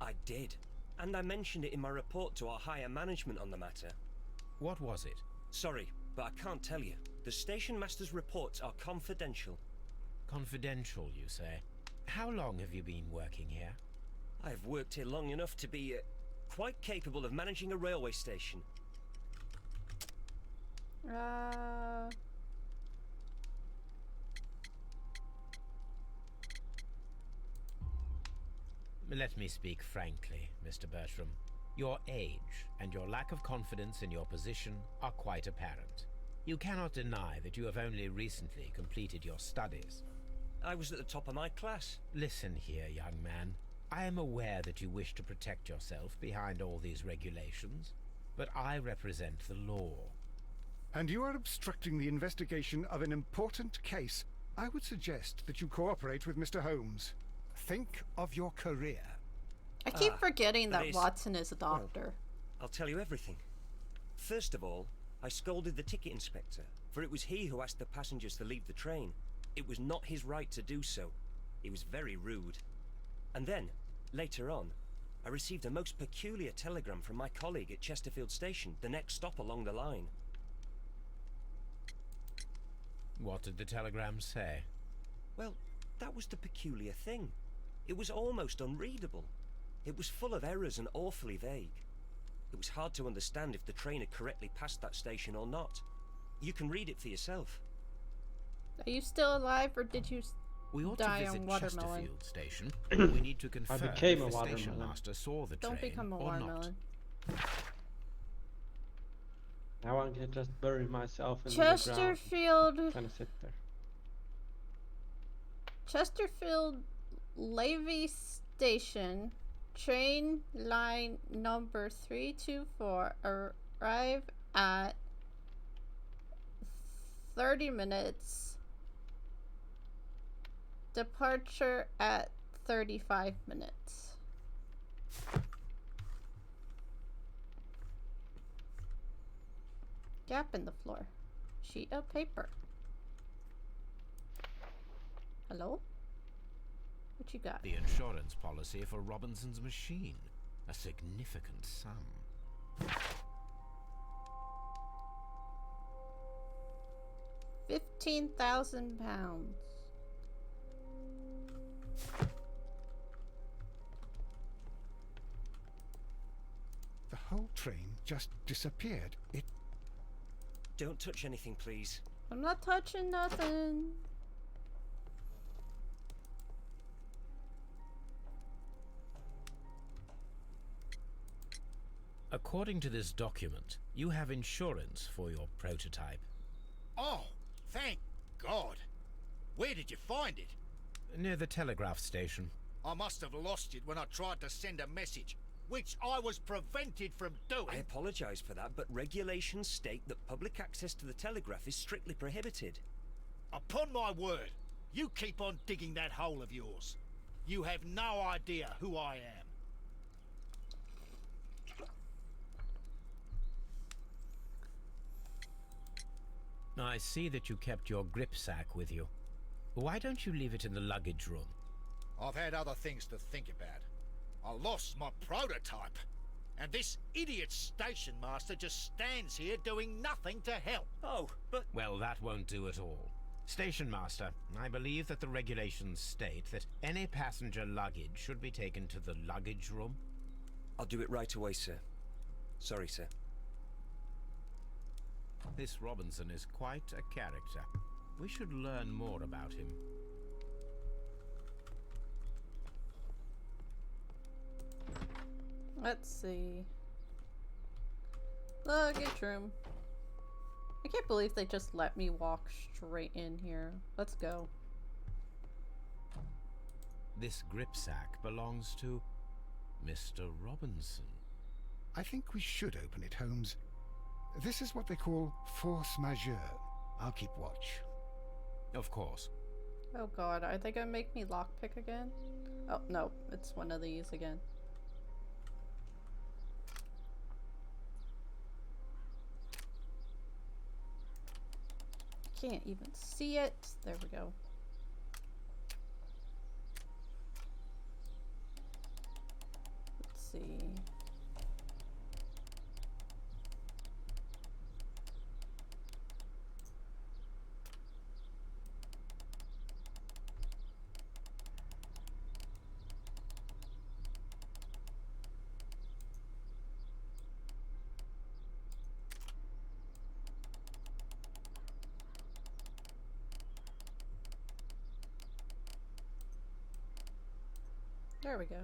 [SPEAKER 14] I did, and I mentioned it in my report to our higher management on the matter.
[SPEAKER 3] What was it?
[SPEAKER 14] Sorry, but I can't tell you. The station master's reports are confidential.
[SPEAKER 3] Confidential, you say? How long have you been working here?
[SPEAKER 14] I've worked here long enough to be quite capable of managing a railway station.
[SPEAKER 3] Let me speak frankly, Mr. Bertram. Your age and your lack of confidence in your position are quite apparent. You cannot deny that you have only recently completed your studies.
[SPEAKER 14] I was at the top of my class.
[SPEAKER 3] Listen here, young man. I am aware that you wish to protect yourself behind all these regulations, but I represent the law.
[SPEAKER 2] And you are obstructing the investigation of an important case. I would suggest that you cooperate with Mr. Holmes. Think of your career.
[SPEAKER 1] I keep forgetting that Watson is a doctor.
[SPEAKER 14] Well, I'll tell you everything. First of all, I scolded the ticket inspector, for it was he who asked the passengers to leave the train. It was not his right to do so. He was very rude. And then, later on, I received a most peculiar telegram from my colleague at Chesterfield Station, the next stop along the line.
[SPEAKER 3] What did the telegram say?
[SPEAKER 14] Well, that was the peculiar thing. It was almost unreadable. It was full of errors and awfully vague. It was hard to understand if the train had correctly passed that station or not. You can read it for yourself.
[SPEAKER 1] Are you still alive, or did you
[SPEAKER 3] We ought
[SPEAKER 1] die
[SPEAKER 3] to visit
[SPEAKER 1] on watermelon?
[SPEAKER 3] Chesterfield Station. We need to confirm if
[SPEAKER 12] became a
[SPEAKER 3] the station
[SPEAKER 12] watermelon.
[SPEAKER 3] master saw the
[SPEAKER 1] Don't
[SPEAKER 3] train
[SPEAKER 1] become a
[SPEAKER 3] or not.
[SPEAKER 1] watermelon.
[SPEAKER 12] Now I can just bury myself in the
[SPEAKER 1] Chesterfield.
[SPEAKER 12] ground. Kind of sit there.
[SPEAKER 1] Chesterfield Levy Station, train line number 324, arrive at 30 minutes. Departure at 35 minutes. Gap in the floor. Sheet of paper. Hello? What you got?
[SPEAKER 3] The insurance policy for Robinson's machine. A significant sum.
[SPEAKER 1] £15,000.
[SPEAKER 2] The whole train just disappeared. It...
[SPEAKER 14] Don't touch anything, please.
[SPEAKER 1] I'm not touching nothing.
[SPEAKER 3] According to this document, you have insurance for your prototype.
[SPEAKER 4] Oh, thank God. Where did you find it?
[SPEAKER 3] Near the telegraph station.
[SPEAKER 4] I must have lost it when I tried to send a message, which I was prevented from doing.
[SPEAKER 14] I apologize for that, but regulations state that public access to the telegraph is strictly prohibited.
[SPEAKER 4] Upon my word, you keep on digging that hole of yours. You have no idea who I am.
[SPEAKER 3] I see that you kept your grip sack with you. Why don't you leave it in the luggage room?
[SPEAKER 4] I've had other things to think about. I lost my prototype. And this idiot station master just stands here doing nothing to help.
[SPEAKER 14] Oh, but...
[SPEAKER 3] Well, that won't do at all. Station Master, I believe that the regulations state that any passenger luggage should be taken to the luggage room.
[SPEAKER 14] I'll do it right away, sir. Sorry, sir.
[SPEAKER 3] This Robinson is quite a character. We should learn more about him.
[SPEAKER 1] Let's see. Luggage room. I can't believe they just let me walk straight in here. Let's go.
[SPEAKER 3] This grip sack belongs to Mr. Robinson.
[SPEAKER 2] I think we should open it, Holmes. This is what they call force majeure. I'll keep watch.
[SPEAKER 3] Of course.
[SPEAKER 1] Oh god, are they gonna make me lockpick again? Oh, no, it's one of these again. Can't even see it. There we go. Let's see. There we go.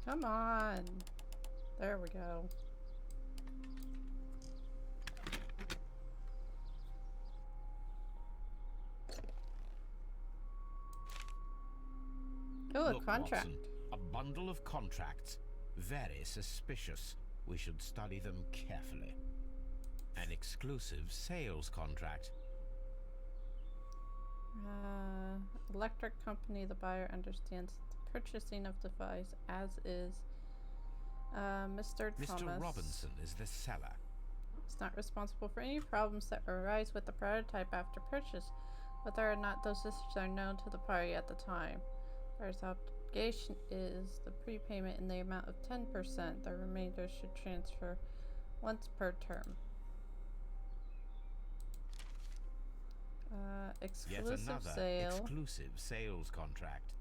[SPEAKER 1] Come on. There we go. Oh, a
[SPEAKER 3] Look,
[SPEAKER 1] contract.
[SPEAKER 3] Watson, a bundle of contracts. Very suspicious. We should study them carefully. An exclusive sales contract.
[SPEAKER 1] Electric company, the buyer understands the purchasing of device as is. Mr. Thomas.
[SPEAKER 3] Mr. Robinson is the seller.
[SPEAKER 1] Is not responsible for any problems that arise with the prototype after purchase, whether or not those issues are known to the party at the time. Buyer's obligation is the prepayment in the amount of 10%. The remainder should transfer once per term. Exclusive
[SPEAKER 3] Yet another
[SPEAKER 1] sale.
[SPEAKER 3] exclusive sales contract.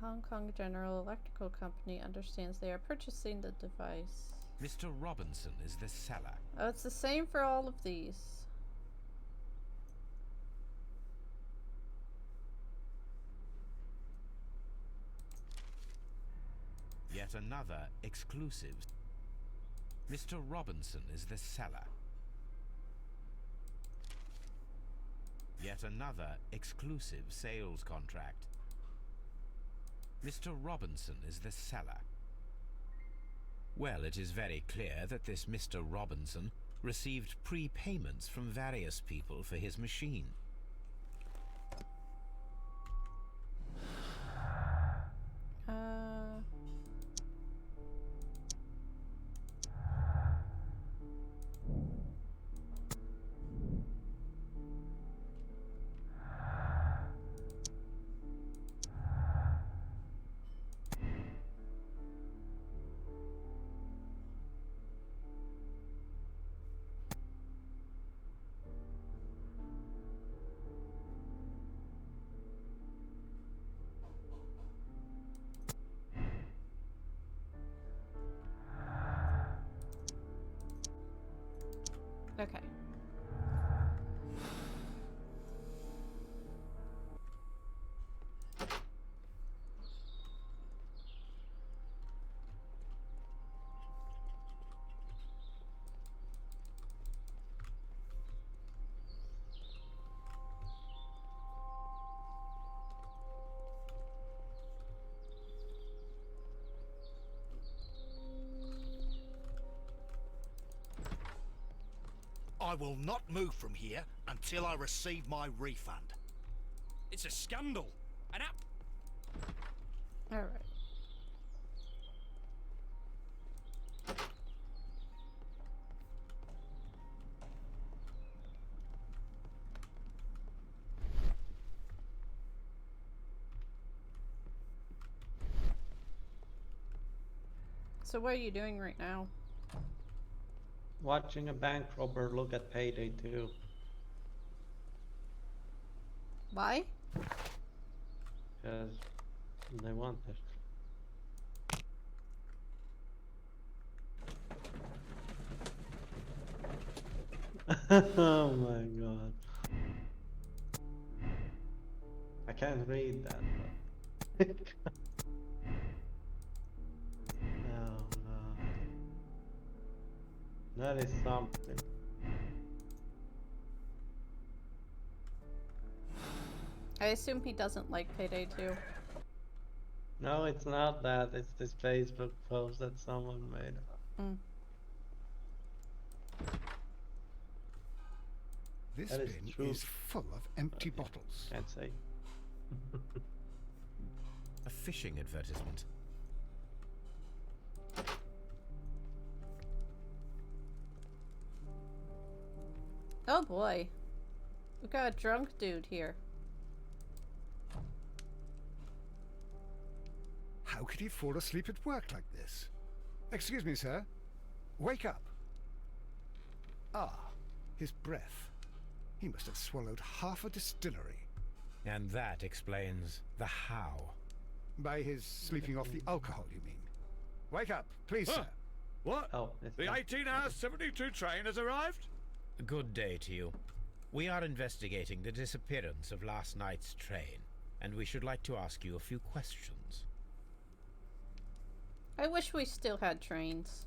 [SPEAKER 1] Hong Kong General Electrical Company understands they are purchasing the device.
[SPEAKER 3] Mr. Robinson is the seller.
[SPEAKER 1] Oh, it's the same for all of these.
[SPEAKER 3] Yet another exclusive. Mr. Robinson is the seller. Yet another exclusive sales contract. Mr. Robinson is the seller. Well, it is very clear that this Mr. Robinson received prepayments from various people for his machine.
[SPEAKER 4] I will not move from here until I receive my refund.
[SPEAKER 13] It's a scandal. An app.
[SPEAKER 1] Alright. So what are you doing right now?
[SPEAKER 12] Watching a bank robber look at Payday 2.
[SPEAKER 1] Why?
[SPEAKER 12] Because they want it. Oh my god. I can't read that. But oh god. That is something.
[SPEAKER 1] I assume he doesn't like Payday 2.
[SPEAKER 12] No, it's not that. It's this Facebook post that someone made.
[SPEAKER 1] Mm.
[SPEAKER 2] This
[SPEAKER 12] That is
[SPEAKER 2] bin
[SPEAKER 12] true.
[SPEAKER 2] is full of empty bottles.
[SPEAKER 12] Can't say.
[SPEAKER 3] A fishing advertisement.
[SPEAKER 1] Oh boy. We got a drunk dude here.
[SPEAKER 2] How could he fall asleep at work like this? Excuse me, sir. Wake up. Ah, his breath. He must have swallowed half a distillery.
[SPEAKER 3] And that explains the how.
[SPEAKER 2] By his sleeping off the alcohol, you mean? Wake up, please,
[SPEAKER 6] Huh?
[SPEAKER 2] sir.
[SPEAKER 6] What?
[SPEAKER 12] Oh, it's
[SPEAKER 6] The
[SPEAKER 12] not.
[SPEAKER 6] 18-hour 72 train has arrived?
[SPEAKER 3] Good day to you. We are investigating the disappearance of last night's train, and we should like to ask you a few questions.
[SPEAKER 1] I wish we still had trains.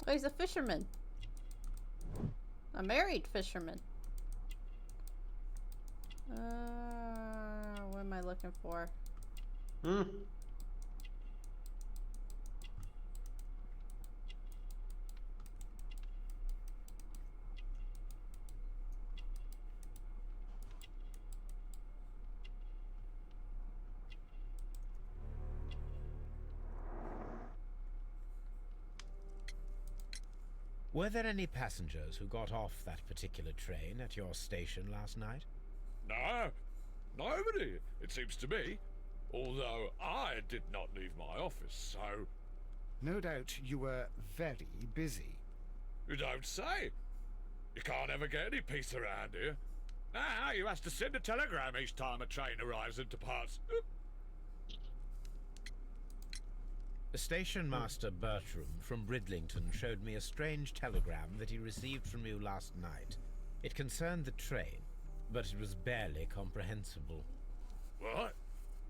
[SPEAKER 1] Oh, he's a fisherman. A married fisherman. What am I looking for?
[SPEAKER 12] Hmm.
[SPEAKER 3] Were there any passengers who got off that particular train at your station last night?
[SPEAKER 6] No, nobody, it seems to me. Although I did not leave my office, so...
[SPEAKER 2] No doubt you were very busy.
[SPEAKER 6] You don't say. You can't ever get any peace around here. Now you have to send a telegram each time a train arrives and departs.
[SPEAKER 3] The station master Bertram from Bridlington showed me a strange telegram that he received from you last night. It concerned the train, but it was barely comprehensible.
[SPEAKER 6] What?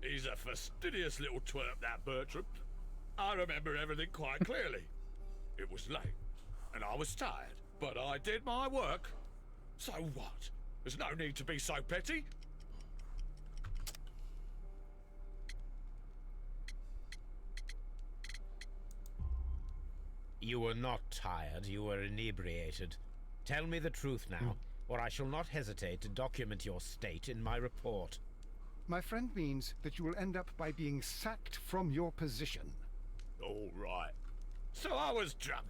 [SPEAKER 6] He's a fastidious little twerp, that Bertram. I remember everything quite clearly. It was late, and I was tired, but I did my work. So what? There's no need to be so petty.
[SPEAKER 3] You were not tired, you were inebriated. Tell me the truth now, or I shall not hesitate to document your state in my report.
[SPEAKER 2] My friend means that you will end up by being sacked from your position.
[SPEAKER 6] All right. So I was drunk.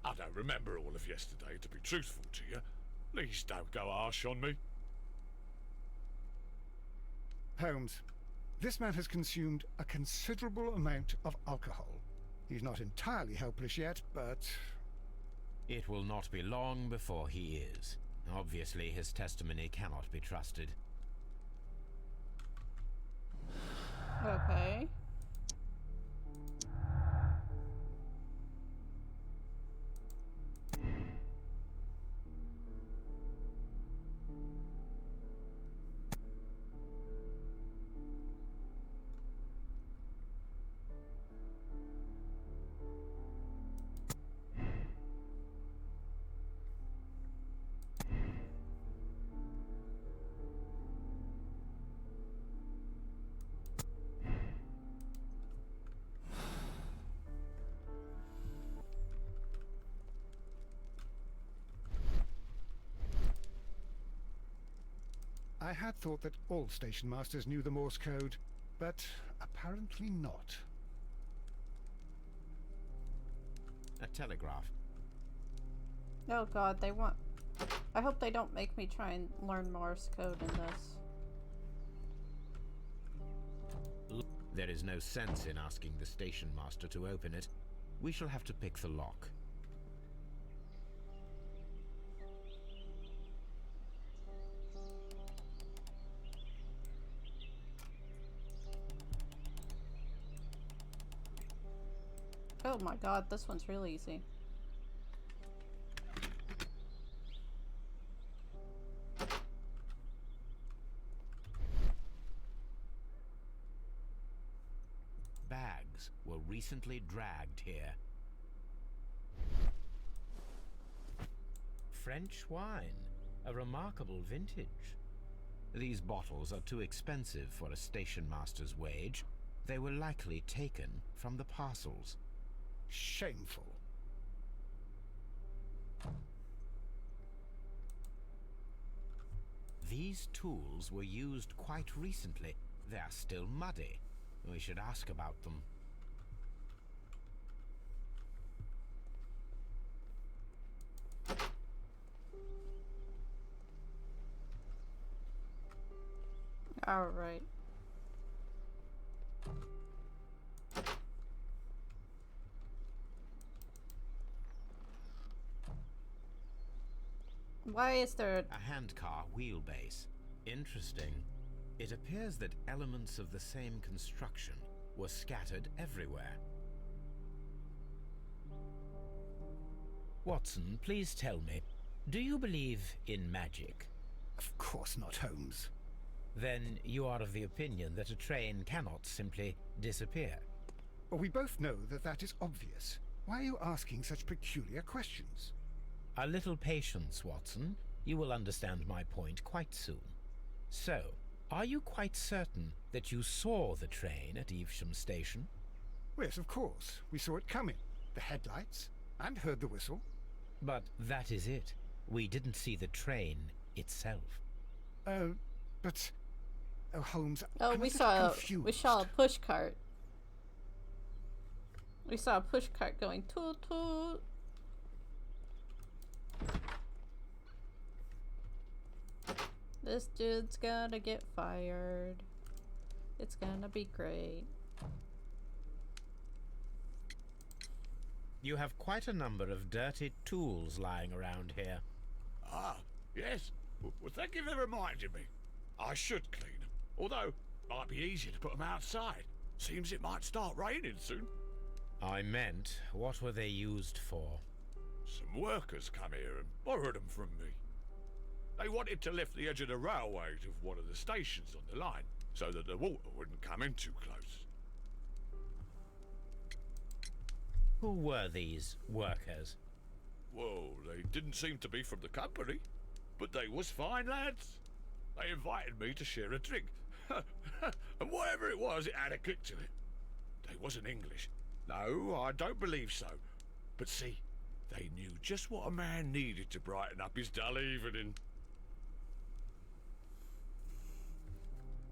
[SPEAKER 6] I don't remember all of yesterday, to be truthful to you. Please don't go harsh on me.
[SPEAKER 2] Holmes, this man has consumed a considerable amount of alcohol. He's not entirely helpless yet, but...
[SPEAKER 3] It will not be long before he is. Obviously, his testimony cannot be trusted.
[SPEAKER 1] Okay.
[SPEAKER 2] I had thought that all station masters knew the Morse code, but apparently not.
[SPEAKER 3] A telegraph.
[SPEAKER 1] Oh god, they want... I hope they don't make me try and learn Morse code in this.
[SPEAKER 3] There is no sense in asking the station master to open it. We shall have to pick the lock.
[SPEAKER 1] Oh my god, this one's real easy.
[SPEAKER 3] Bags were recently dragged here. French wine, a remarkable vintage. These bottles are too expensive for a station master's wage. They were likely taken from the parcels.
[SPEAKER 2] Shameful.
[SPEAKER 3] These tools were used quite recently. They are still muddy. We should ask about them.
[SPEAKER 1] All right. Why is there
[SPEAKER 3] a handcar wheelbase? Interesting. It appears that elements of the same construction were scattered everywhere. Watson, please tell me, do you believe in magic?
[SPEAKER 2] Of course not, Holmes.
[SPEAKER 3] Then you are of the opinion that a train cannot simply disappear?
[SPEAKER 2] Well, we both know that that is obvious. Why are you asking such peculiar questions?
[SPEAKER 3] A little patience, Watson. You will understand my point quite soon. So, are you quite certain that you saw the train at Evesham Station?
[SPEAKER 2] Yes, of course. We saw it coming. The headlights, and heard the whistle.
[SPEAKER 3] But that is it. We didn't see the train itself.
[SPEAKER 2] But... Oh, Holmes,
[SPEAKER 1] Oh,
[SPEAKER 2] I'm
[SPEAKER 1] we
[SPEAKER 2] a bit
[SPEAKER 1] saw
[SPEAKER 2] confused.
[SPEAKER 1] a push cart. We saw a push cart going toot toot. This dude's gonna get fired. It's gonna be great.
[SPEAKER 3] You have quite a number of dirty tools lying around here.
[SPEAKER 6] Ah, yes. Well, thank you for reminding me. I should clean them. Although, might be easier to put them outside. Seems it might start raining soon.
[SPEAKER 3] I meant, what were they used for?
[SPEAKER 6] Some workers come here and borrowed them from me. They wanted to lift the edge of the railway to one of the stations on the line, so that the water wouldn't come in too close.
[SPEAKER 3] Who were these workers?
[SPEAKER 6] Well, they didn't seem to be from the company, but they was fine lads. They invited me to share a drink, and whatever it was, it had a kick to it. They wasn't English. No, I don't believe so. But see, they knew just what a man needed to brighten up his dull evening.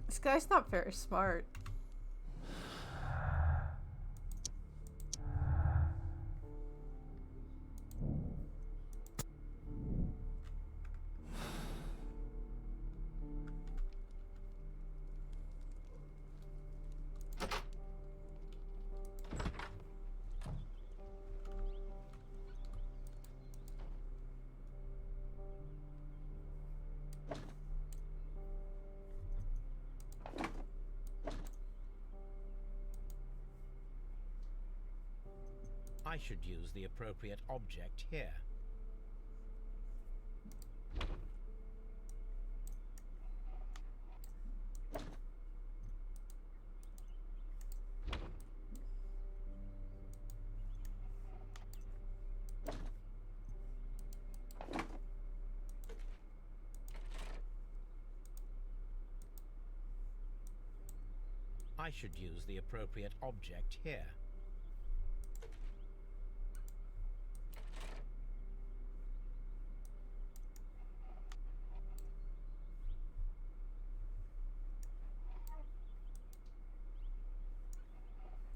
[SPEAKER 1] This guy's not very smart.
[SPEAKER 3] I should use the appropriate object here. I should use the appropriate object here.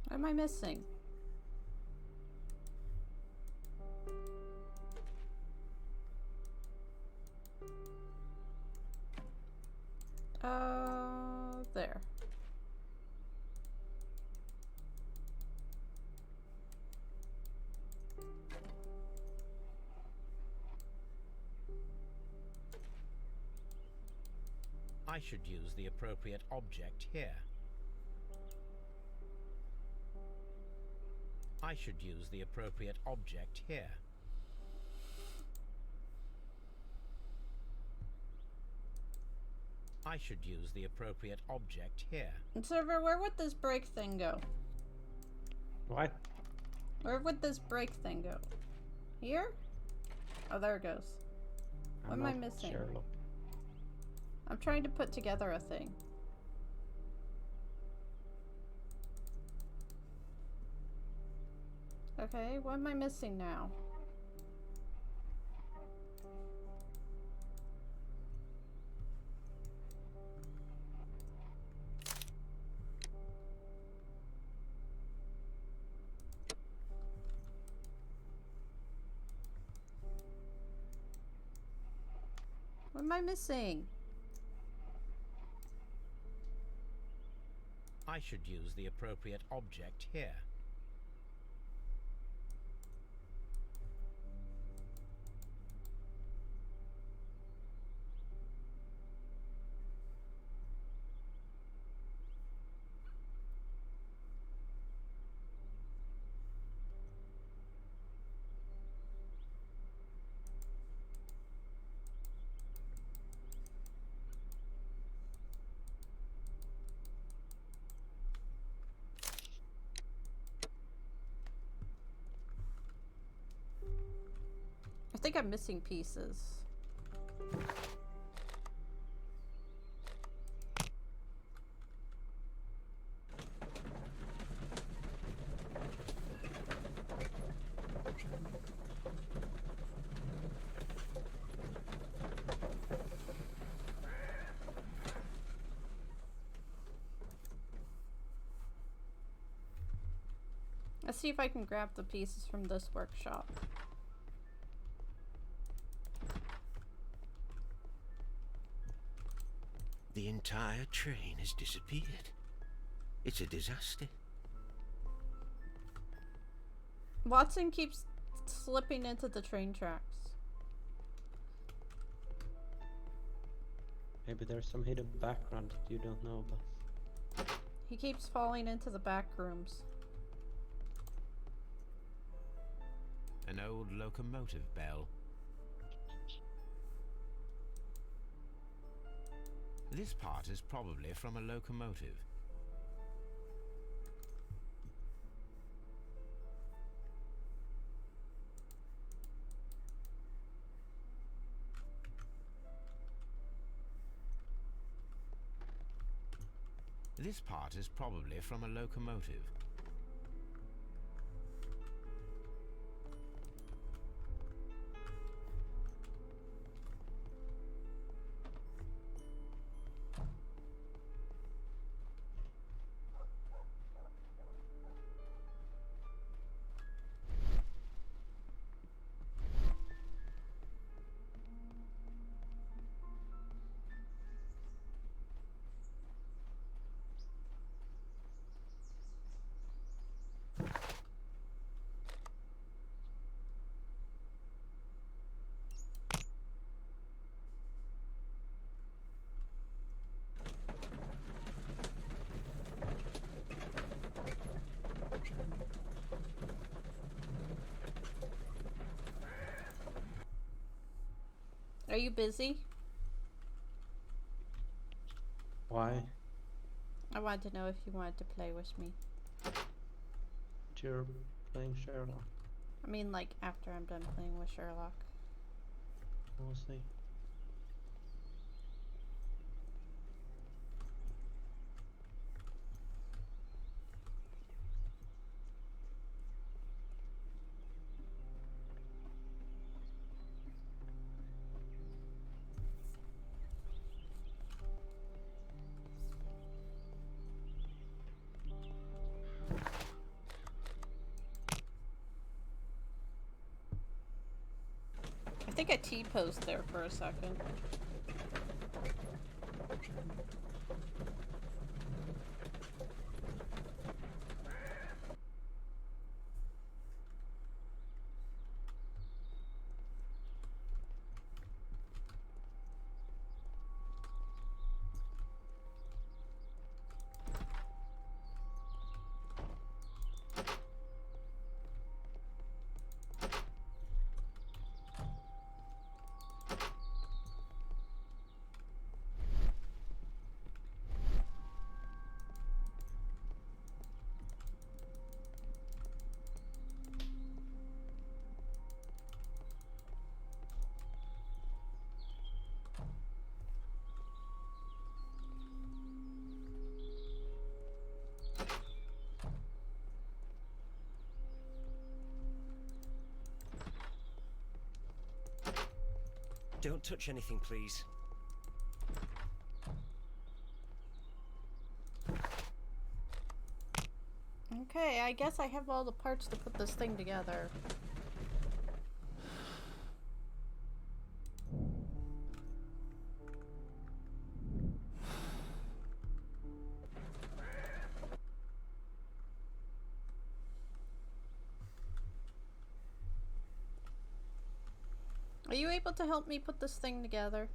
[SPEAKER 1] What am I missing? There.
[SPEAKER 3] I should use the appropriate object here. I should use the appropriate object here. I should use the appropriate object here.
[SPEAKER 1] And server, where would this break thing go?
[SPEAKER 12] What?
[SPEAKER 1] Where would this break thing go? Here? Oh, there it goes. What am I missing?
[SPEAKER 12] Sherlock.
[SPEAKER 1] I'm trying to put together a thing. Okay, what am I missing now? What am I missing?
[SPEAKER 3] I should use the appropriate object here.
[SPEAKER 1] I think I'm missing pieces. Let's see if I can grab the pieces from this workshop.
[SPEAKER 8] The entire train has disappeared. It's a disaster.
[SPEAKER 1] Watson keeps slipping into the train tracks.
[SPEAKER 12] Maybe there's some hidden background that you don't know about.
[SPEAKER 1] He keeps falling into the back rooms.
[SPEAKER 3] An old locomotive bell. This part is probably from a locomotive. This part is probably from a locomotive.
[SPEAKER 1] Are you busy?
[SPEAKER 12] Why?
[SPEAKER 1] I wanted to know if you wanted to play with me.
[SPEAKER 12] You're playing Sherlock.
[SPEAKER 1] I mean, like, after I'm done playing with Sherlock.
[SPEAKER 12] We'll see.
[SPEAKER 1] think I T-posed there for a second.
[SPEAKER 14] Don't touch anything, please.
[SPEAKER 1] Okay, I guess I have all the parts to put this thing together. Are you able to help me put this thing together?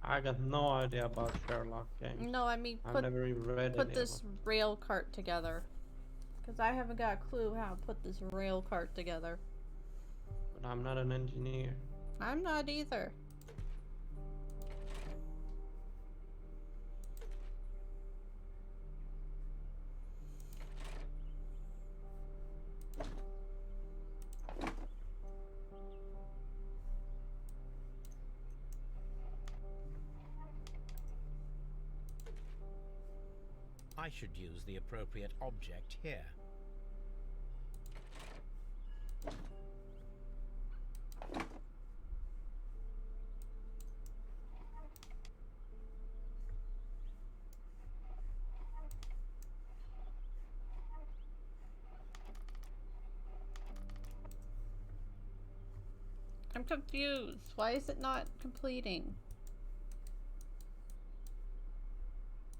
[SPEAKER 12] I got no idea about Sherlock games.
[SPEAKER 1] No, I mean
[SPEAKER 12] I've never even read
[SPEAKER 1] put
[SPEAKER 12] any
[SPEAKER 1] this
[SPEAKER 12] of them.
[SPEAKER 1] rail cart together. Because I haven't got a clue how to put this rail cart together.
[SPEAKER 12] But I'm not an engineer.
[SPEAKER 1] I'm not either.
[SPEAKER 3] I should use the appropriate object here.
[SPEAKER 1] I'm confused. Why is it not completing?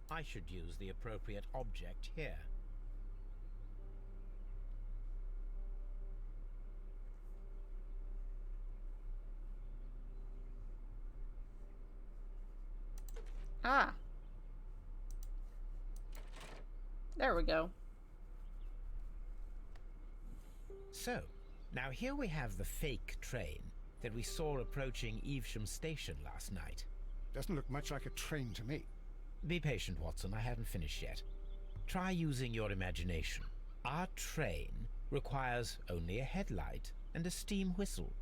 [SPEAKER 3] I should use the appropriate object here.
[SPEAKER 1] Ah. There we go.
[SPEAKER 3] So, now here we have the fake train that we saw approaching Evesham Station last night.
[SPEAKER 2] Doesn't look much like a train to me.
[SPEAKER 3] Be patient, Watson. I haven't finished yet. Try using your imagination. Our train requires only a headlight and a steam whistle.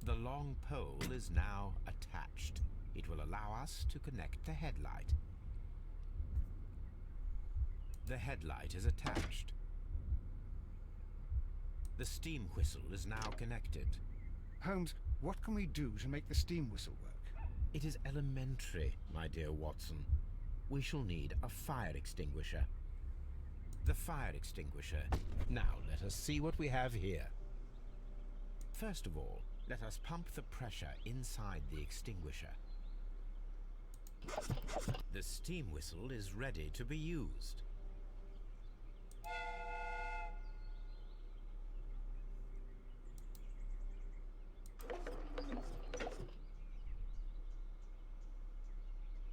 [SPEAKER 3] The long pole is now attached. It will allow us to connect the headlight. The headlight is attached. The steam whistle is now connected.
[SPEAKER 2] Holmes, what can we do to make the steam whistle work?
[SPEAKER 3] It is elementary, my dear Watson. We shall need a fire extinguisher. The fire extinguisher. Now let us see what we have here. First of all, let us pump the pressure inside the extinguisher. The steam whistle is ready to be used.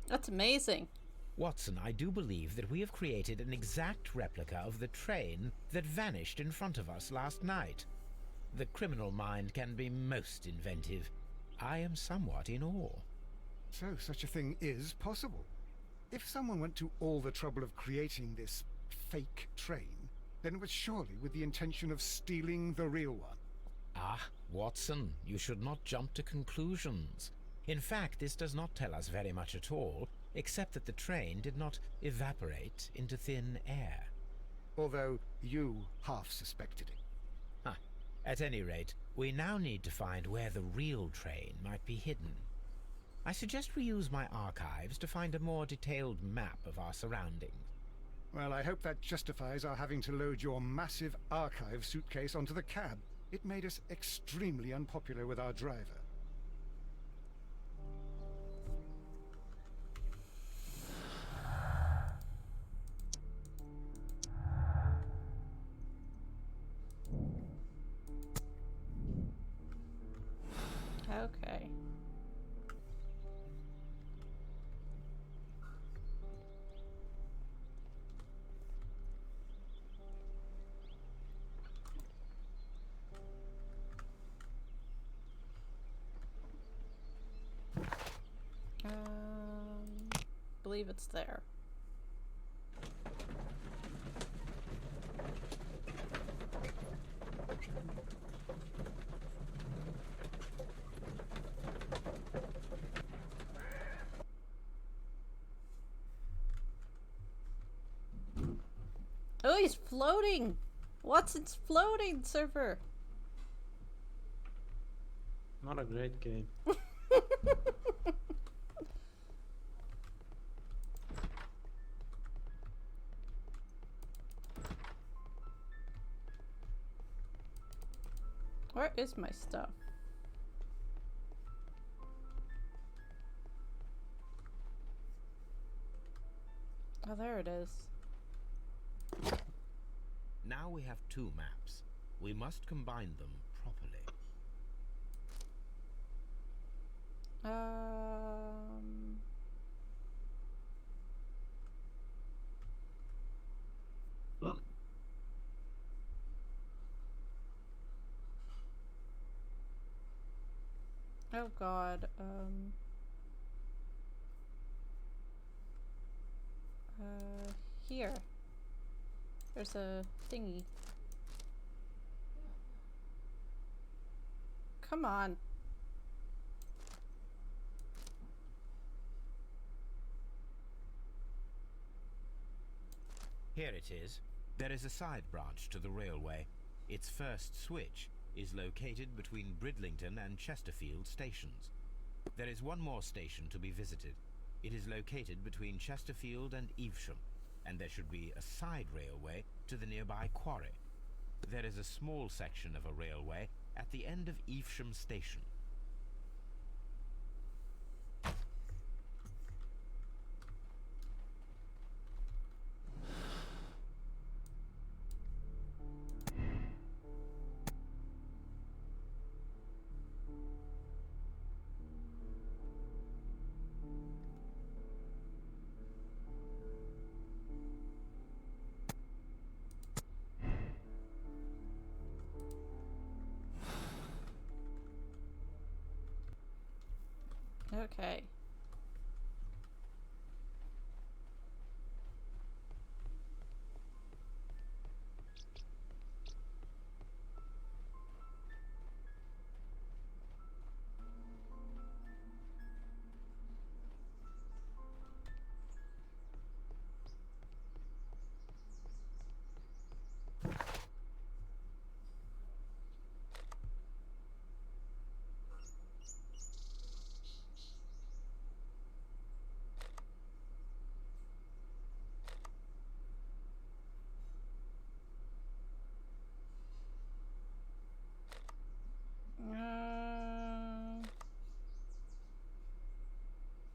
[SPEAKER 1] That's amazing.
[SPEAKER 3] Watson, I do believe that we have created an exact replica of the train that vanished in front of us last night. The criminal mind can be most inventive. I am somewhat in awe.
[SPEAKER 2] So such a thing is possible. If someone went to all the trouble of creating this fake train, then it was surely with the intention of stealing the real one.
[SPEAKER 3] Ah, Watson, you should not jump to conclusions. In fact, this does not tell us very much at all, except that the train did not evaporate into thin air.
[SPEAKER 2] Although you half suspected it.
[SPEAKER 3] Huh. At any rate, we now need to find where the real train might be hidden. I suggest we use my archives to find a more detailed map of our surroundings.
[SPEAKER 2] Well, I hope that justifies our having to load your massive archive suitcase onto the cab. It made us extremely unpopular with our driver.
[SPEAKER 1] Okay. Believe it's there. Oh, he's floating! Watson's floating, server!
[SPEAKER 12] Not a great game.
[SPEAKER 1] Where is my stuff? Oh, there it is.
[SPEAKER 3] Now we have two maps. We must combine them properly.
[SPEAKER 1] Oh God, here. There's a thingy. Come on.
[SPEAKER 3] Here it is. There is a side branch to the railway. Its first switch is located between Bridlington and Chesterfield stations. There is one more station to be visited. It is located between Chesterfield and Evesham, and there should be a side railway to the nearby quarry. There is a small section of a railway at the end of Evesham station.
[SPEAKER 1] Okay.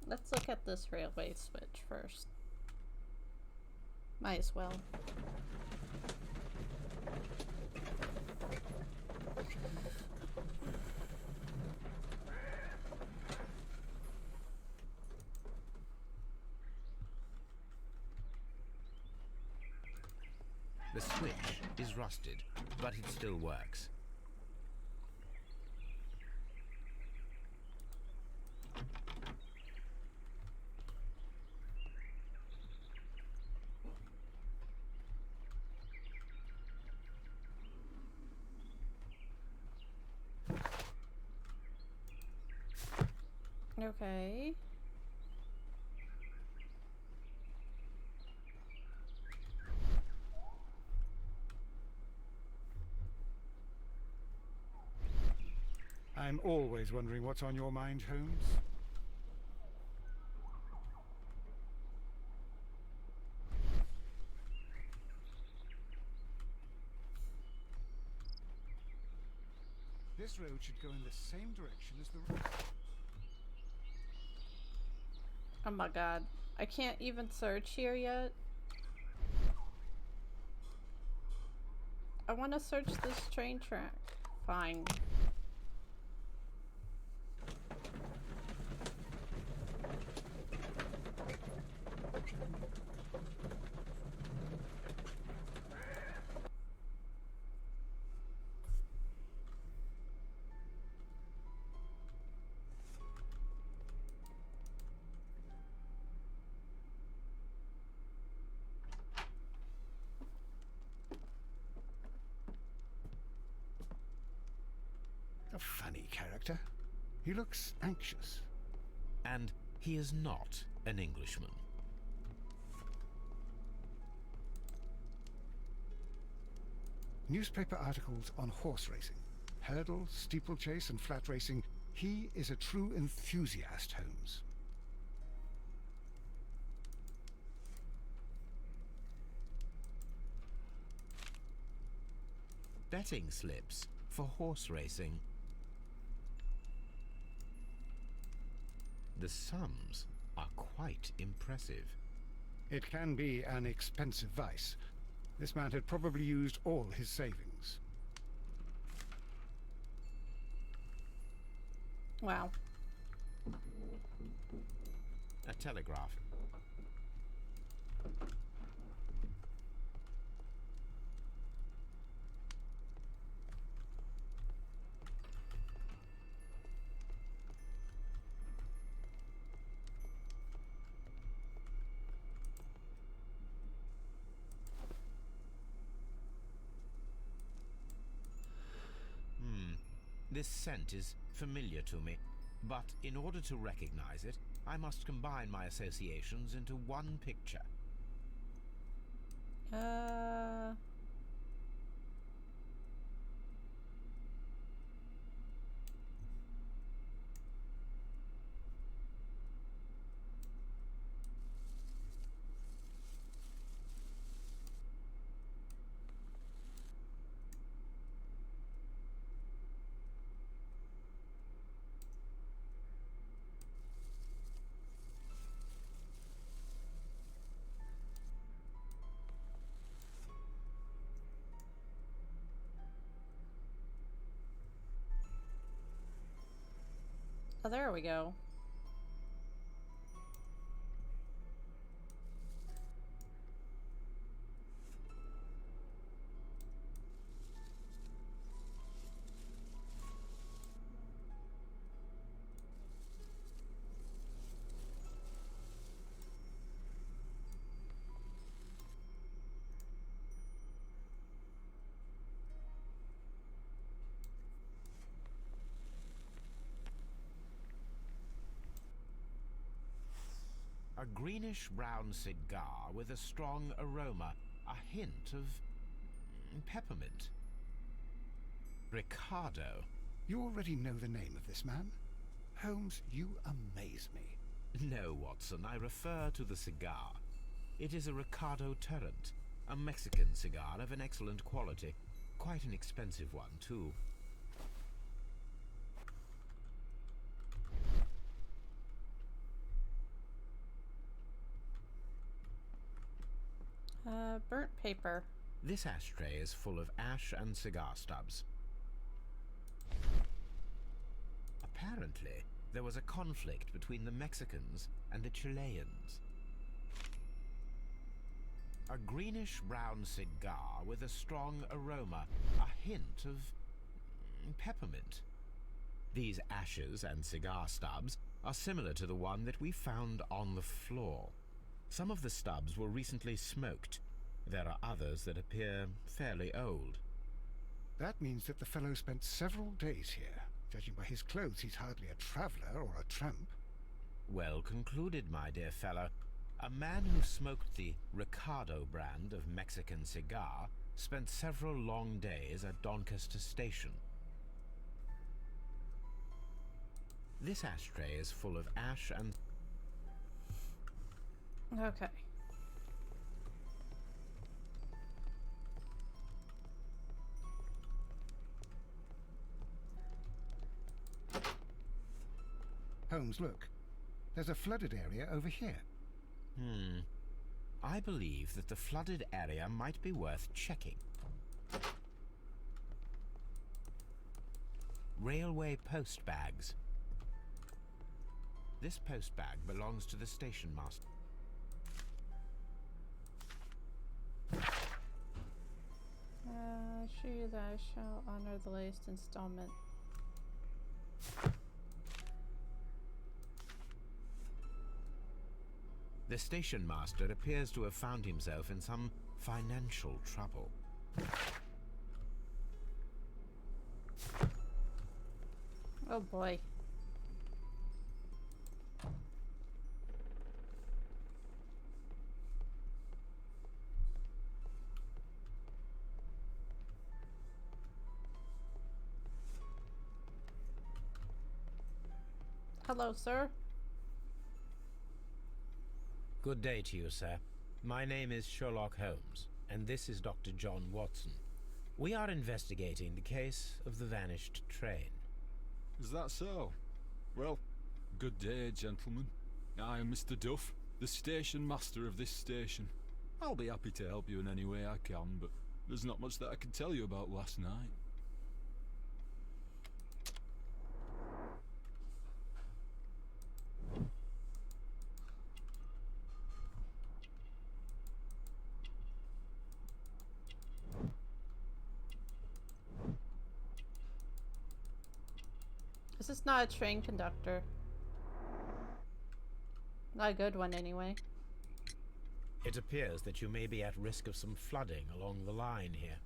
[SPEAKER 1] Let's look at this railway switch first. Might as well.
[SPEAKER 3] The switch is rusted, but it still works.
[SPEAKER 1] Okay.
[SPEAKER 2] I'm always wondering what's on your mind, Holmes. This road should go in the same direction as the road.
[SPEAKER 1] Oh my god. I can't even search here yet. I want to search this train track. Fine.
[SPEAKER 2] A funny character. He looks anxious.
[SPEAKER 3] And he is not an Englishman.
[SPEAKER 2] Newspaper articles on horse racing. Hurdle, steeplechase, and flat racing. He is a true enthusiast, Holmes.
[SPEAKER 3] Betting slips for horse racing. The sums are quite impressive.
[SPEAKER 2] It can be an expensive vice. This man had probably used all his savings.
[SPEAKER 1] Wow.
[SPEAKER 3] A telegraph. This scent is familiar to me, but in order to recognize it, I must combine my associations into one picture.
[SPEAKER 1] Oh, there we go.
[SPEAKER 3] A greenish-brown cigar with a strong aroma, a hint of peppermint. Ricardo.
[SPEAKER 2] You already know the name of this man? Holmes, you amaze me.
[SPEAKER 3] No, Watson, I refer to the cigar. It is a Ricardo Tarrant, a Mexican cigar of an excellent quality. Quite an expensive one, too.
[SPEAKER 1] Burnt paper.
[SPEAKER 3] This ashtray is full of ash and cigar stubs. Apparently, there was a conflict between the Mexicans and the Chileans. A greenish-brown cigar with a strong aroma, a hint of peppermint. These ashes and cigar stubs are similar to the one that we found on the floor. Some of the stubs were recently smoked. There are others that appear fairly old.
[SPEAKER 2] That means that the fellow spent several days here. Judging by his clothes, he's hardly a traveller or a tramp.
[SPEAKER 3] Well concluded, my dear fellow. A man who smoked the Ricardo brand of Mexican cigar spent several long days at Doncaster Station. This ashtray is full of ash and...
[SPEAKER 1] Okay.
[SPEAKER 2] Holmes, look. There's a flooded area over here.
[SPEAKER 3] I believe that the flooded area might be worth checking. Railway post bags. This post bag belongs to the station master.
[SPEAKER 1] Assure you that I shall honor the latest installment.
[SPEAKER 3] The station master appears to have found himself in some financial trouble.
[SPEAKER 1] Oh boy. Hello, sir.
[SPEAKER 3] Good day to you, sir. My name is Sherlock Holmes, and this is Dr. John Watson. We are investigating the case of the vanished train.
[SPEAKER 15] Is that so? Well, good day, gentlemen. I am Mr. Duff, the station master of this station. I'll be happy to help you in any way I can, but there's not much that I can tell you about last night.
[SPEAKER 1] This is not a train conductor. Not a good one, anyway.
[SPEAKER 3] It appears that you may be at risk of some flooding along the line here.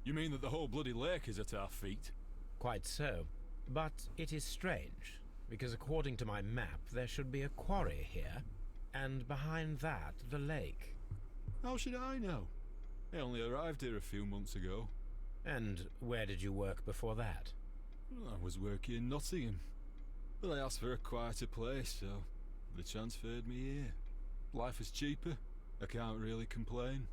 [SPEAKER 15] You mean that the whole bloody lake is at our feet?
[SPEAKER 3] Quite so. But it is strange, because according to my map, there should be a quarry here, and behind that, the lake.
[SPEAKER 15] How should I know? I only arrived here a few months ago.
[SPEAKER 3] And where did you work before that?
[SPEAKER 15] I was working in Nottingham, but I asked for a quieter place, so they transferred me here. Life is cheaper. I can't really complain.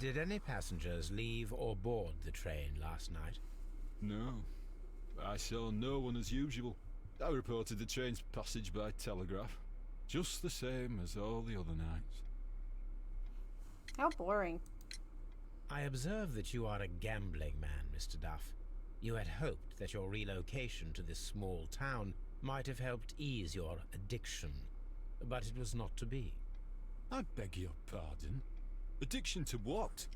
[SPEAKER 3] Did any passengers leave or board the train last night?
[SPEAKER 15] No. I saw no one as usual. I reported the train's passage by telegraph, just the same as all the other nights.
[SPEAKER 1] How boring.
[SPEAKER 3] I observe that you are a gambling man, Mr. Duff. You had hoped that your relocation to this small town might have helped ease your addiction, but it was not to be.
[SPEAKER 15] I beg your pardon? Addiction to what?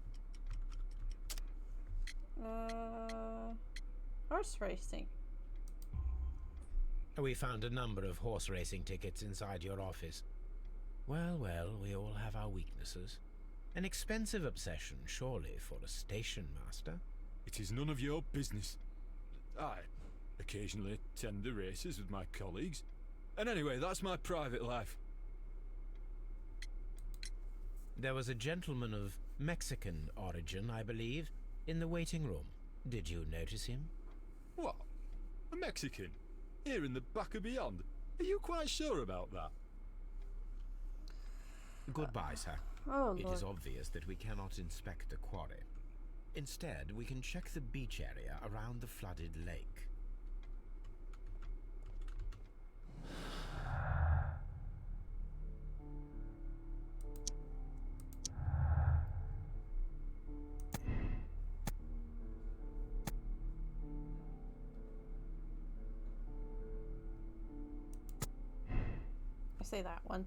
[SPEAKER 1] Horse racing.
[SPEAKER 3] We found a number of horse racing tickets inside your office. Well, we all have our weaknesses. An expensive obsession, surely, for a station master.
[SPEAKER 15] It is none of your business. I occasionally attend the races with my colleagues. And anyway, that's my private life.
[SPEAKER 3] There was a gentleman of Mexican origin, I believe, in the waiting room. Did you notice him?
[SPEAKER 15] What? A Mexican? Here in the back of beyond? Are you quite sure about that?
[SPEAKER 3] Goodbye, sir.
[SPEAKER 1] Oh,
[SPEAKER 3] it
[SPEAKER 1] Lord.
[SPEAKER 3] is obvious that we cannot inspect the quarry. Instead, we can check the beach area around the flooded lake.
[SPEAKER 1] I say that one.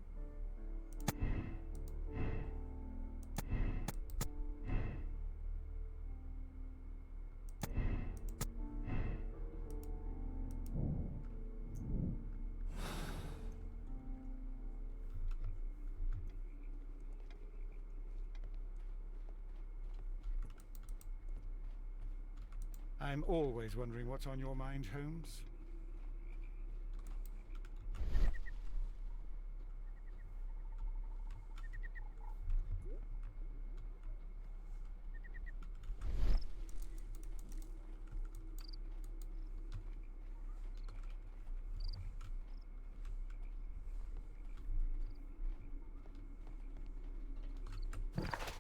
[SPEAKER 2] I'm always wondering what's on your mind, Holmes.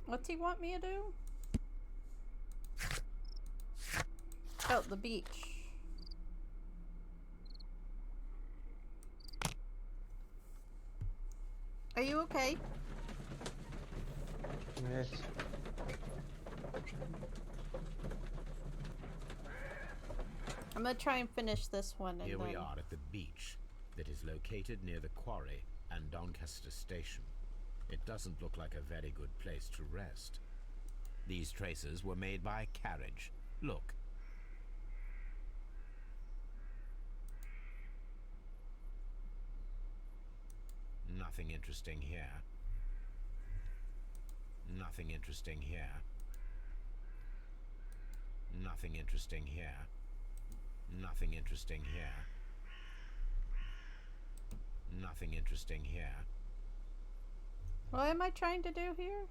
[SPEAKER 1] What's he want me to do? Oh, the beach. Are you okay?
[SPEAKER 12] Yes.
[SPEAKER 1] I'm gonna try and finish this one and
[SPEAKER 3] Here
[SPEAKER 1] then...
[SPEAKER 3] we are at the beach that is located near the quarry and Doncaster Station. It doesn't look like a very good place to rest. These traces were made by a carriage. Look. Nothing interesting here. Nothing interesting here. Nothing interesting here. Nothing interesting here. Nothing interesting here.
[SPEAKER 1] What am I trying to do here?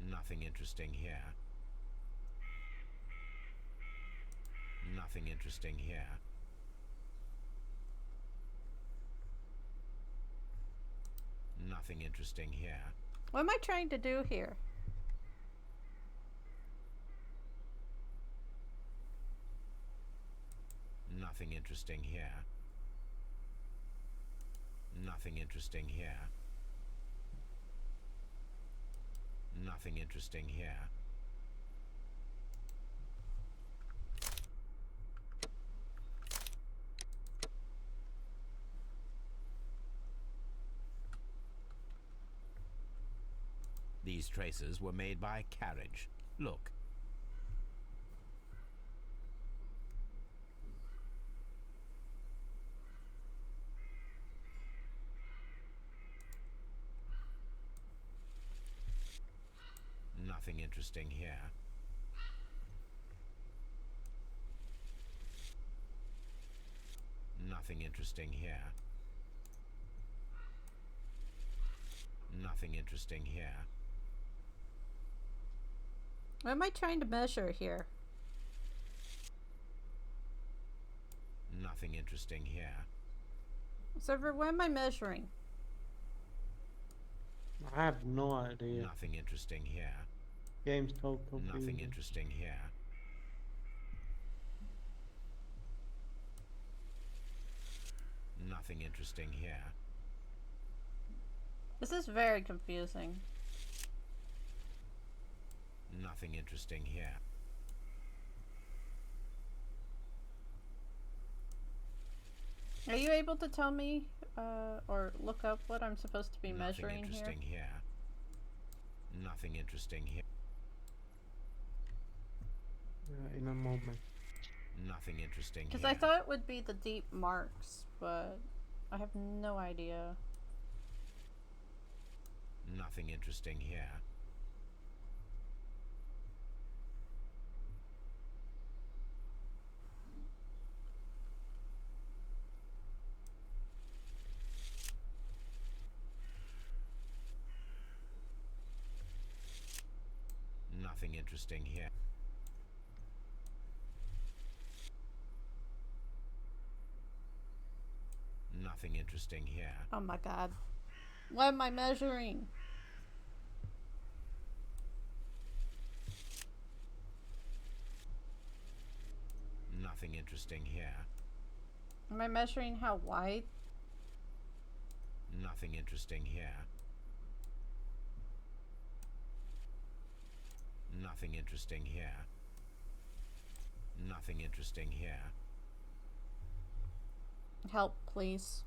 [SPEAKER 3] Nothing interesting here. Nothing interesting here. Nothing interesting here.
[SPEAKER 1] What am I trying to do here?
[SPEAKER 3] Nothing interesting here. Nothing interesting here. Nothing interesting here. These traces were made by a carriage. Look. Nothing interesting here. Nothing interesting here. Nothing interesting here.
[SPEAKER 1] What am I trying to measure here?
[SPEAKER 3] Nothing interesting here.
[SPEAKER 1] Server, what am I measuring?
[SPEAKER 12] I have no idea.
[SPEAKER 3] Nothing interesting here.
[SPEAKER 12] Game's so confusing.
[SPEAKER 3] Nothing interesting here. Nothing interesting here.
[SPEAKER 1] This is very confusing.
[SPEAKER 3] Nothing interesting here.
[SPEAKER 1] Are you able to tell me or look up what I'm supposed to be measuring
[SPEAKER 3] Nothing interesting here. Nothing interesting here.
[SPEAKER 12] In a moment.
[SPEAKER 3] Nothing interesting here.
[SPEAKER 1] Because I thought it would be the deep marks, but I have no idea.
[SPEAKER 3] Nothing interesting here. Nothing interesting here. Nothing interesting here.
[SPEAKER 1] Oh my god. What am I measuring?
[SPEAKER 3] Nothing interesting here.
[SPEAKER 1] Am I measuring how wide?
[SPEAKER 3] Nothing interesting here. Nothing interesting here. Nothing interesting here.
[SPEAKER 1] Help, please.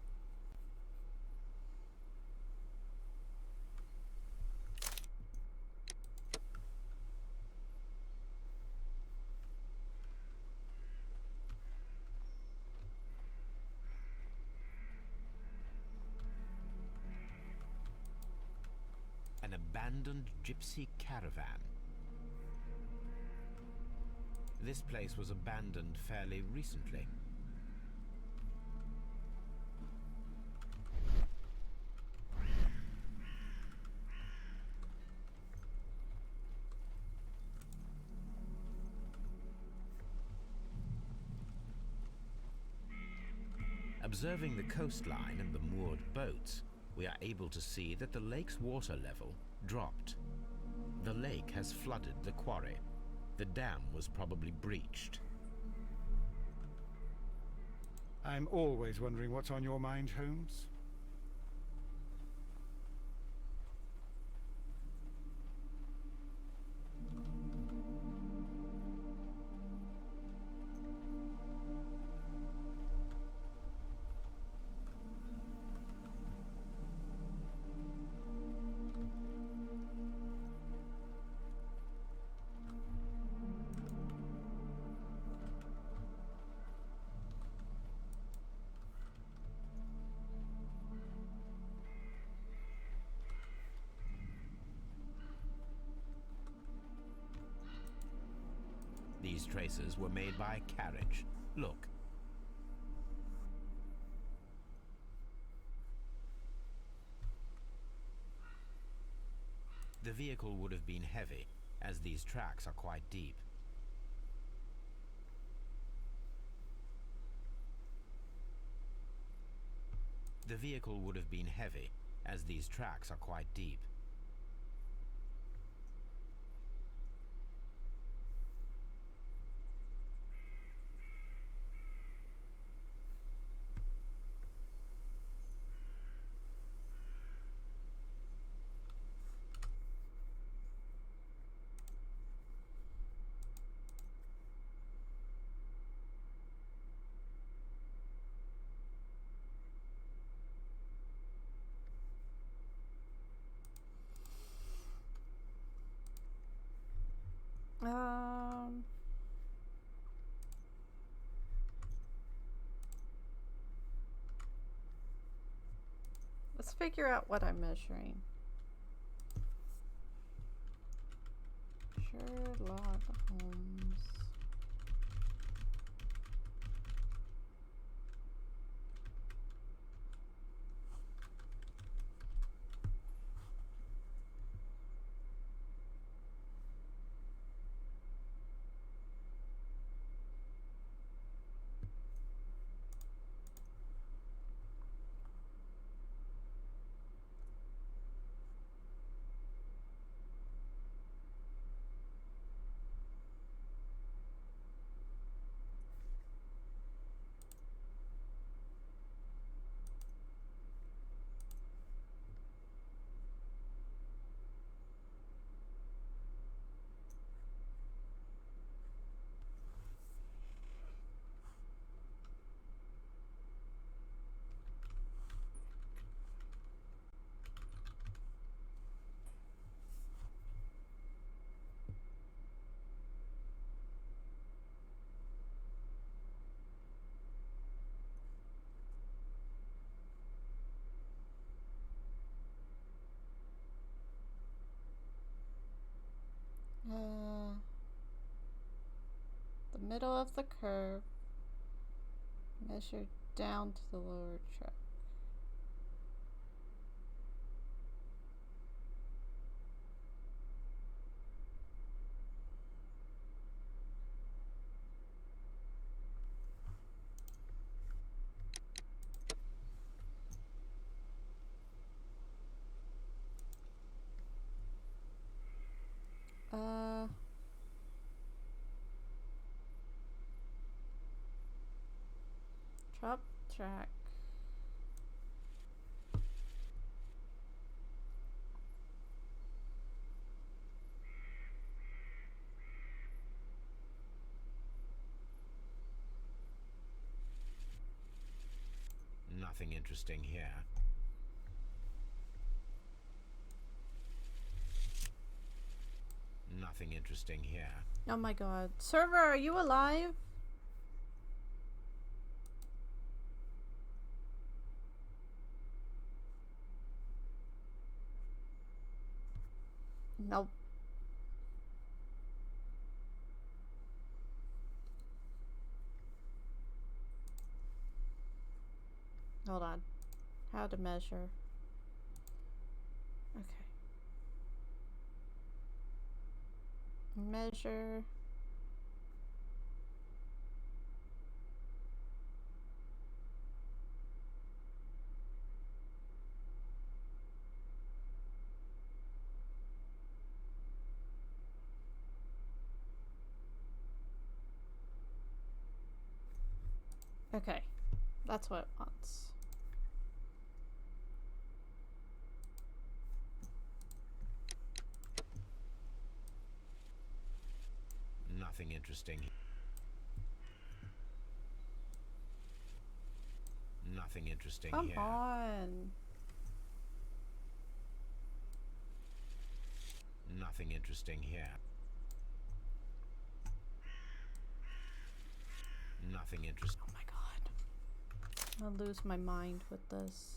[SPEAKER 3] abandoned gypsy caravan. This place was abandoned fairly recently. Observing the coastline and the moored boats, we are able to see that the lake's water level dropped. The lake has flooded the quarry. The dam was probably breached.
[SPEAKER 2] I'm always wondering what's on your mind, Holmes.
[SPEAKER 3] These traces were made by a carriage. Look. The vehicle would have been heavy, as these tracks are quite deep. The vehicle would have been heavy, as these tracks are quite deep.
[SPEAKER 1] Let's figure out what I'm measuring. Sherlock Holmes. The middle of the curve, measured down to the lower track. Drop track.
[SPEAKER 3] Nothing interesting here. Nothing interesting here.
[SPEAKER 1] Oh my god. Server, are you alive? Nope. Hold on. How to measure. Okay. Measure. Okay. That's what it wants.
[SPEAKER 3] Nothing interesting. Nothing interesting
[SPEAKER 1] Come
[SPEAKER 3] here.
[SPEAKER 1] on.
[SPEAKER 3] Nothing interesting here. Nothing interesting.
[SPEAKER 1] Oh my god. I'll lose my mind with this.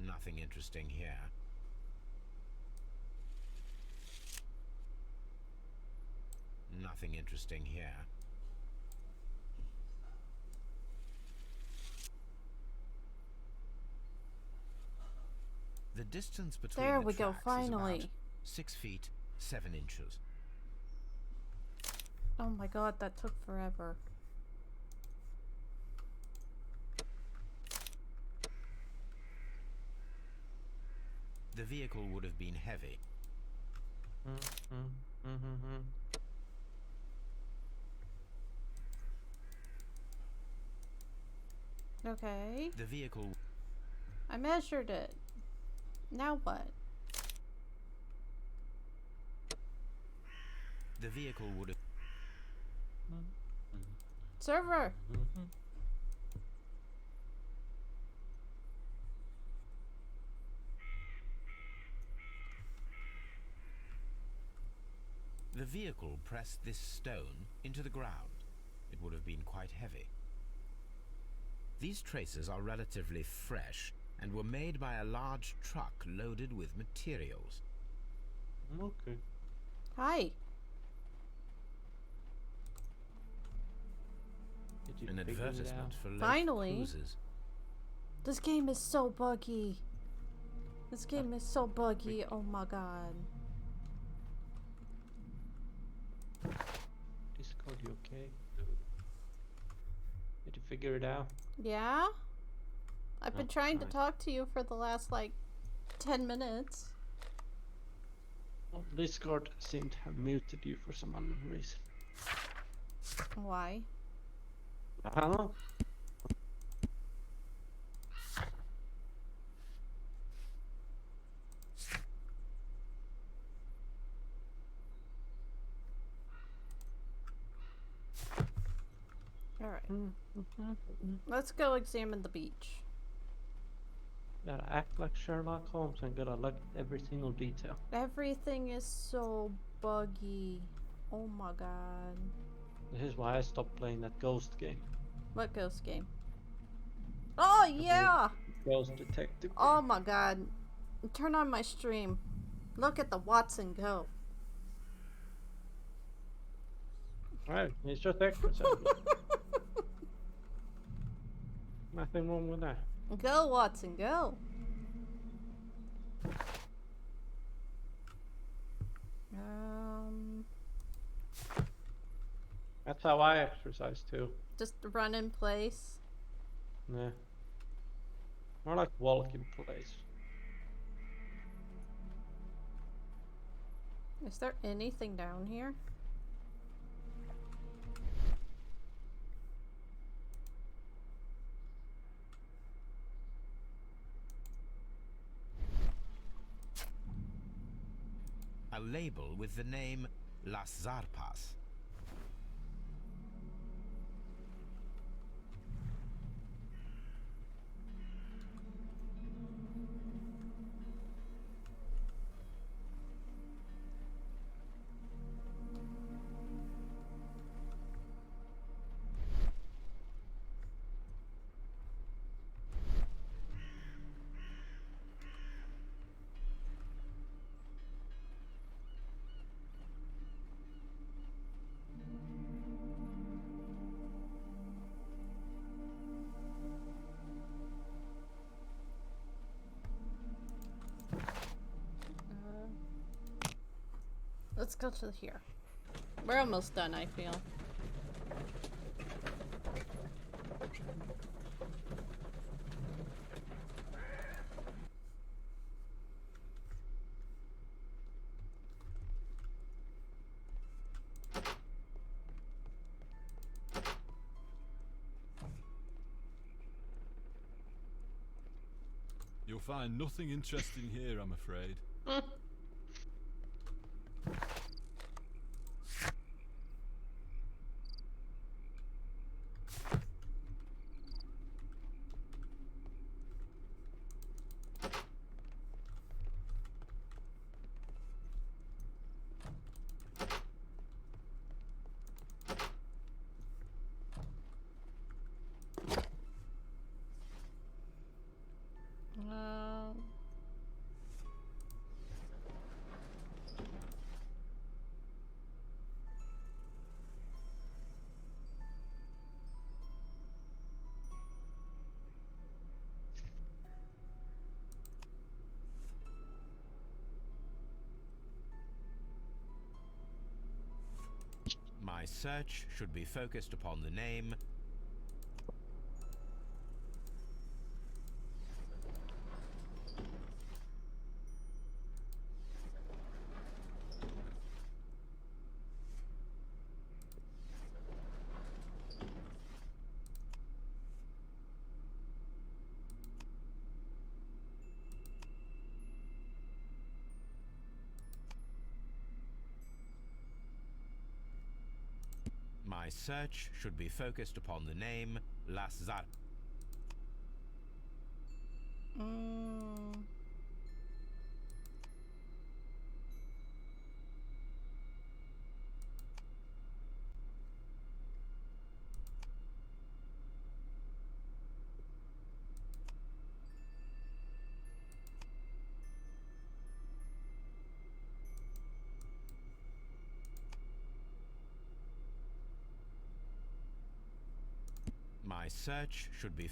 [SPEAKER 3] Nothing interesting here. Nothing interesting here. The distance between
[SPEAKER 1] There
[SPEAKER 3] the
[SPEAKER 1] we go,
[SPEAKER 3] tracks is
[SPEAKER 1] finally.
[SPEAKER 3] about 6 feet 7 inches.
[SPEAKER 1] Oh my god, that took forever.
[SPEAKER 3] The vehicle would have been heavy.
[SPEAKER 1] Okay.
[SPEAKER 3] The vehicle...
[SPEAKER 1] I measured it. Now what?
[SPEAKER 3] The vehicle would have...
[SPEAKER 1] Server!
[SPEAKER 3] The vehicle pressed this stone into the ground. It would have been quite heavy. These traces are relatively fresh and were made by a large truck loaded with materials.
[SPEAKER 12] Okay.
[SPEAKER 1] Hi.
[SPEAKER 12] Did you
[SPEAKER 3] An
[SPEAKER 12] figure it
[SPEAKER 3] advertisement
[SPEAKER 12] out?
[SPEAKER 3] for lake
[SPEAKER 1] Finally.
[SPEAKER 3] cruises.
[SPEAKER 1] This game is so buggy. This game is so buggy. Oh my god.
[SPEAKER 12] Discord, you okay? Did you figure it out?
[SPEAKER 1] Yeah? I've been
[SPEAKER 12] Oh,
[SPEAKER 1] trying to
[SPEAKER 12] nice.
[SPEAKER 1] talk to you for the last like 10 minutes.
[SPEAKER 12] Well, Discord seemed to have muted you for some unknown reason.
[SPEAKER 1] Why?
[SPEAKER 12] I don't know.
[SPEAKER 1] Alright. Let's go examine the beach.
[SPEAKER 12] Gotta act like Sherlock Holmes and gotta look at every single detail.
[SPEAKER 1] Everything is so buggy. Oh my god.
[SPEAKER 12] This is why I stopped playing that ghost game.
[SPEAKER 1] What ghost game? Oh yeah!
[SPEAKER 12] Ghost detective.
[SPEAKER 1] Oh my god. Turn on my stream. Look at the Watson go.
[SPEAKER 12] Right, it's just exercise. Nothing wrong with that.
[SPEAKER 1] Go, Watson, go.
[SPEAKER 12] That's how I exercise too.
[SPEAKER 1] Just run in place.
[SPEAKER 12] Yeah. More like walk in place.
[SPEAKER 1] Is there anything down here?
[SPEAKER 3] a label with the name Las Zarpas.
[SPEAKER 1] Let's go to here. We're almost done, I feel.
[SPEAKER 15] You'll find nothing interesting here, I'm afraid.
[SPEAKER 3] My search should be focused upon the name My search should be focused upon the name Las Zar. My search should be...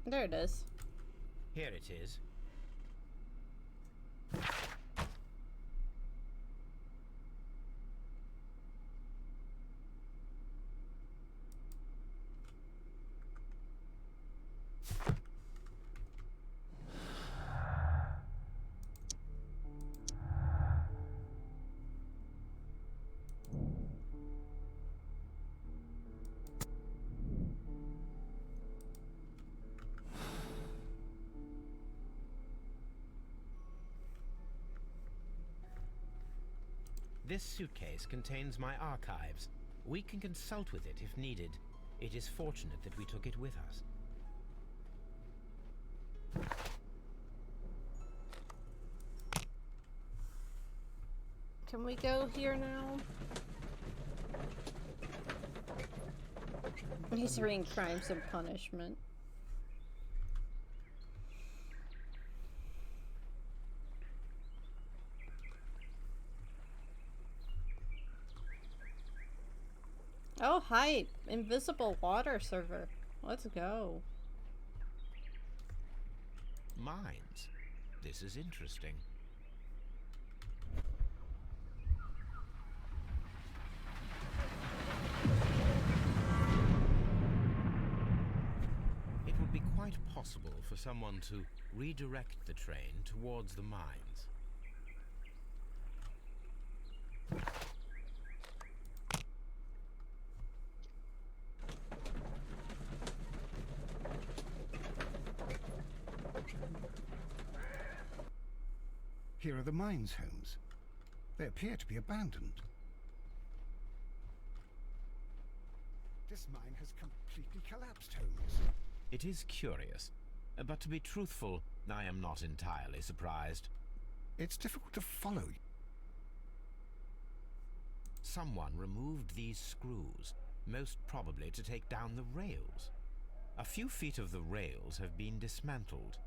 [SPEAKER 1] There it is.
[SPEAKER 3] Here it is. This suitcase contains my archives. We can consult with it if needed. It is fortunate that we took it with us.
[SPEAKER 1] Can we go here now? He's reading Crimes and Punishment. Oh, hi! Invisible water server. Let's go.
[SPEAKER 3] Mines. This is interesting. It would be quite possible for someone to redirect the train towards the mines.
[SPEAKER 2] Here are the mines, Holmes. They appear to be abandoned. This mine has completely collapsed, Holmes.
[SPEAKER 3] It is curious, but to be truthful, I am not entirely surprised.
[SPEAKER 2] It's difficult to follow.
[SPEAKER 3] Someone removed these screws, most probably to take down the rails. A few feet of the rails have been dismantled.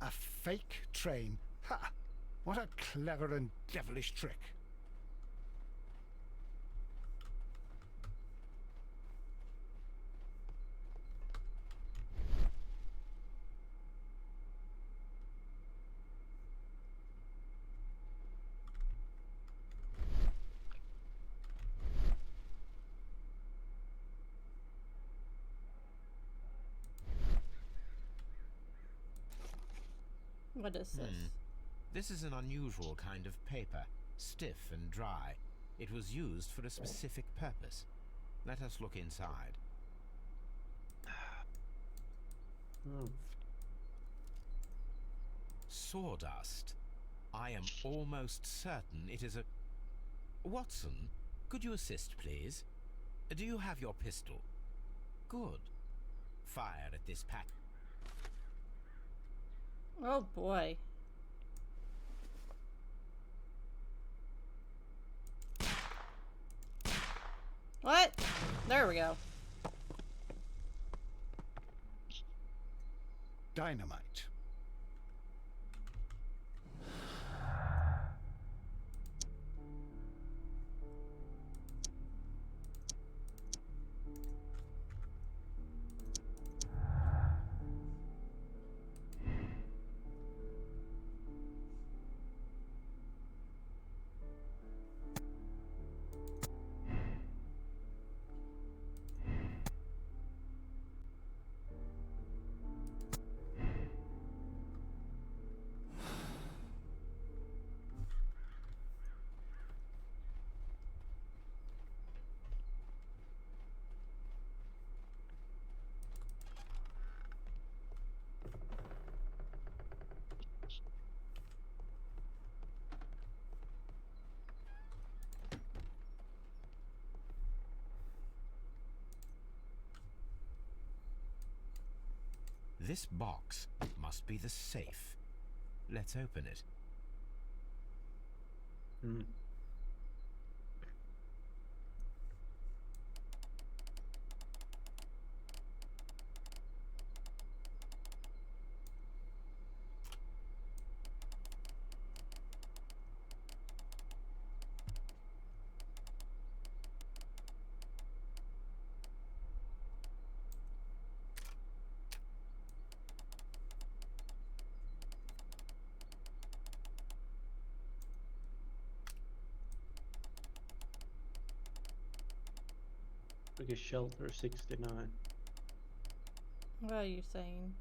[SPEAKER 2] A fake train. Ha! What a clever and devilish trick.
[SPEAKER 1] What is this?
[SPEAKER 3] This is an unusual kind of paper, stiff and dry. It was used for a specific purpose. Let us look inside. Sawdust. I am almost certain it is a... Watson, could you assist, please? Do you have your pistol? Good. Fire at this pack.
[SPEAKER 1] Oh boy. What? There we go.
[SPEAKER 2] Dynamite.
[SPEAKER 3] This box must be the safe. Let's open it.
[SPEAKER 12] British Shelter 69.
[SPEAKER 1] What are you saying?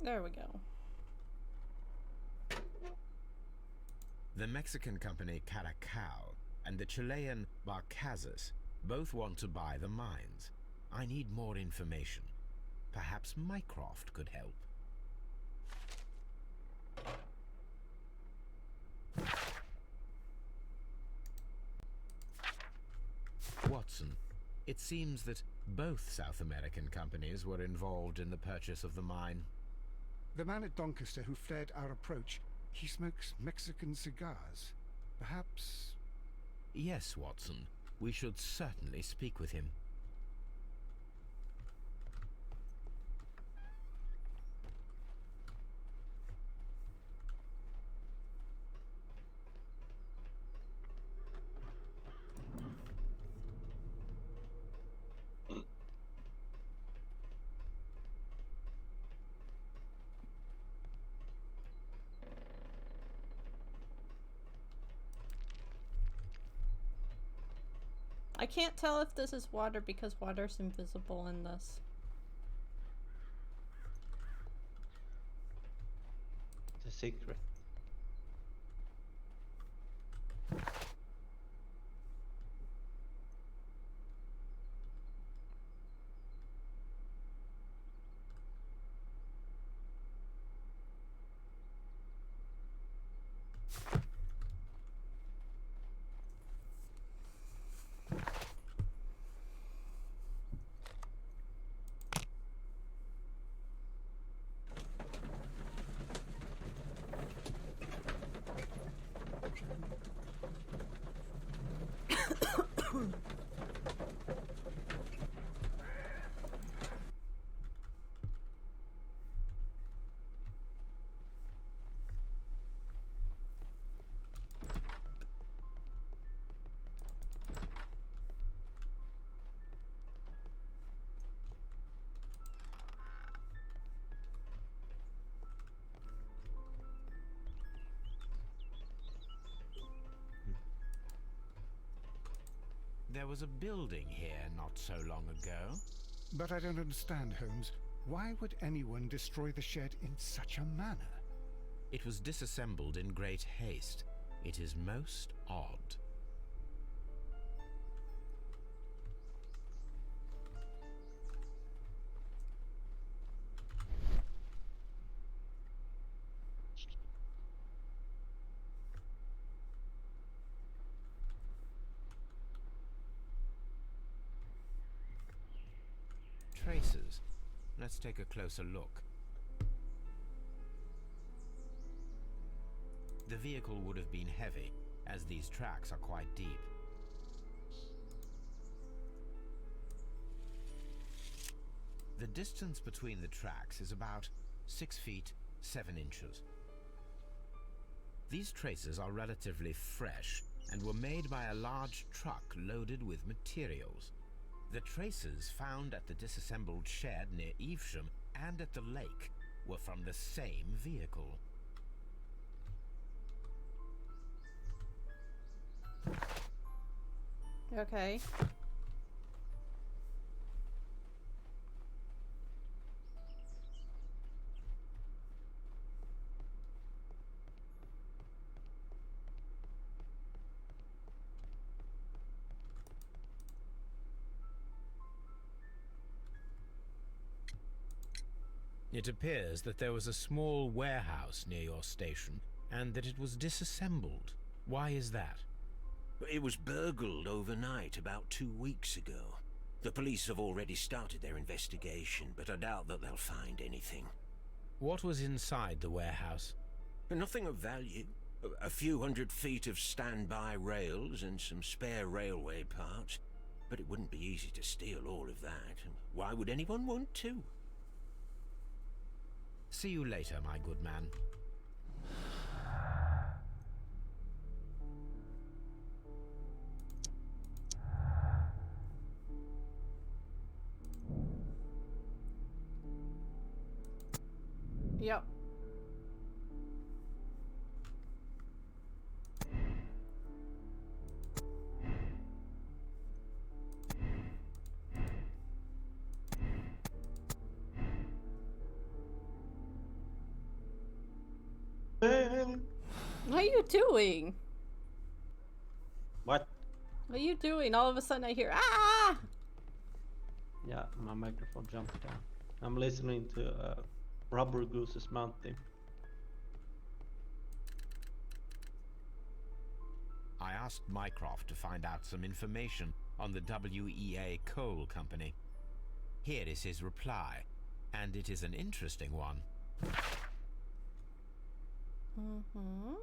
[SPEAKER 1] There we go.
[SPEAKER 3] The Mexican company Caracal and the Chilean Barcazas both want to buy the mines. I need more information. Perhaps Mycroft could help. Watson, it seems that both South American companies were involved in the purchase of the mine.
[SPEAKER 2] The man at Doncaster who flared our approach, he smokes Mexican cigars. Perhaps...
[SPEAKER 3] Yes, Watson. We should certainly speak with him.
[SPEAKER 1] I can't tell if this is water because water's invisible in this.
[SPEAKER 12] It's a secret.
[SPEAKER 3] There was a building here not so long ago.
[SPEAKER 2] But I don't understand, Holmes. Why would anyone destroy the shed in such a manner?
[SPEAKER 3] It was disassembled in great haste. It is most odd. Traces. Let's take a closer look. The vehicle would have been heavy, as these tracks are quite deep. The distance between the tracks is about 6 feet 7 inches. These traces are relatively fresh and were made by a large truck loaded with materials. The traces found at the disassembled shed near Evesham and at the lake were from the same vehicle.
[SPEAKER 1] Okay.
[SPEAKER 3] It appears that there was a small warehouse near your station and that it was disassembled. Why is that?
[SPEAKER 8] It was burgled overnight about 2 weeks ago. The police have already started their investigation, but I doubt that they'll find anything.
[SPEAKER 3] What was inside the warehouse?
[SPEAKER 8] Nothing of value. A few 100 feet of standby rails and some spare railway parts. But it wouldn't be easy to steal all of that. Why would anyone want to?
[SPEAKER 3] See you later, my good man.
[SPEAKER 1] Yep. What are you doing?
[SPEAKER 12] What?
[SPEAKER 1] What are you doing? All of a sudden I hear, ah!
[SPEAKER 12] Yeah, my microphone jumped down. I'm listening to Rubber Goose's Mount theme.
[SPEAKER 3] I asked Mycroft to find out some information on the WEA Coal Company. Here is his reply, and it is an interesting one.
[SPEAKER 1] Mm-hmm.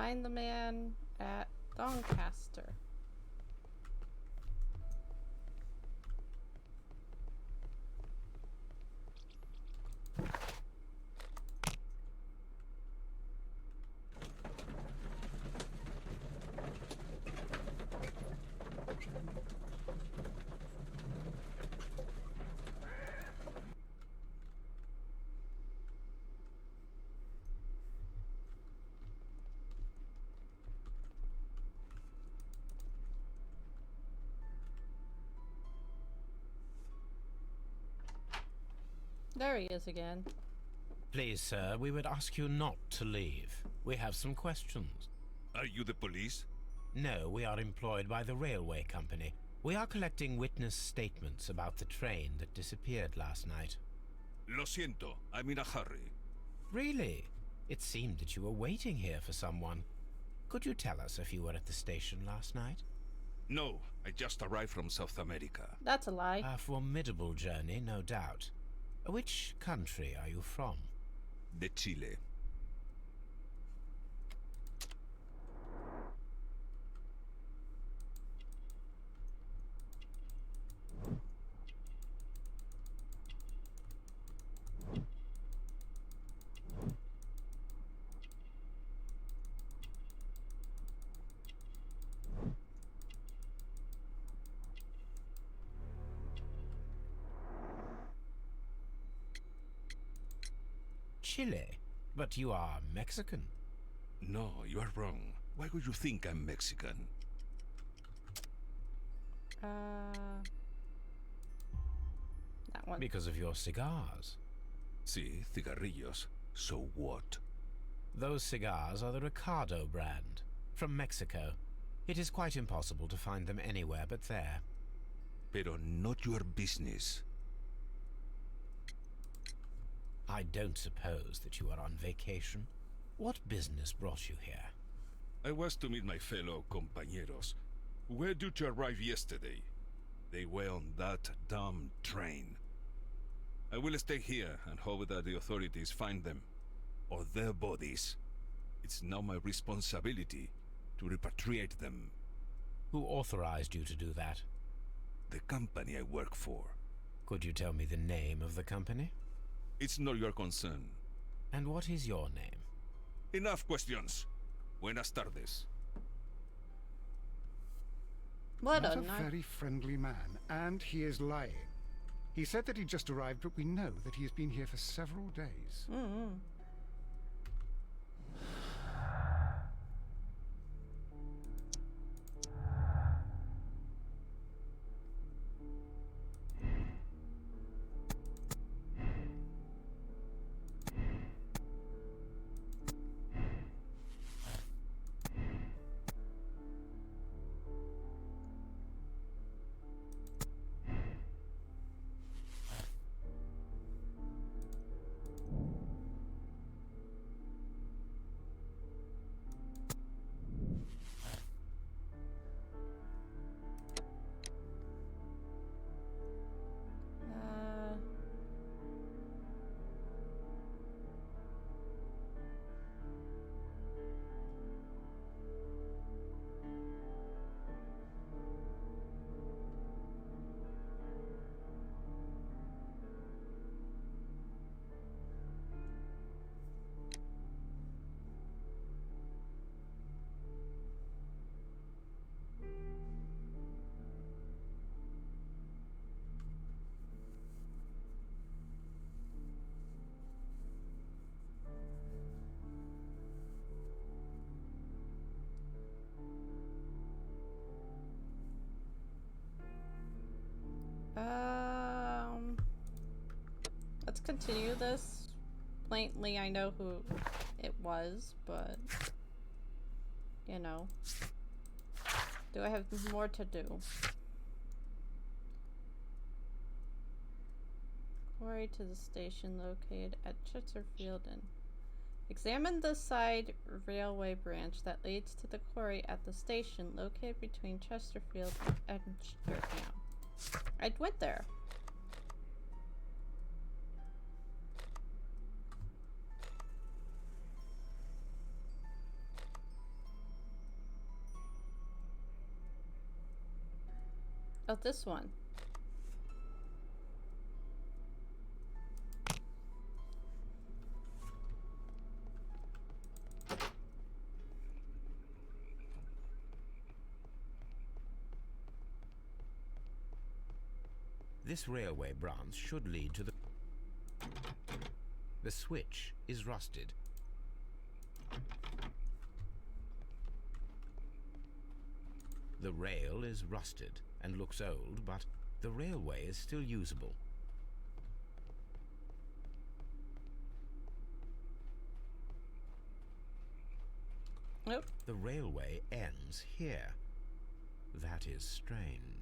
[SPEAKER 1] Find the man at Doncaster. There he is again.
[SPEAKER 3] Please, sir, we would ask you not to leave. We have some questions.
[SPEAKER 6] Are you the police?
[SPEAKER 3] No, we are employed by the railway company. We are collecting witness statements about the train that disappeared last night.
[SPEAKER 6] Lo siento, I'm in a hurry.
[SPEAKER 3] Really? It seemed that you were waiting here for someone. Could you tell us if you were at the station last night?
[SPEAKER 6] No, I just arrived from South America.
[SPEAKER 1] That's a lie.
[SPEAKER 3] A formidable journey, no doubt. Which country are you from?
[SPEAKER 6] De Chile.
[SPEAKER 3] Chile? But you are Mexican.
[SPEAKER 6] No, you are wrong. Why would you think I'm Mexican?
[SPEAKER 1] That one.
[SPEAKER 3] Because of your cigars.
[SPEAKER 6] Sí, cigarrillos. So what?
[SPEAKER 3] Those cigars are the Ricardo brand, from Mexico. It is quite impossible to find them anywhere but there.
[SPEAKER 6] Pero not your business.
[SPEAKER 3] I don't suppose that you are on vacation. What business brought you here?
[SPEAKER 6] I was to meet my fellow compañeros. Where did you arrive yesterday? They were on that damn train. I will stay here and hope that the authorities find them, or their bodies. It's now my responsibility to repatriate them.
[SPEAKER 3] Who authorized you to do that?
[SPEAKER 6] The company I work for.
[SPEAKER 3] Could you tell me the name of the company?
[SPEAKER 6] It's not your concern.
[SPEAKER 3] And what is your name?
[SPEAKER 6] Enough questions. Buenas tardes.
[SPEAKER 1] What
[SPEAKER 2] Not
[SPEAKER 1] a
[SPEAKER 2] a
[SPEAKER 1] nice.
[SPEAKER 2] very friendly man, and he is lying. He said that he just arrived, but we know that he has been here for several days.
[SPEAKER 1] Mm-hmm. Let's continue this. Plainly, I know who it was, but you know, do I have more to do? Quarry to the station located at Chesterfield and examine the side railway branch that leads to the quarry at the station located between Chesterfield and Edinburgh. I went there. Oh, this one.
[SPEAKER 3] This railway branch should lead to the... The switch is rusted. The rail is rusted and looks old, but the railway is still usable.
[SPEAKER 1] Nope.
[SPEAKER 3] The railway ends here. That is strange.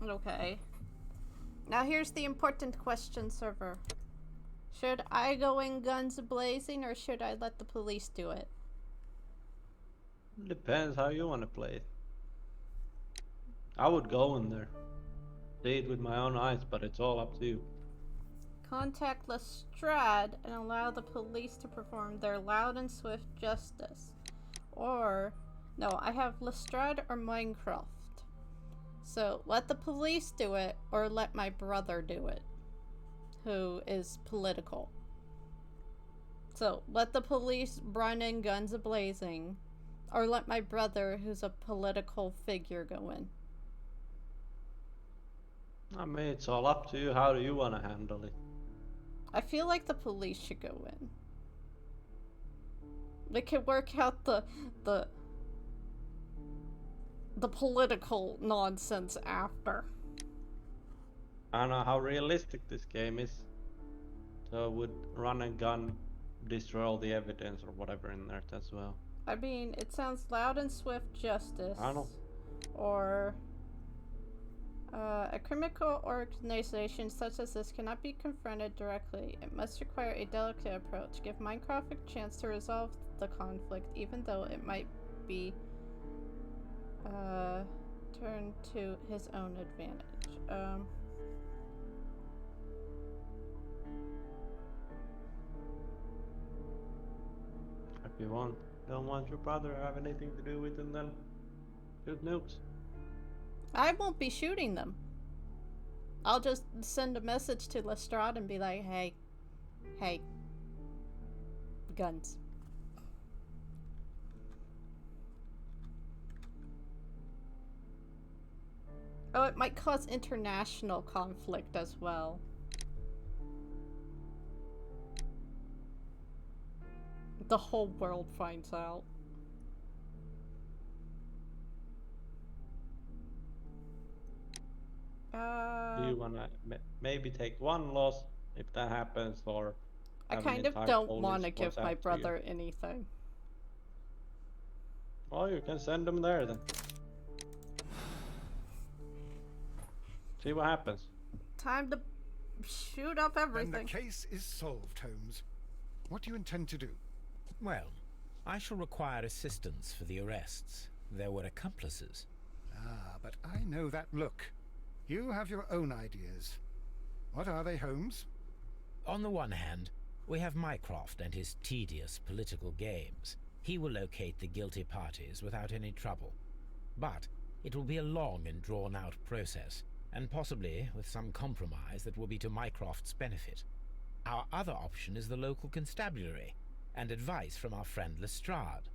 [SPEAKER 1] Okay. Now here's the important question, server. Should I go in guns blazing or should I let the police do it?
[SPEAKER 12] Depends how you want to play it. I would go in there. See it with my own eyes, but it's all up to you.
[SPEAKER 1] Contact Lestrade and allow the police to perform their loud and swift justice. Or, no, I have Lestrade or Minecraft. So, let the police do it, or let my brother do it, who is political. So, let the police run in guns a-blazing, or let my brother, who's a political figure, go in.
[SPEAKER 12] I mean, it's all up to you. How do you want to handle it?
[SPEAKER 1] I feel like the police should go in. We can work out the political nonsense after.
[SPEAKER 12] I don't know how realistic this game is. So would run and gun destroy all the evidence or whatever in there as well?
[SPEAKER 1] I mean, it sounds loud and swift justice.
[SPEAKER 12] I know.
[SPEAKER 1] Or a criminal organization such as this cannot be confronted directly. It must require a delicate approach. Give Minecraft a chance to resolve the conflict, even though it might be turned to his own advantage.
[SPEAKER 12] If you don't want your brother to have anything to do with it, then shoot nukes.
[SPEAKER 1] I won't be shooting them. I'll just send a message to Lestrade and be like, hey, guns. Oh, it might cause international conflict as well. The whole world finds out.
[SPEAKER 12] Do you wanna maybe take one loss if that happens, or
[SPEAKER 1] I
[SPEAKER 12] have an
[SPEAKER 1] kind of
[SPEAKER 12] entire
[SPEAKER 1] don't
[SPEAKER 12] police
[SPEAKER 1] want to
[SPEAKER 12] force
[SPEAKER 1] give my
[SPEAKER 12] after
[SPEAKER 1] brother
[SPEAKER 12] you?
[SPEAKER 1] anything.
[SPEAKER 12] Well, you can send them there then. See what happens.
[SPEAKER 1] Time to shoot up everything.
[SPEAKER 2] Then the case is solved, Holmes. What do you intend to do?
[SPEAKER 3] Well, I shall require assistance for the arrests. There were accomplices.
[SPEAKER 2] Ah, but I know that look. You have your own ideas. What are they, Holmes?
[SPEAKER 3] On the one hand, we have Mycroft and his tedious political games. He will locate the guilty parties without any trouble. But it will be a long and drawn-out process, and possibly with some compromise that will be to Mycroft's benefit. Our other option is the local constabulary, and advice from our friend Lestrade.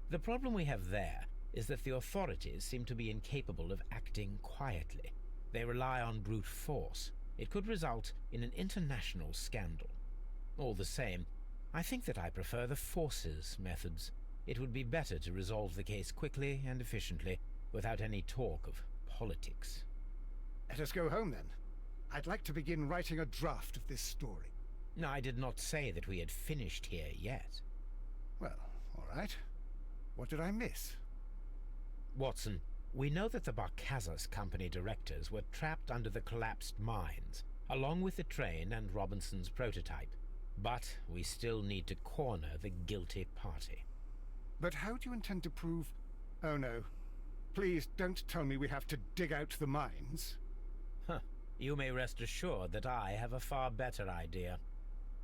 [SPEAKER 3] The problem we have there is that the authorities seem to be incapable of acting quietly. They rely on brute force. It could result in an international scandal. All the same, I think that I prefer the forces methods. It would be better to resolve the case quickly and efficiently, without any talk of politics.
[SPEAKER 2] Let us go home then. I'd like to begin writing a draft of this story.
[SPEAKER 3] No, I did not say that we had finished here yet.
[SPEAKER 2] Well, all right. What did I miss?
[SPEAKER 3] Watson, we know that the Barcazas Company directors were trapped under the collapsed mines, along with the train and Robinson's prototype. But we still need to corner the guilty party.
[SPEAKER 2] But how do you intend to prove... Oh no. Please don't tell me we have to dig out the mines.
[SPEAKER 3] Huh. You may rest assured that I have a far better idea.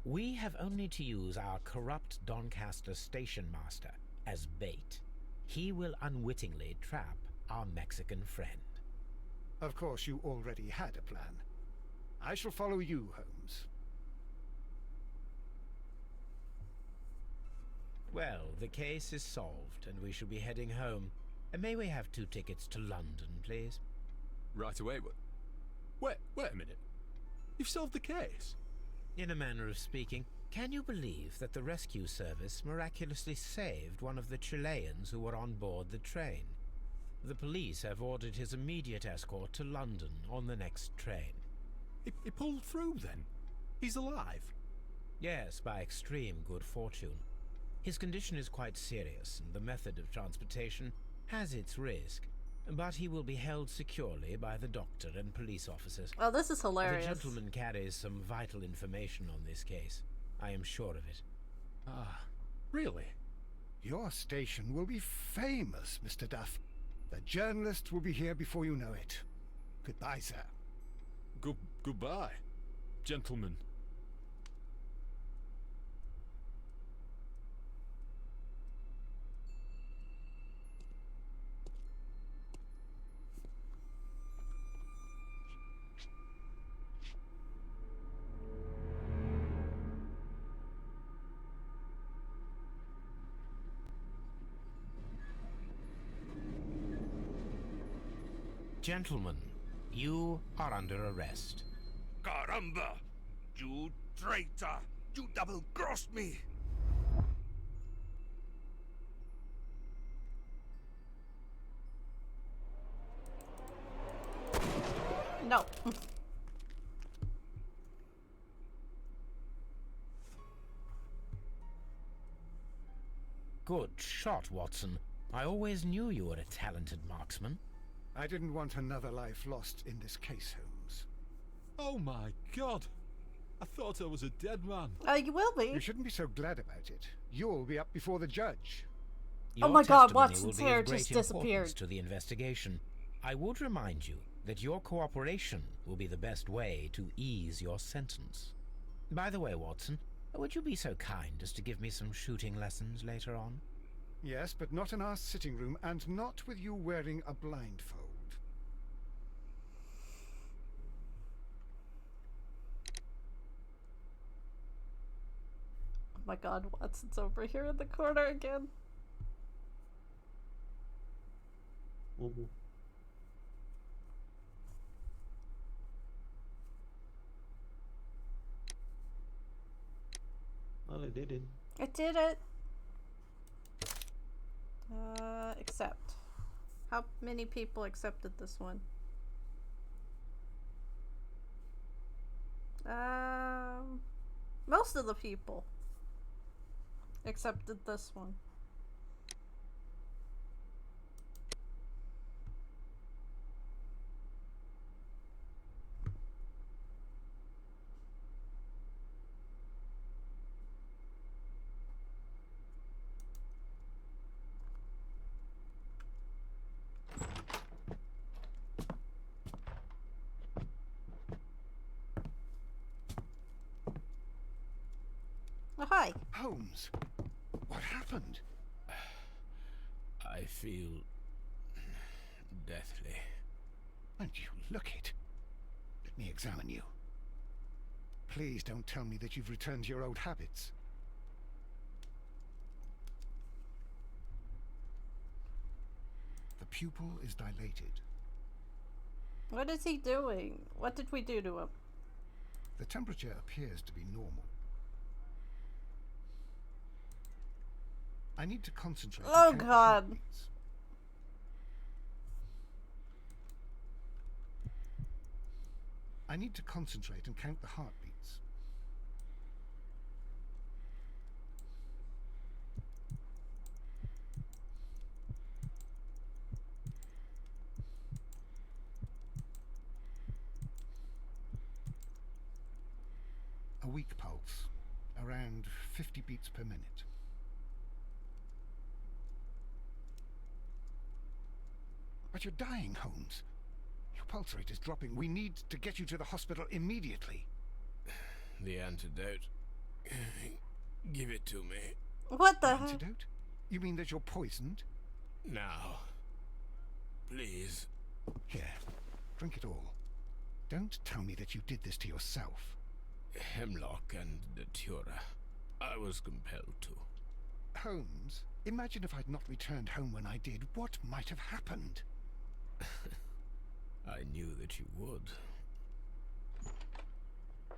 [SPEAKER 3] We have only to use our corrupt Doncaster station master as bait. He will unwittingly trap our Mexican friend.
[SPEAKER 2] Of course, you already had a plan. I shall follow you, Holmes.
[SPEAKER 3] Well, the case is solved, and we shall be heading home. May we have 2 tickets to London, please?
[SPEAKER 15] Right away, but... Wait a minute. You've solved the case?
[SPEAKER 3] In a manner of speaking, can you believe that the rescue service miraculously saved one of the Chileans who were on board the train? The police have ordered his immediate escort to London on the next train.
[SPEAKER 15] He pulled through, then? He's alive?
[SPEAKER 3] Yes, by extreme good fortune. His condition is quite serious, and the method of transportation has its risk, but he will be held securely by the doctor and police officers.
[SPEAKER 1] Oh, this is hilarious.
[SPEAKER 3] The gentleman carries some vital information on this case. I am sure of it.
[SPEAKER 15] Ah, really?
[SPEAKER 2] Your station will be famous, Mr. Duff. The journalists will be here before you know it. Goodbye, sir.
[SPEAKER 15] Goodbye, gentlemen.
[SPEAKER 3] Gentlemen, you are under arrest.
[SPEAKER 6] Caramba! You traitor! You double-crossed me!
[SPEAKER 1] No.
[SPEAKER 3] Good shot, Watson. I always knew you were a talented marksman.
[SPEAKER 2] I didn't want another life lost in this case, Holmes.
[SPEAKER 15] Oh my God! I thought I was a dead man.
[SPEAKER 1] You will be.
[SPEAKER 2] You shouldn't be so glad about it. You'll be up before the judge.
[SPEAKER 3] Your
[SPEAKER 1] oh my God,
[SPEAKER 3] testimony
[SPEAKER 1] Watson's
[SPEAKER 3] will be
[SPEAKER 1] hair
[SPEAKER 3] of great
[SPEAKER 1] just disappeared.
[SPEAKER 3] importance to the investigation. I would remind you that your cooperation will be the best way to ease your sentence. By the way, Watson, would you be so kind as to give me some shooting lessons later on?
[SPEAKER 2] Yes, but not in our sitting room, and not with you wearing a blindfold.
[SPEAKER 1] Oh my God, Watson's over here in the corner again.
[SPEAKER 12] finally did it.
[SPEAKER 1] I did it. Accept. How many people accepted this one? Most of the people accepted this one. Oh, hi.
[SPEAKER 2] Holmes, what happened?
[SPEAKER 3] I feel deathly.
[SPEAKER 2] And you look it. Let me examine you. Please don't tell me that you've returned to your old habits. The pupil is dilated.
[SPEAKER 1] What is he doing? What did we do to him?
[SPEAKER 2] The temperature appears to be normal. I need to concentrate.
[SPEAKER 1] Oh,
[SPEAKER 2] and count the
[SPEAKER 1] God.
[SPEAKER 2] heartbeats. I need to concentrate and count the heartbeats. A weak pulse, around 50 beats per minute. But you're dying, Holmes. Your pulse rate is dropping. We need to get you to the hospital immediately.
[SPEAKER 3] The antidote. Give it to me.
[SPEAKER 1] What the heck?
[SPEAKER 2] Antidote? You mean that you're poisoned?
[SPEAKER 3] Now. Please.
[SPEAKER 2] Here, drink it all. Don't tell me that you did this to yourself.
[SPEAKER 3] Hemlock and datura. I was compelled to.
[SPEAKER 2] Holmes, imagine if I'd not returned home when I did. What might have happened?
[SPEAKER 3] I knew that you would.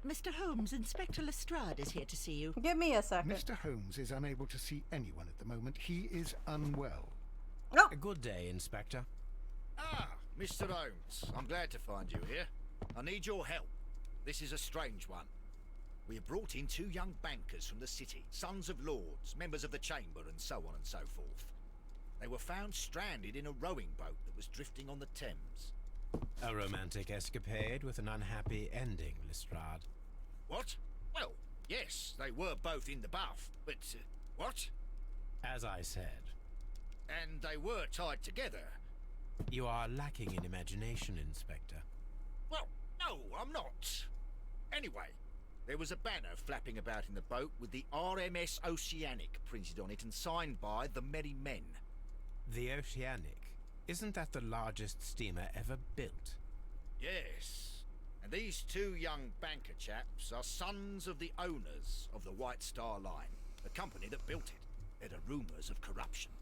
[SPEAKER 11] Mr. Holmes, Inspector Lestrade is here to see you.
[SPEAKER 1] Give me a second.
[SPEAKER 2] Mr. Holmes is unable to see anyone at the moment. He is unwell.
[SPEAKER 1] Oh.
[SPEAKER 3] A good day, Inspector.
[SPEAKER 4] Ah, Mr. Holmes, I'm glad to find you here. I need your help. This is a strange one. We have brought in 2 young bankers from the city, sons of lords, members of the chamber, and so on and so forth. They were found stranded in a rowing boat that was drifting on the Thames.
[SPEAKER 3] A romantic escapade with an unhappy ending, Lestrade.
[SPEAKER 4] What? Well, yes, they were both in the bath, but... what?
[SPEAKER 3] As I said.
[SPEAKER 4] And they were tied together.
[SPEAKER 3] You are lacking in imagination, Inspector.
[SPEAKER 4] Well, no, I'm not. Anyway, there was a banner flapping about in the boat with the RMS Oceanic printed on it and signed by the Merry Men.
[SPEAKER 3] The Oceanic? Isn't that the largest steamer ever built?
[SPEAKER 4] Yes. And these 2 young banker chaps are sons of the owners of the White Star Line, the company that built it. There are rumours of corruption.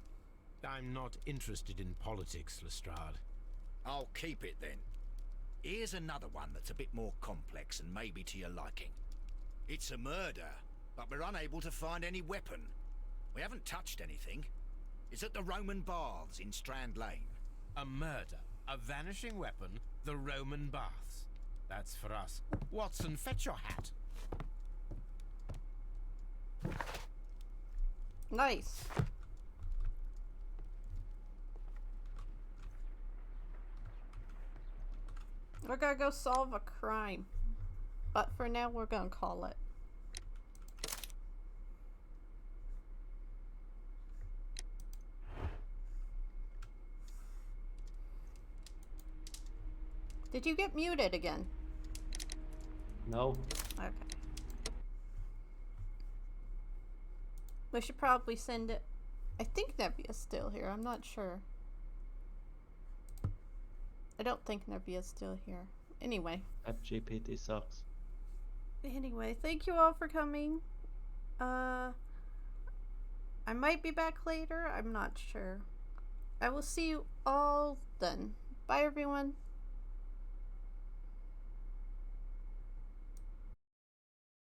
[SPEAKER 3] I'm not interested in politics, Lestrade.
[SPEAKER 4] I'll keep it then. Here's another one that's a bit more complex and maybe to your liking. It's a murder, but we're unable to find any weapon. We haven't touched anything. It's at the Roman Baths in Strand Lane.
[SPEAKER 3] A murder, a vanishing weapon, the Roman Baths. That's for us. Watson, fetch your hat.
[SPEAKER 1] Nice. We're gonna go solve a crime. But for now, we're gonna call it. Did you get muted again?
[SPEAKER 12] No.
[SPEAKER 1] Okay. We should probably send it. I think Nebbia's still here. I'm not sure. I don't think Nebbia's still here. Anyway.
[SPEAKER 12] GPT sucks.
[SPEAKER 1] Anyway, thank you all for coming. I might be back later. I'm not sure. I will see you all then. Bye, everyone.